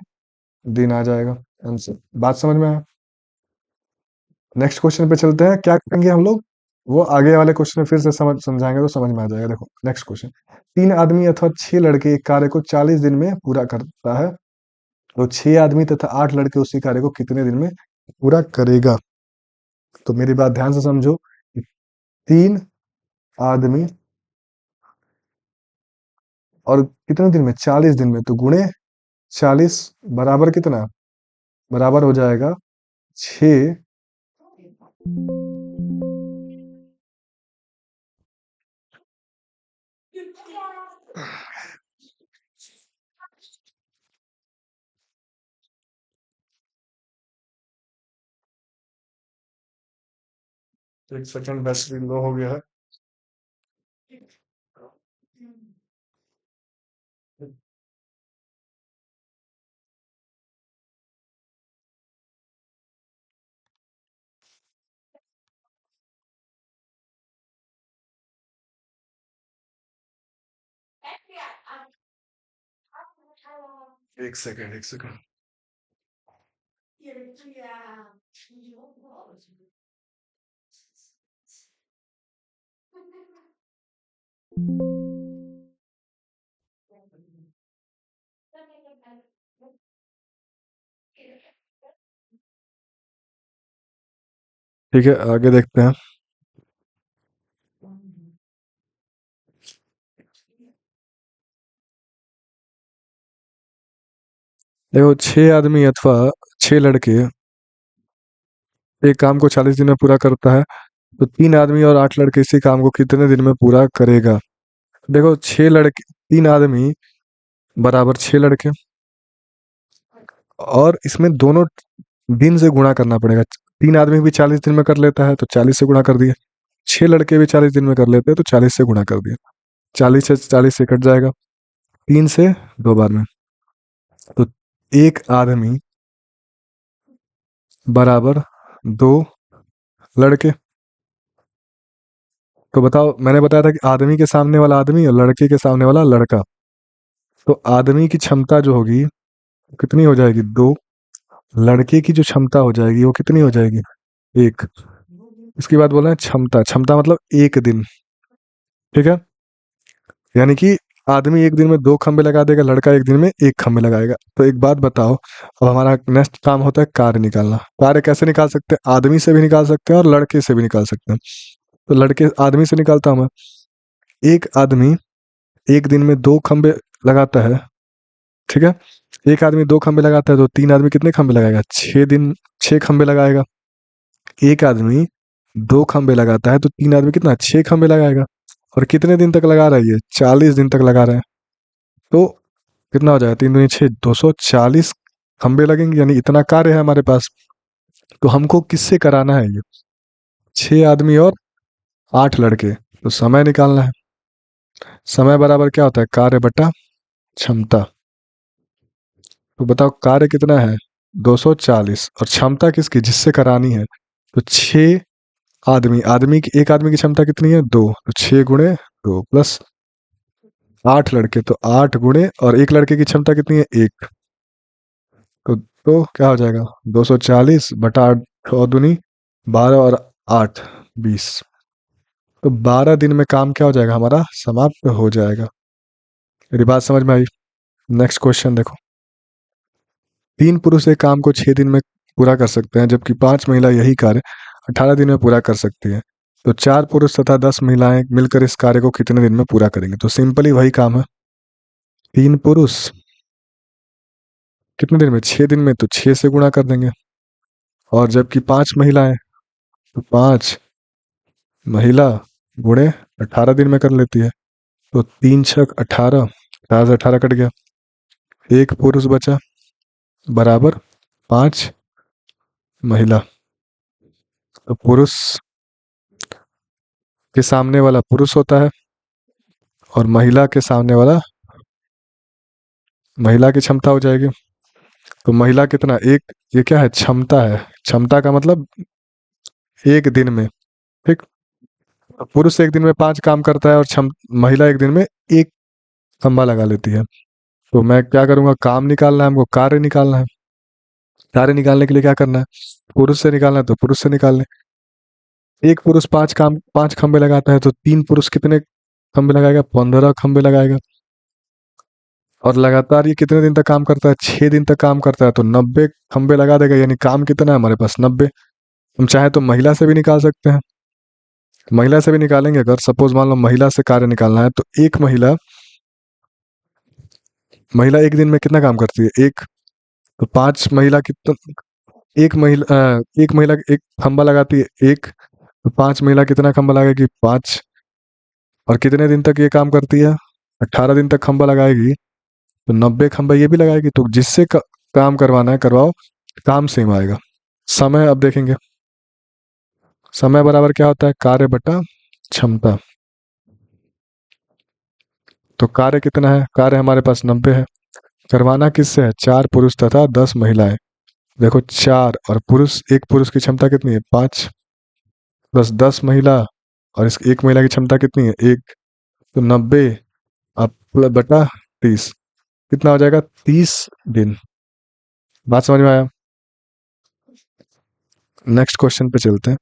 दिन आ जाएगा आंसर। बात समझ में आया। नेक्स्ट क्वेश्चन पे चलते हैं, क्या करेंगे हम लोग, वो आगे वाले क्वेश्चन में फिर से समझाएंगे तो समझ में आ जाएगा। देखो नेक्स्ट क्वेश्चन, 3 आदमी अथवा 6 लड़के एक कार्य को 40 दिन में पूरा करता है, तो 6 आदमी तथा 8 लड़के उसी कार्य को कितने दिन में पूरा करेगा। तो मेरी बात ध्यान से समझो, 3 आदमी और कितने दिन में, 40 दिन में, तो गुणे 40 बराबर कितना, बराबर हो जाएगा 6। एक सेकंड, बैटरी लो हो गया है। एक सेकंड, एक सेकंड। ठीक है, आगे देखते हैं। देखो 6 आदमी अथवा 6 लड़के एक काम को 40 दिन में पूरा करता है, तो 3 आदमी और 8 लड़के इसी काम को कितने दिन में पूरा करेगा। देखो 6 लड़के, 3 आदमी बराबर 6 लड़के, और इसमें दोनों दिन से गुणा करना पड़ेगा। 3 आदमी भी 40 दिन में कर लेता है तो 40 से गुणा कर दिया, 6 लड़के भी 40 दिन में कर लेते हैं तो 40 से गुणा कर दिया, 40 से कट जाएगा, 3 से 2 बार में, तो 1 आदमी बराबर 2 लड़के। तो बताओ, मैंने बताया था कि आदमी के सामने वाला आदमी और लड़के के सामने वाला लड़का, तो आदमी की क्षमता जो होगी कितनी हो जाएगी, 2। लड़के की जो क्षमता हो जाएगी वो कितनी हो जाएगी, 1। इसके बाद बोला है क्षमता, क्षमता मतलब 1 दिन। ठीक है, यानी कि आदमी 1 दिन में 2 खंबे लगा देगा, लड़का 1 दिन में 1 खंबे लगाएगा। तो एक बात बताओ, अब हमारा नेक्स्ट काम होता है कार्य निकालना। कार्य कैसे निकाल सकते हैं, आदमी से भी निकाल सकते हैं और लड़के से भी निकाल सकते हैं। तो लड़के, आदमी से निकालता हूं मैं, 1 आदमी 1 दिन में 2 खंबे लगाता है। ठीक है, 1 आदमी 2 खंबे लगाता है, तो 3 आदमी कितने खंबे लगाएगा, 6 दिन 6 खंबे लगाएगा। 1 आदमी 2 खंबे लगाता है तो 3 आदमी कितना, 6 खंबे लगाएगा। और कितने दिन तक लगा रहा है ये, 40 दिन तक लगा रहा है। तो कितना हो जाएगा, 3 दूनी 6, 240 खंबे लगेंगे, यानी इतना कार्य है हमारे पास। तो हमको किससे कराना है ये, 6 आदमी और 8 लड़के, तो समय निकालना है। समय बराबर क्या होता है, कार्य बटा क्षमता। तो बताओ कार्य कितना है, 240, और क्षमता किसकी, जिससे करानी है, तो 6 आदमी, आदमी की, 1 आदमी की क्षमता कितनी है, 2, तो 6 × 2 प्लस 8 लड़के, तो 8 गुणे, और एक लड़के की क्षमता कितनी है, 1। तो क्या हो जाएगा, 240 बटा 8, 12 और 8 20, तो 12 दिन में काम क्या हो जाएगा हमारा, समाप्त हो जाएगा। मेरी बात समझ में आई। नेक्स्ट क्वेश्चन देखो, 3 पुरुष एक काम को 6 दिन में पूरा कर सकते हैं, जबकि 5 महिला यही कार्य 18 दिन में पूरा कर सकती है। तो 4 पुरुष तथा 10 महिलाएं मिलकर इस कार्य को कितने दिन में पूरा करेंगे। तो सिंपली वही काम है, 3 पुरुष कितने दिन में? 6 दिन में, तो 6 से गुणा कर देंगे। और जबकि 5 महिलाएं, तो 5 महिला गुणे 18 दिन में कर लेती है। तो 3 6 18, 18 कट गया, एक पुरुष बचा, बराबर 5 महिला। तो पुरुष के सामने वाला पुरुष होता है, और महिला के सामने वाला महिला की क्षमता हो जाएगी। तो महिला कितना? एक, ये क्या है? क्षमता है। क्षमता का मतलब एक दिन में, ठीक। तो पुरुष एक दिन में 5 काम करता है, और महिला एक दिन में एक खंभा लगा लेती है। तो मैं क्या करूंगा? काम निकालना है हमको, कार्य निकालना है। कार्य निकालने के लिए क्या करना है? पुरुष से निकालना है, तो पुरुष से निकाल लें। एक पुरुष 5 खंभे लगाता है, तो 3 पुरुष कितने खंभे लगाएगा? 15 खंभे लगाएगा। और लगातार ये कितने दिन तक काम करता है? 6 दिन तक काम करता है, तो 90 खंभे लगा देगा। यानी काम कितना है हमारे पास? 90। हम चाहे तो महिला से भी निकाल सकते हैं। महिला से भी निकालेंगे। अगर सपोज मान लो महिला से कार्य निकालना है, तो एक महिला महिला एक दिन में कितना काम करती है? एक। तो 5 महिला कितना? एक महिला एक खंभा लगाती है, एक। तो 5 महिला कितना खंभा लगाएगी? 5। और कितने दिन तक ये काम करती है? 18 दिन तक खंभा लगाएगी। तो 90 खंभे ये भी लगाएगी। तो जिससे काम करवाना है करवाओ, काम सेम आएगा। समय अब देखेंगे। समय बराबर क्या होता है? कार्य बटा क्षमता। तो कार्य कितना है? कार्य हमारे पास 90 है। करवाना किससे है? 4 पुरुष तथा 10 महिलाएं। देखो 4 और पुरुष, एक पुरुष की क्षमता कितनी है? 5, प्लस 10 महिला, और इस एक महिला की क्षमता कितनी है? 1। तो 90 अब बटा 30, कितना हो जाएगा? 30 दिन। बात समझ में आया? नेक्स्ट क्वेश्चन पे चलते हैं।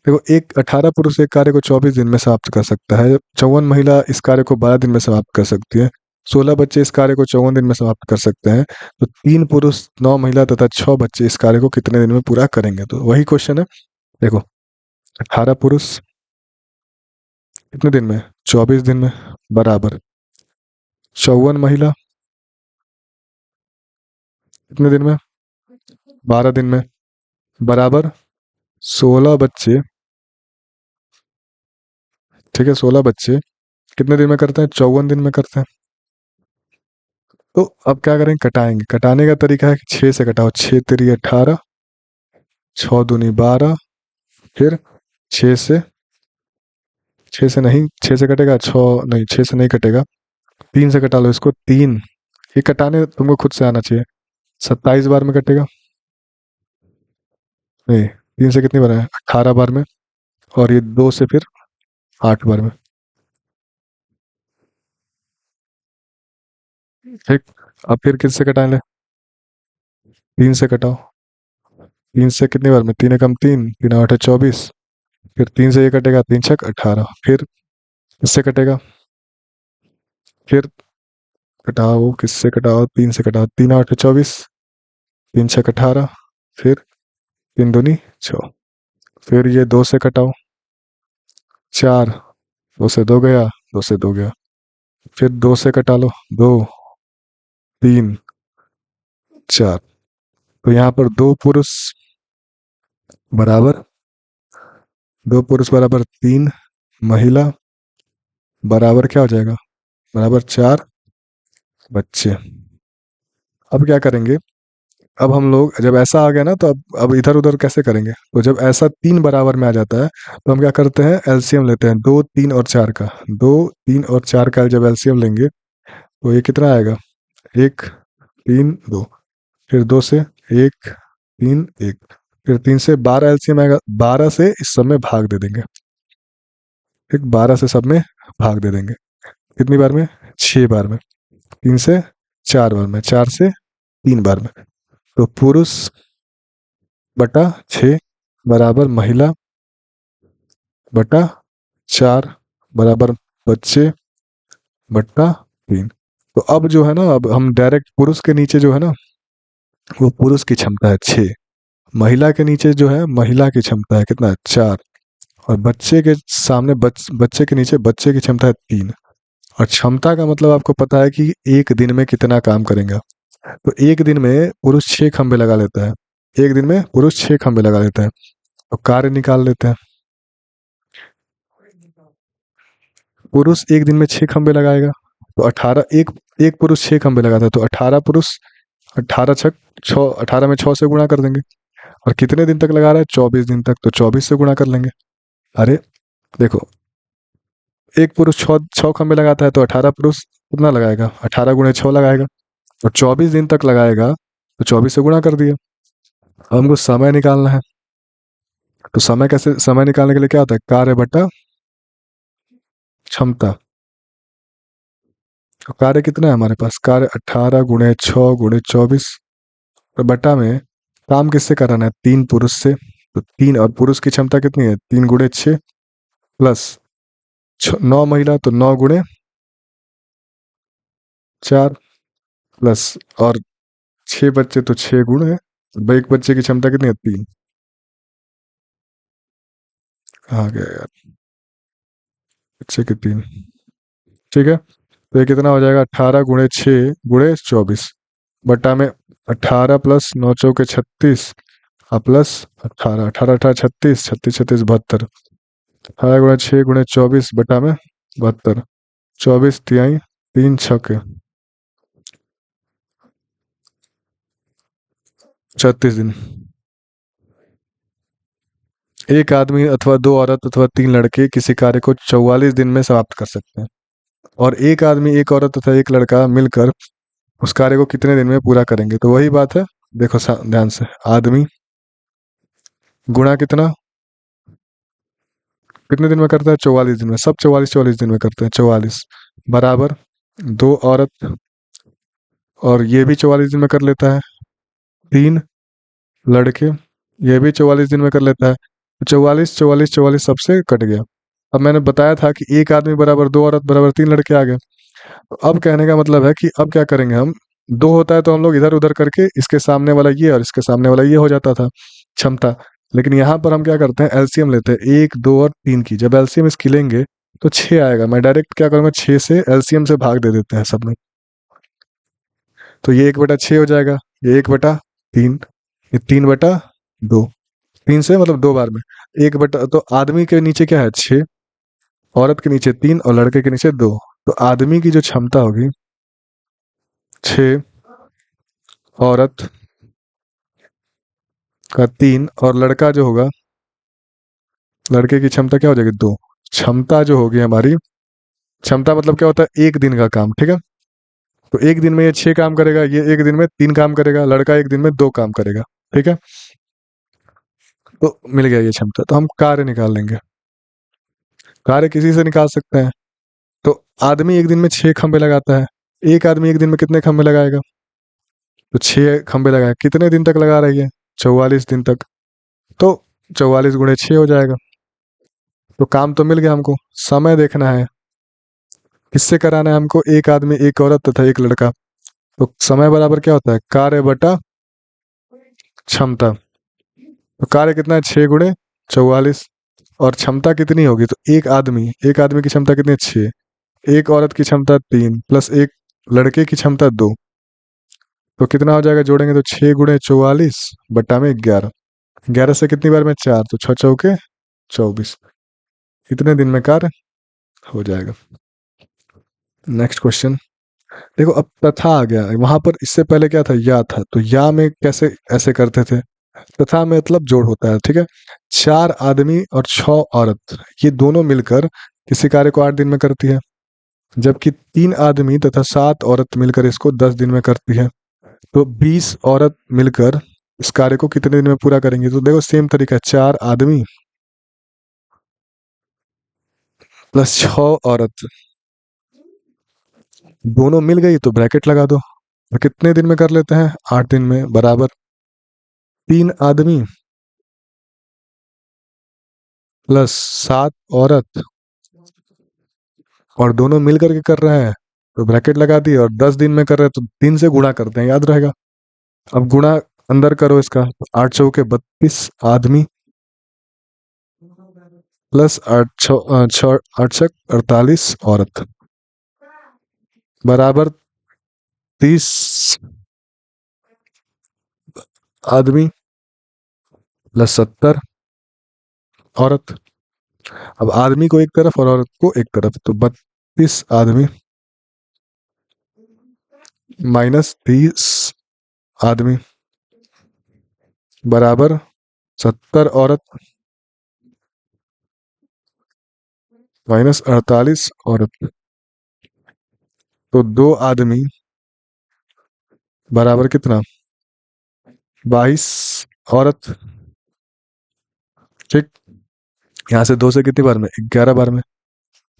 देखो, एक 18 पुरुष एक कार्य को 24 दिन में समाप्त कर सकता है। 54 महिला इस कार्य को 12 दिन में समाप्त कर सकती है। 16 बच्चे इस कार्य को 54 दिन में समाप्त कर सकते हैं। तो 3 पुरुष, 9 महिला तथा 6 बच्चे इस कार्य को कितने दिन में पूरा करेंगे? तो वही क्वेश्चन है। देखो, 18 पुरुष कितने दिन में? 24 दिन में, बराबर 54 महिला कितने दिन में? 12 दिन में, बराबर 16 बच्चे। ठीक है, 16 बच्चे कितने दिन में करते हैं? 54 दिन में करते हैं। तो अब क्या करेंगे? कटाएंगे। कटाने का तरीका है कि 6 से कटाओ। 6 3 18, 6 दूनी 12, फिर 6 से, 6 से नहीं, 6 से कटेगा? 6 नहीं, 6 से नहीं कटेगा। 3 से कटा लो इसको। 3, ये कटाने तुमको खुद से आना चाहिए। 27 बार में कटेगा? नहीं, 3 से कितनी बार है? 18 बार में। और ये 2 से फिर 8 बार में। ठीक। अब फिर किससे कटाएं? 3 से कटाओ। 3 से कितनी बार में? 3 एकम 3, 3 8 24। फिर 3 से ये कटेगा, 3 6 18। फिर इससे कटेगा। फिर कटाओ, किससे कटाओ? 3 से कटाओ। 3 8 24, 3 6 18। फिर 3 दूनी 6। फिर ये 2 से कटाओ। 4, 2 से 2 गया, 2 से 2 गया। फिर 2 से कटा लो। 2 3 4। तो यहाँ पर 2 पुरुष बराबर 3 महिला, बराबर क्या हो जाएगा? बराबर 4 बच्चे। अब क्या करेंगे? अब हम लोग जब ऐसा आ गया ना, तो अब इधर उधर कैसे करेंगे? तो जब ऐसा 3 बराबर में आ जाता है, तो हम क्या करते हैं? एलसीएम लेते हैं। 2 3 और 4 का। 2 3 और 4 का जब एलसीएम लेंगे, तो ये कितना आएगा? 1 3 2। फिर 2 से 1 3 1। फिर 3 से 12 एलसीएम आएगा। 12 से इस सब में भाग दे देंगे। ठीक, 12 से सब में भाग दे देंगे। कितनी बार में? 6 बार में। 3 से 4 बार में, 4 से 3 बार में। तो पुरुष बटा 6 बराबर महिला बटा 4 बराबर बच्चे बटा 3। तो अब जो है ना, अब हम डायरेक्ट पुरुष के नीचे जो है ना, वो पुरुष की क्षमता है 6। महिला के नीचे जो है, महिला की क्षमता है कितना? 4। और बच्चे के सामने, बच्चे के नीचे बच्चे की क्षमता है 3। और क्षमता का मतलब आपको पता है कि एक दिन में कितना काम करेंगे। तो एक दिन में पुरुष 6 खंबे लगा लेता है। एक दिन में पुरुष 6 खंबे लगा लेता है। तो कार्य निकाल लेते हैं। पुरुष एक दिन में 6 खंबे लगाएगा, तो 18, एक एक पुरुष 6 खंबे लगाता है, तो 18 पुरुष, 18 छक 6, 18 में 6 से गुणा कर देंगे। और कितने दिन तक लगा रहा है? 24 दिन तक, तो 24 से गुणा कर लेंगे। अरे देखो, एक पुरुष 6 खंबे लगाता है, तो 18 पुरुष कितना लगाएगा? 18 × 6 लगाएगा। और 24 दिन तक लगाएगा, तो 24 से गुणा कर दिया। अब हमको समय निकालना है। तो समय निकालने के लिए क्या होता है? कार्य बटा क्षमता। तो कार्य कितना है हमारे पास? कार्य 18 × 6 × 24, और बटा में काम किससे कराना है? 3 पुरुष से। तो 3, और पुरुष की क्षमता कितनी है? 3 × 6 प्लस 9 महिला, तो 9 × 4 प्लस, और 6 बच्चे, तो 6 गुणे, एक बच्चे की क्षमता कितनी है? 3। कहाँ गया यार? बच्चे की 3। ठीक है, तो ये कितना हो जाएगा? 18 × 6 × 24 बटा में 18 प्लस 9 × 4 = 36, और प्लस 18, 18 × 18 = 36, 36 36 72। 18 × 6 × 24 बटा में 72, 24 तिहाई 3 छक्के 36 दिन। एक आदमी अथवा 2 औरत अथवा 3 लड़के किसी कार्य को 44 दिन में समाप्त कर सकते हैं। और एक आदमी, एक औरत तथा एक लड़का मिलकर उस कार्य को कितने दिन में पूरा करेंगे? तो वही बात है, देखो ध्यान से। आदमी गुणा कितना, कितने दिन में करता है? 44 दिन में। सब 44 44 दिन में करते हैं। 44 बराबर 2 औरत, और ये भी 44 दिन में कर लेता है। 3 लड़के, ये भी 44 दिन में कर लेता है। तो 44 44 44 सबसे कट गया। अब मैंने बताया था कि एक आदमी बराबर 2 औरत बराबर 3 लड़के आ गए। तो अब कहने का मतलब है कि अब क्या करेंगे हम? 2 होता है तो हम लोग इधर उधर करके इसके सामने वाला ये और इसके सामने वाला ये हो जाता था क्षमता। लेकिन यहाँ पर हम क्या करते हैं? एलसीएम लेते हैं, 1 2 और 3 की। जब एलसीएम इसकी लेंगे तो 6 आएगा। मैं डायरेक्ट क्या करूँगा? 6 से एलसीएम से भाग दे देते हैं सब में। तो ये 1/6 हो जाएगा, ये 1/3, ये 3/2। 3 से मतलब 2 बार में 1/, तो आदमी के नीचे क्या है? 6, औरत के नीचे 3, और लड़के के नीचे 2। तो आदमी की जो क्षमता होगी 6, औरत का 3, और लड़का जो होगा, लड़के की क्षमता क्या हो जाएगी? 2। क्षमता जो होगी हमारी, क्षमता मतलब क्या होता है? एक दिन का काम। ठीक है, तो एक दिन में ये 6 काम करेगा, ये एक दिन में 3 काम करेगा, लड़का एक दिन में 2 काम करेगा। ठीक है, तो मिल गया ये क्षमता। तो हम कार्य निकाल लेंगे। कार्य किसी से निकाल सकते हैं। तो आदमी एक दिन में 6 खंबे लगाता है। एक आदमी एक दिन में कितने खंबे लगाएगा? तो 6 खंबे लगाए। कितने दिन तक लगा रही है? 44 दिन तक। तो 44 × 6 हो जाएगा। तो काम तो मिल गया हमको। समय देखना है, किससे कराना है हमको? एक आदमी, एक औरत तथा एक लड़का। तो समय बराबर क्या होता है? कार्य बटा क्षमता। तो कार्य कितना है? 6 × 44। और क्षमता कितनी होगी? तो एक आदमी की क्षमता कितनी है? 6, एक औरत की क्षमता 3, प्लस एक लड़के की क्षमता 2। तो कितना हो जाएगा? जोड़ेंगे तो 6 × 44 बटा में 11। 11 से कितनी बार में? 4, तो 6 × 4 = 24। कितने दिन में कार्य हो जाएगा? नेक्स्ट क्वेश्चन देखो। अब तथा आ गया वहां पर। इससे पहले क्या था? या था। तो या में कैसे ऐसे करते थे? तथा में मतलब जोड़ होता है। ठीक है, 4 आदमी और 6 औरत, ये दोनों मिलकर किसी कार्य को 8 दिन में करती है, जबकि 3 आदमी तथा 7 औरत मिलकर इसको 10 दिन में करती है। तो 20 औरत मिलकर इस कार्य को कितने दिन में पूरा करेंगे? तो देखो सेम तरीका है। 4 आदमी प्लस 6 औरत, दोनों मिल गई तो ब्रैकेट लगा दो। और कितने दिन में कर लेते हैं? 8 दिन में। बराबर 3 आदमी प्लस 7 औरत, और दोनों मिल करके कर रहे हैं तो ब्रैकेट लगा दी। और 10 दिन में कर रहे हैं तो 3 से गुणा करते हैं, याद रहेगा। अब गुणा अंदर करो इसका, तो 8 × 4 = 32 आदमी प्लस 8 × 6 = 48 औरत, बराबर 30 आदमी प्लस 70 औरत। अब आदमी को एक तरफ और औरत को एक तरफ, तो 32 आदमी माइनस 30 आदमी बराबर 70 औरत माइनस 48 औरत। तो 2 आदमी बराबर कितना, 22 औरत। ठीक, यहाँ से 2 से कितनी बार में, 11 बार में।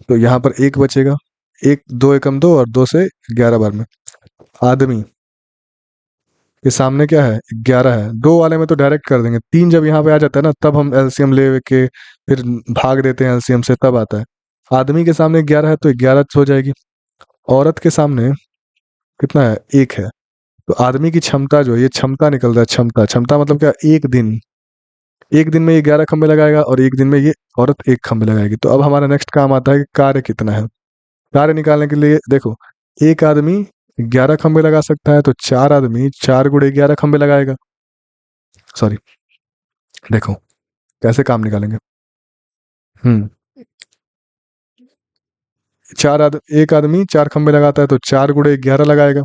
तो यहाँ पर एक बचेगा, एक, 2 एकम 2 और 2 से 11 बार में। आदमी के सामने क्या है, 11 है, 2 वाले में तो डायरेक्ट कर देंगे, 3 जब यहाँ पे आ जाता है ना तब हम एलसीएम ले के फिर भाग देते हैं एलसीएम से, तब आता है। आदमी के सामने 11 है तो 11 हो जाएगी। औरत के सामने कितना है, 1 है। तो आदमी की क्षमता जो है, ये क्षमता निकल रहा है, क्षमता, क्षमता मतलब क्या, एक दिन में ये 11 खंबे लगाएगा और एक दिन में ये औरत एक खंबे लगाएगी। तो अब हमारा नेक्स्ट काम आता है कि कार्य कितना है। कार्य निकालने के लिए देखो, एक आदमी 11 खंबे लगा सकता है, तो 4 आदमी 4 गुणे 11 खंबे लगाएगा। सॉरी, देखो कैसे काम निकालेंगे। हम्म, एक आदमी 4 खंबे लगाता है तो 4 गुणे 11 लगाएगा।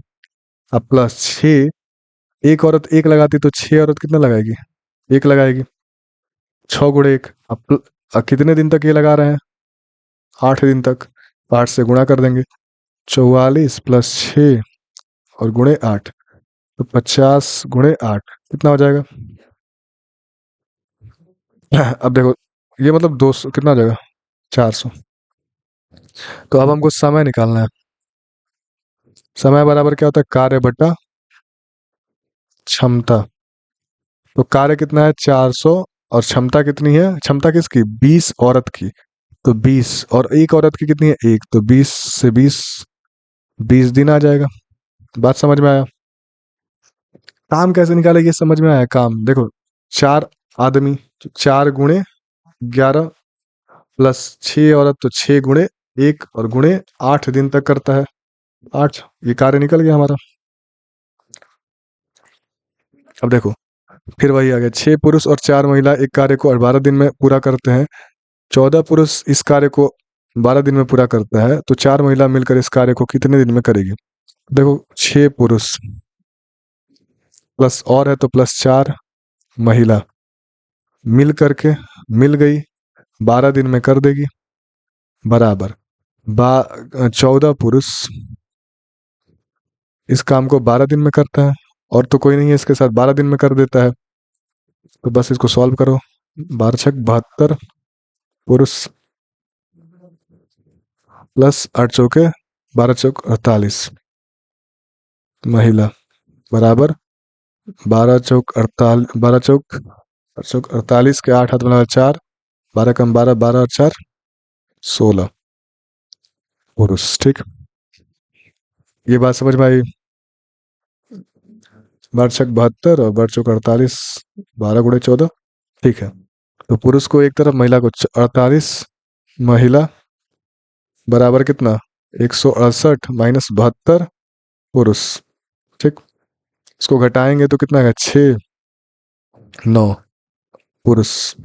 अब प्लस 6, एक औरत एक लगाती तो 6 औरत कितना लगाएगी, एक लगाएगी। 6 गुणे एक, अब कितने दिन तक ये लगा रहे हैं, 8 दिन तक। 8 से गुणा कर देंगे, 44 प्लस 6 और गुणे 8, तो 50 गुणे 8 कितना हो जाएगा। अब देखो, ये मतलब 200 कितना हो जाएगा, 400। तो अब हमको समय निकालना है। समय बराबर क्या होता है, कार्य बटा क्षमता। तो कार्य कितना है, 400, और क्षमता कितनी है, क्षमता किसकी, 20 औरत की। तो 20 और एक औरत की कितनी है, एक, तो 20 से 20, 20 दिन आ जाएगा। बात समझ में आया। काम कैसे निकाले ये समझ में आया। काम देखो, 4 आदमी, 4 गुणे 11 प्लस 6 औरत, तो 6 गुणे 1 और गुणे 8 दिन तक करता है, 8। ये कार्य निकल गया हमारा। अब देखो, फिर वही आ गया, 6 पुरुष और 4 महिला एक कार्य को 12 दिन में पूरा करते हैं। 14 पुरुष इस कार्य को 12 दिन में पूरा करता है, तो 4 महिला मिलकर इस कार्य को कितने दिन में करेगी। देखो, 6 पुरुष प्लस और है तो प्लस 4 महिला मिल करके, मिल गई, 12 दिन में कर देगी, बराबर 14 पुरुष इस काम को 12 दिन में करता है, और तो कोई नहीं है इसके साथ, 12 दिन में कर देता है। तो बस इसको सॉल्व करो, 12 छक 72 पुरुष प्लस 8 चौके 12 चौक 48 महिला बराबर 12 चौक 48 के 8 हाथ बना 4, 12 कम 12, 12 और 4 16 पुरुष। ठीक, ये बात समझ में आई। 12 छक 72 और 12 चौक 48, 12 गुणे 14। ठीक है, तो पुरुष को एक तरफ, महिला को 48, महिला बराबर कितना, 168 माइनस 72 पुरुष। ठीक, इसको घटाएंगे तो कितना है, 6 9 पुरुष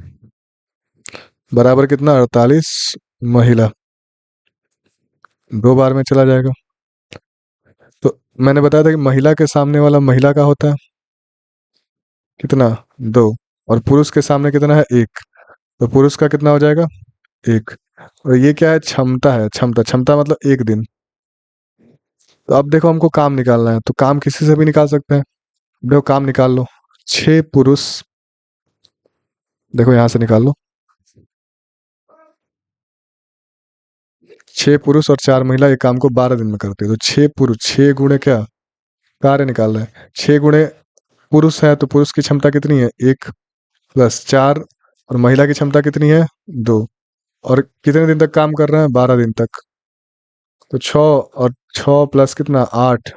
बराबर कितना, 48 महिला, 2 बार में चला जाएगा। तो मैंने बताया था कि महिला के सामने वाला महिला का होता है कितना, 2, और पुरुष के सामने कितना है, 1। तो पुरुष का कितना हो जाएगा, 1। और ये क्या है, क्षमता है, क्षमता, क्षमता मतलब एक दिन। तो अब देखो, हमको काम निकालना है, तो काम किसी से भी निकाल सकते हैं। देखो काम निकाल लो, 6 पुरुष, देखो यहां से निकाल लो, 6 पुरुष और 4 महिला एक काम को 12 दिन में करते हैं। तो 6 पुरुष, 6 गुणे क्या, कार्य निकाल रहे हैं, 6 गुणे पुरुष है तो पुरुष की क्षमता कितनी है, 1 प्लस 4, और महिला की क्षमता कितनी है, 2। और कितने दिन तक काम कर रहे हैं, 12 दिन तक। तो 6, और 6 प्लस कितना, 8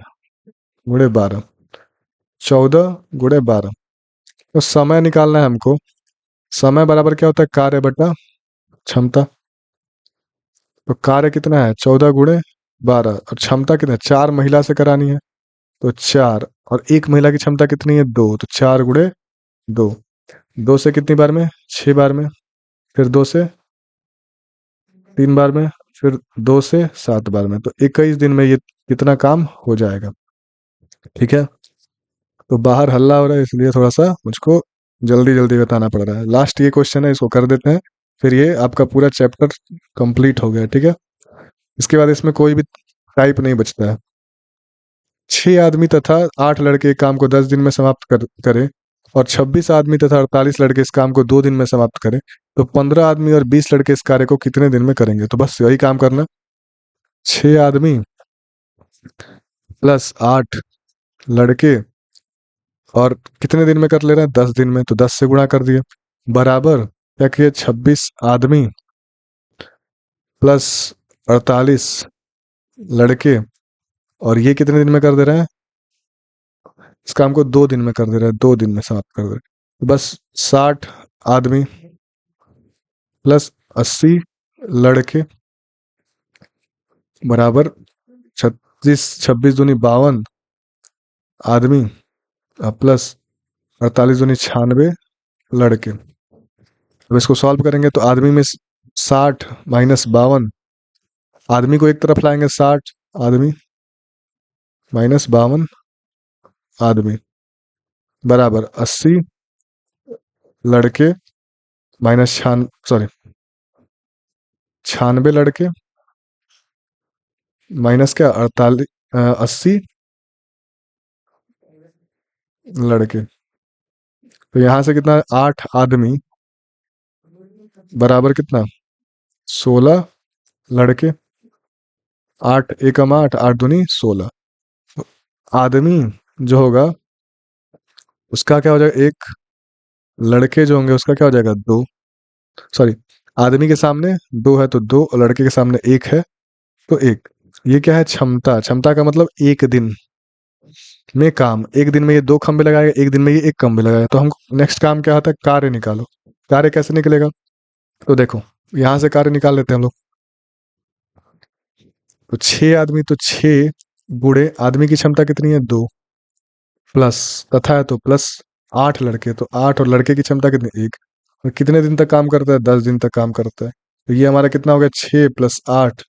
गुणे 12, 14 गुणे 12। तो समय निकालना है हमको। समय बराबर क्या होता है, कार्य बटा क्षमता। तो कार्य कितना है, 14 गुणे 12, और क्षमता कितना है, 4 महिला से करानी है, तो 4 और एक महिला की क्षमता कितनी है? 2, तो 4 × 2। 2 से कितनी बार में? 6 बार में। फिर 2 से 3 बार में। फिर 2 से 7 बार में। तो 21 दिन में ये कितना काम हो जाएगा? ठीक है। तो बाहर हल्ला हो रहा है इसलिए थोड़ा सा मुझको जल्दी जल्दी बताना पड़ रहा है। लास्ट ये क्वेश्चन है, इसको कर देते हैं, फिर ये आपका पूरा चैप्टर कंप्लीट हो गया। ठीक है। इसके बाद इसमें कोई भी टाइप नहीं बचता है। 6 आदमी तथा 8 लड़के एक काम को 10 दिन में समाप्त करें और 26 आदमी तथा 48 लड़के इस काम को 2 दिन में समाप्त करें, तो 15 आदमी और 20 लड़के इस कार्य को कितने दिन में करेंगे? तो बस यही काम करना। 6 आदमी प्लस 8 लड़के और कितने दिन में कर ले रहे हैं? 10 दिन में। तो 10 से गुणा कर दिए, बराबर क्या किए? 26 आदमी प्लस 48 लड़के, और ये कितने दिन में कर दे रहे हैं? इस काम को 2 दिन में कर दे रहे हैं, 2 दिन में समाप्त कर दे रहे हैं। तो बस 60 आदमी प्लस 80 लड़के बराबर 36 26 दूनी 52 आदमी प्लस 48 दूनी 96 लड़के। अब इसको सॉल्व करेंगे तो आदमी में 60 - 52, आदमी को एक तरफ लाएंगे 60 आदमी -52 आदमी बराबर 80 लड़के माइनस 96 लड़के माइनस क्या 80 लड़के। तो यहाँ से कितना? 8 आदमी बराबर कितना? 16 लड़के। 8 × 1 = 8, 8 दूनी 16। आदमी जो होगा उसका क्या हो जाएगा? 1। लड़के जो होंगे उसका क्या हो जाएगा? 2। सॉरी, आदमी के सामने 2 है तो 2, और लड़के के सामने 1 है तो 1। ये क्या है? क्षमता। क्षमता का मतलब एक दिन में काम। एक दिन में ये 2 खंबे लगाएगा, एक दिन में ये 1 खंबे लगाएगा। तो हम नेक्स्ट काम क्या होता है? कार्य निकालो। कार्य कैसे निकलेगा? तो देखो, यहाँ से कार्य निकाल लेते हैं हम लोग। तो 6 आदमी, तो 6 आदमी की क्षमता कितनी है? 2 प्लस तथा है तो प्लस 8 लड़के, तो 8, और लड़के की क्षमता कितनी? 1। और कितने दिन तक काम करता है? 10 दिन तक काम करता है। तो ये हमारा कितना हो गया? 6 + 8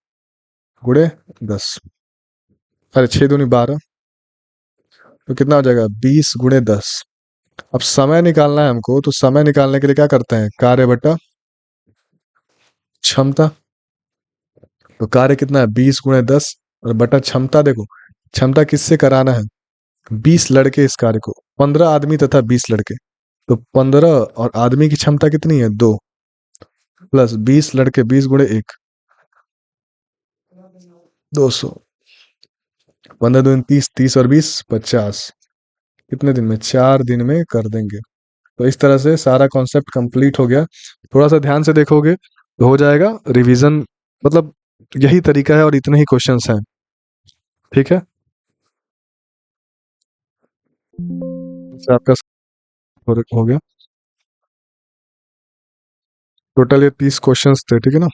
× 10। अरे 6 दूनी 12, तो कितना हो जाएगा? 20 × 10। अब समय निकालना है हमको, तो समय निकालने के लिए क्या करते हैं? कार्य बटा क्षमता। तो कार्य कितना है? 20 × 10 और बटा क्षमता। देखो, क्षमता किससे कराना है? 20 लड़के इस कार्य को, 15 आदमी तथा 20 लड़के। तो 15, और आदमी की क्षमता कितनी है? 2 प्लस 20 लड़के, 20 × 1 200। 15 दूनी 30, 30 और 20 = 50। कितने दिन में? 4 दिन में कर देंगे। तो इस तरह से सारा कॉन्सेप्ट कंप्लीट हो गया। थोड़ा सा ध्यान से देखोगे तो हो जाएगा रिवीजन। मतलब यही तरीका है और इतने ही क्वेश्चंस हैं। ठीक है। तो आपका हो गया। टोटल ये 30 क्वेश्चंस थे। ठीक है ना।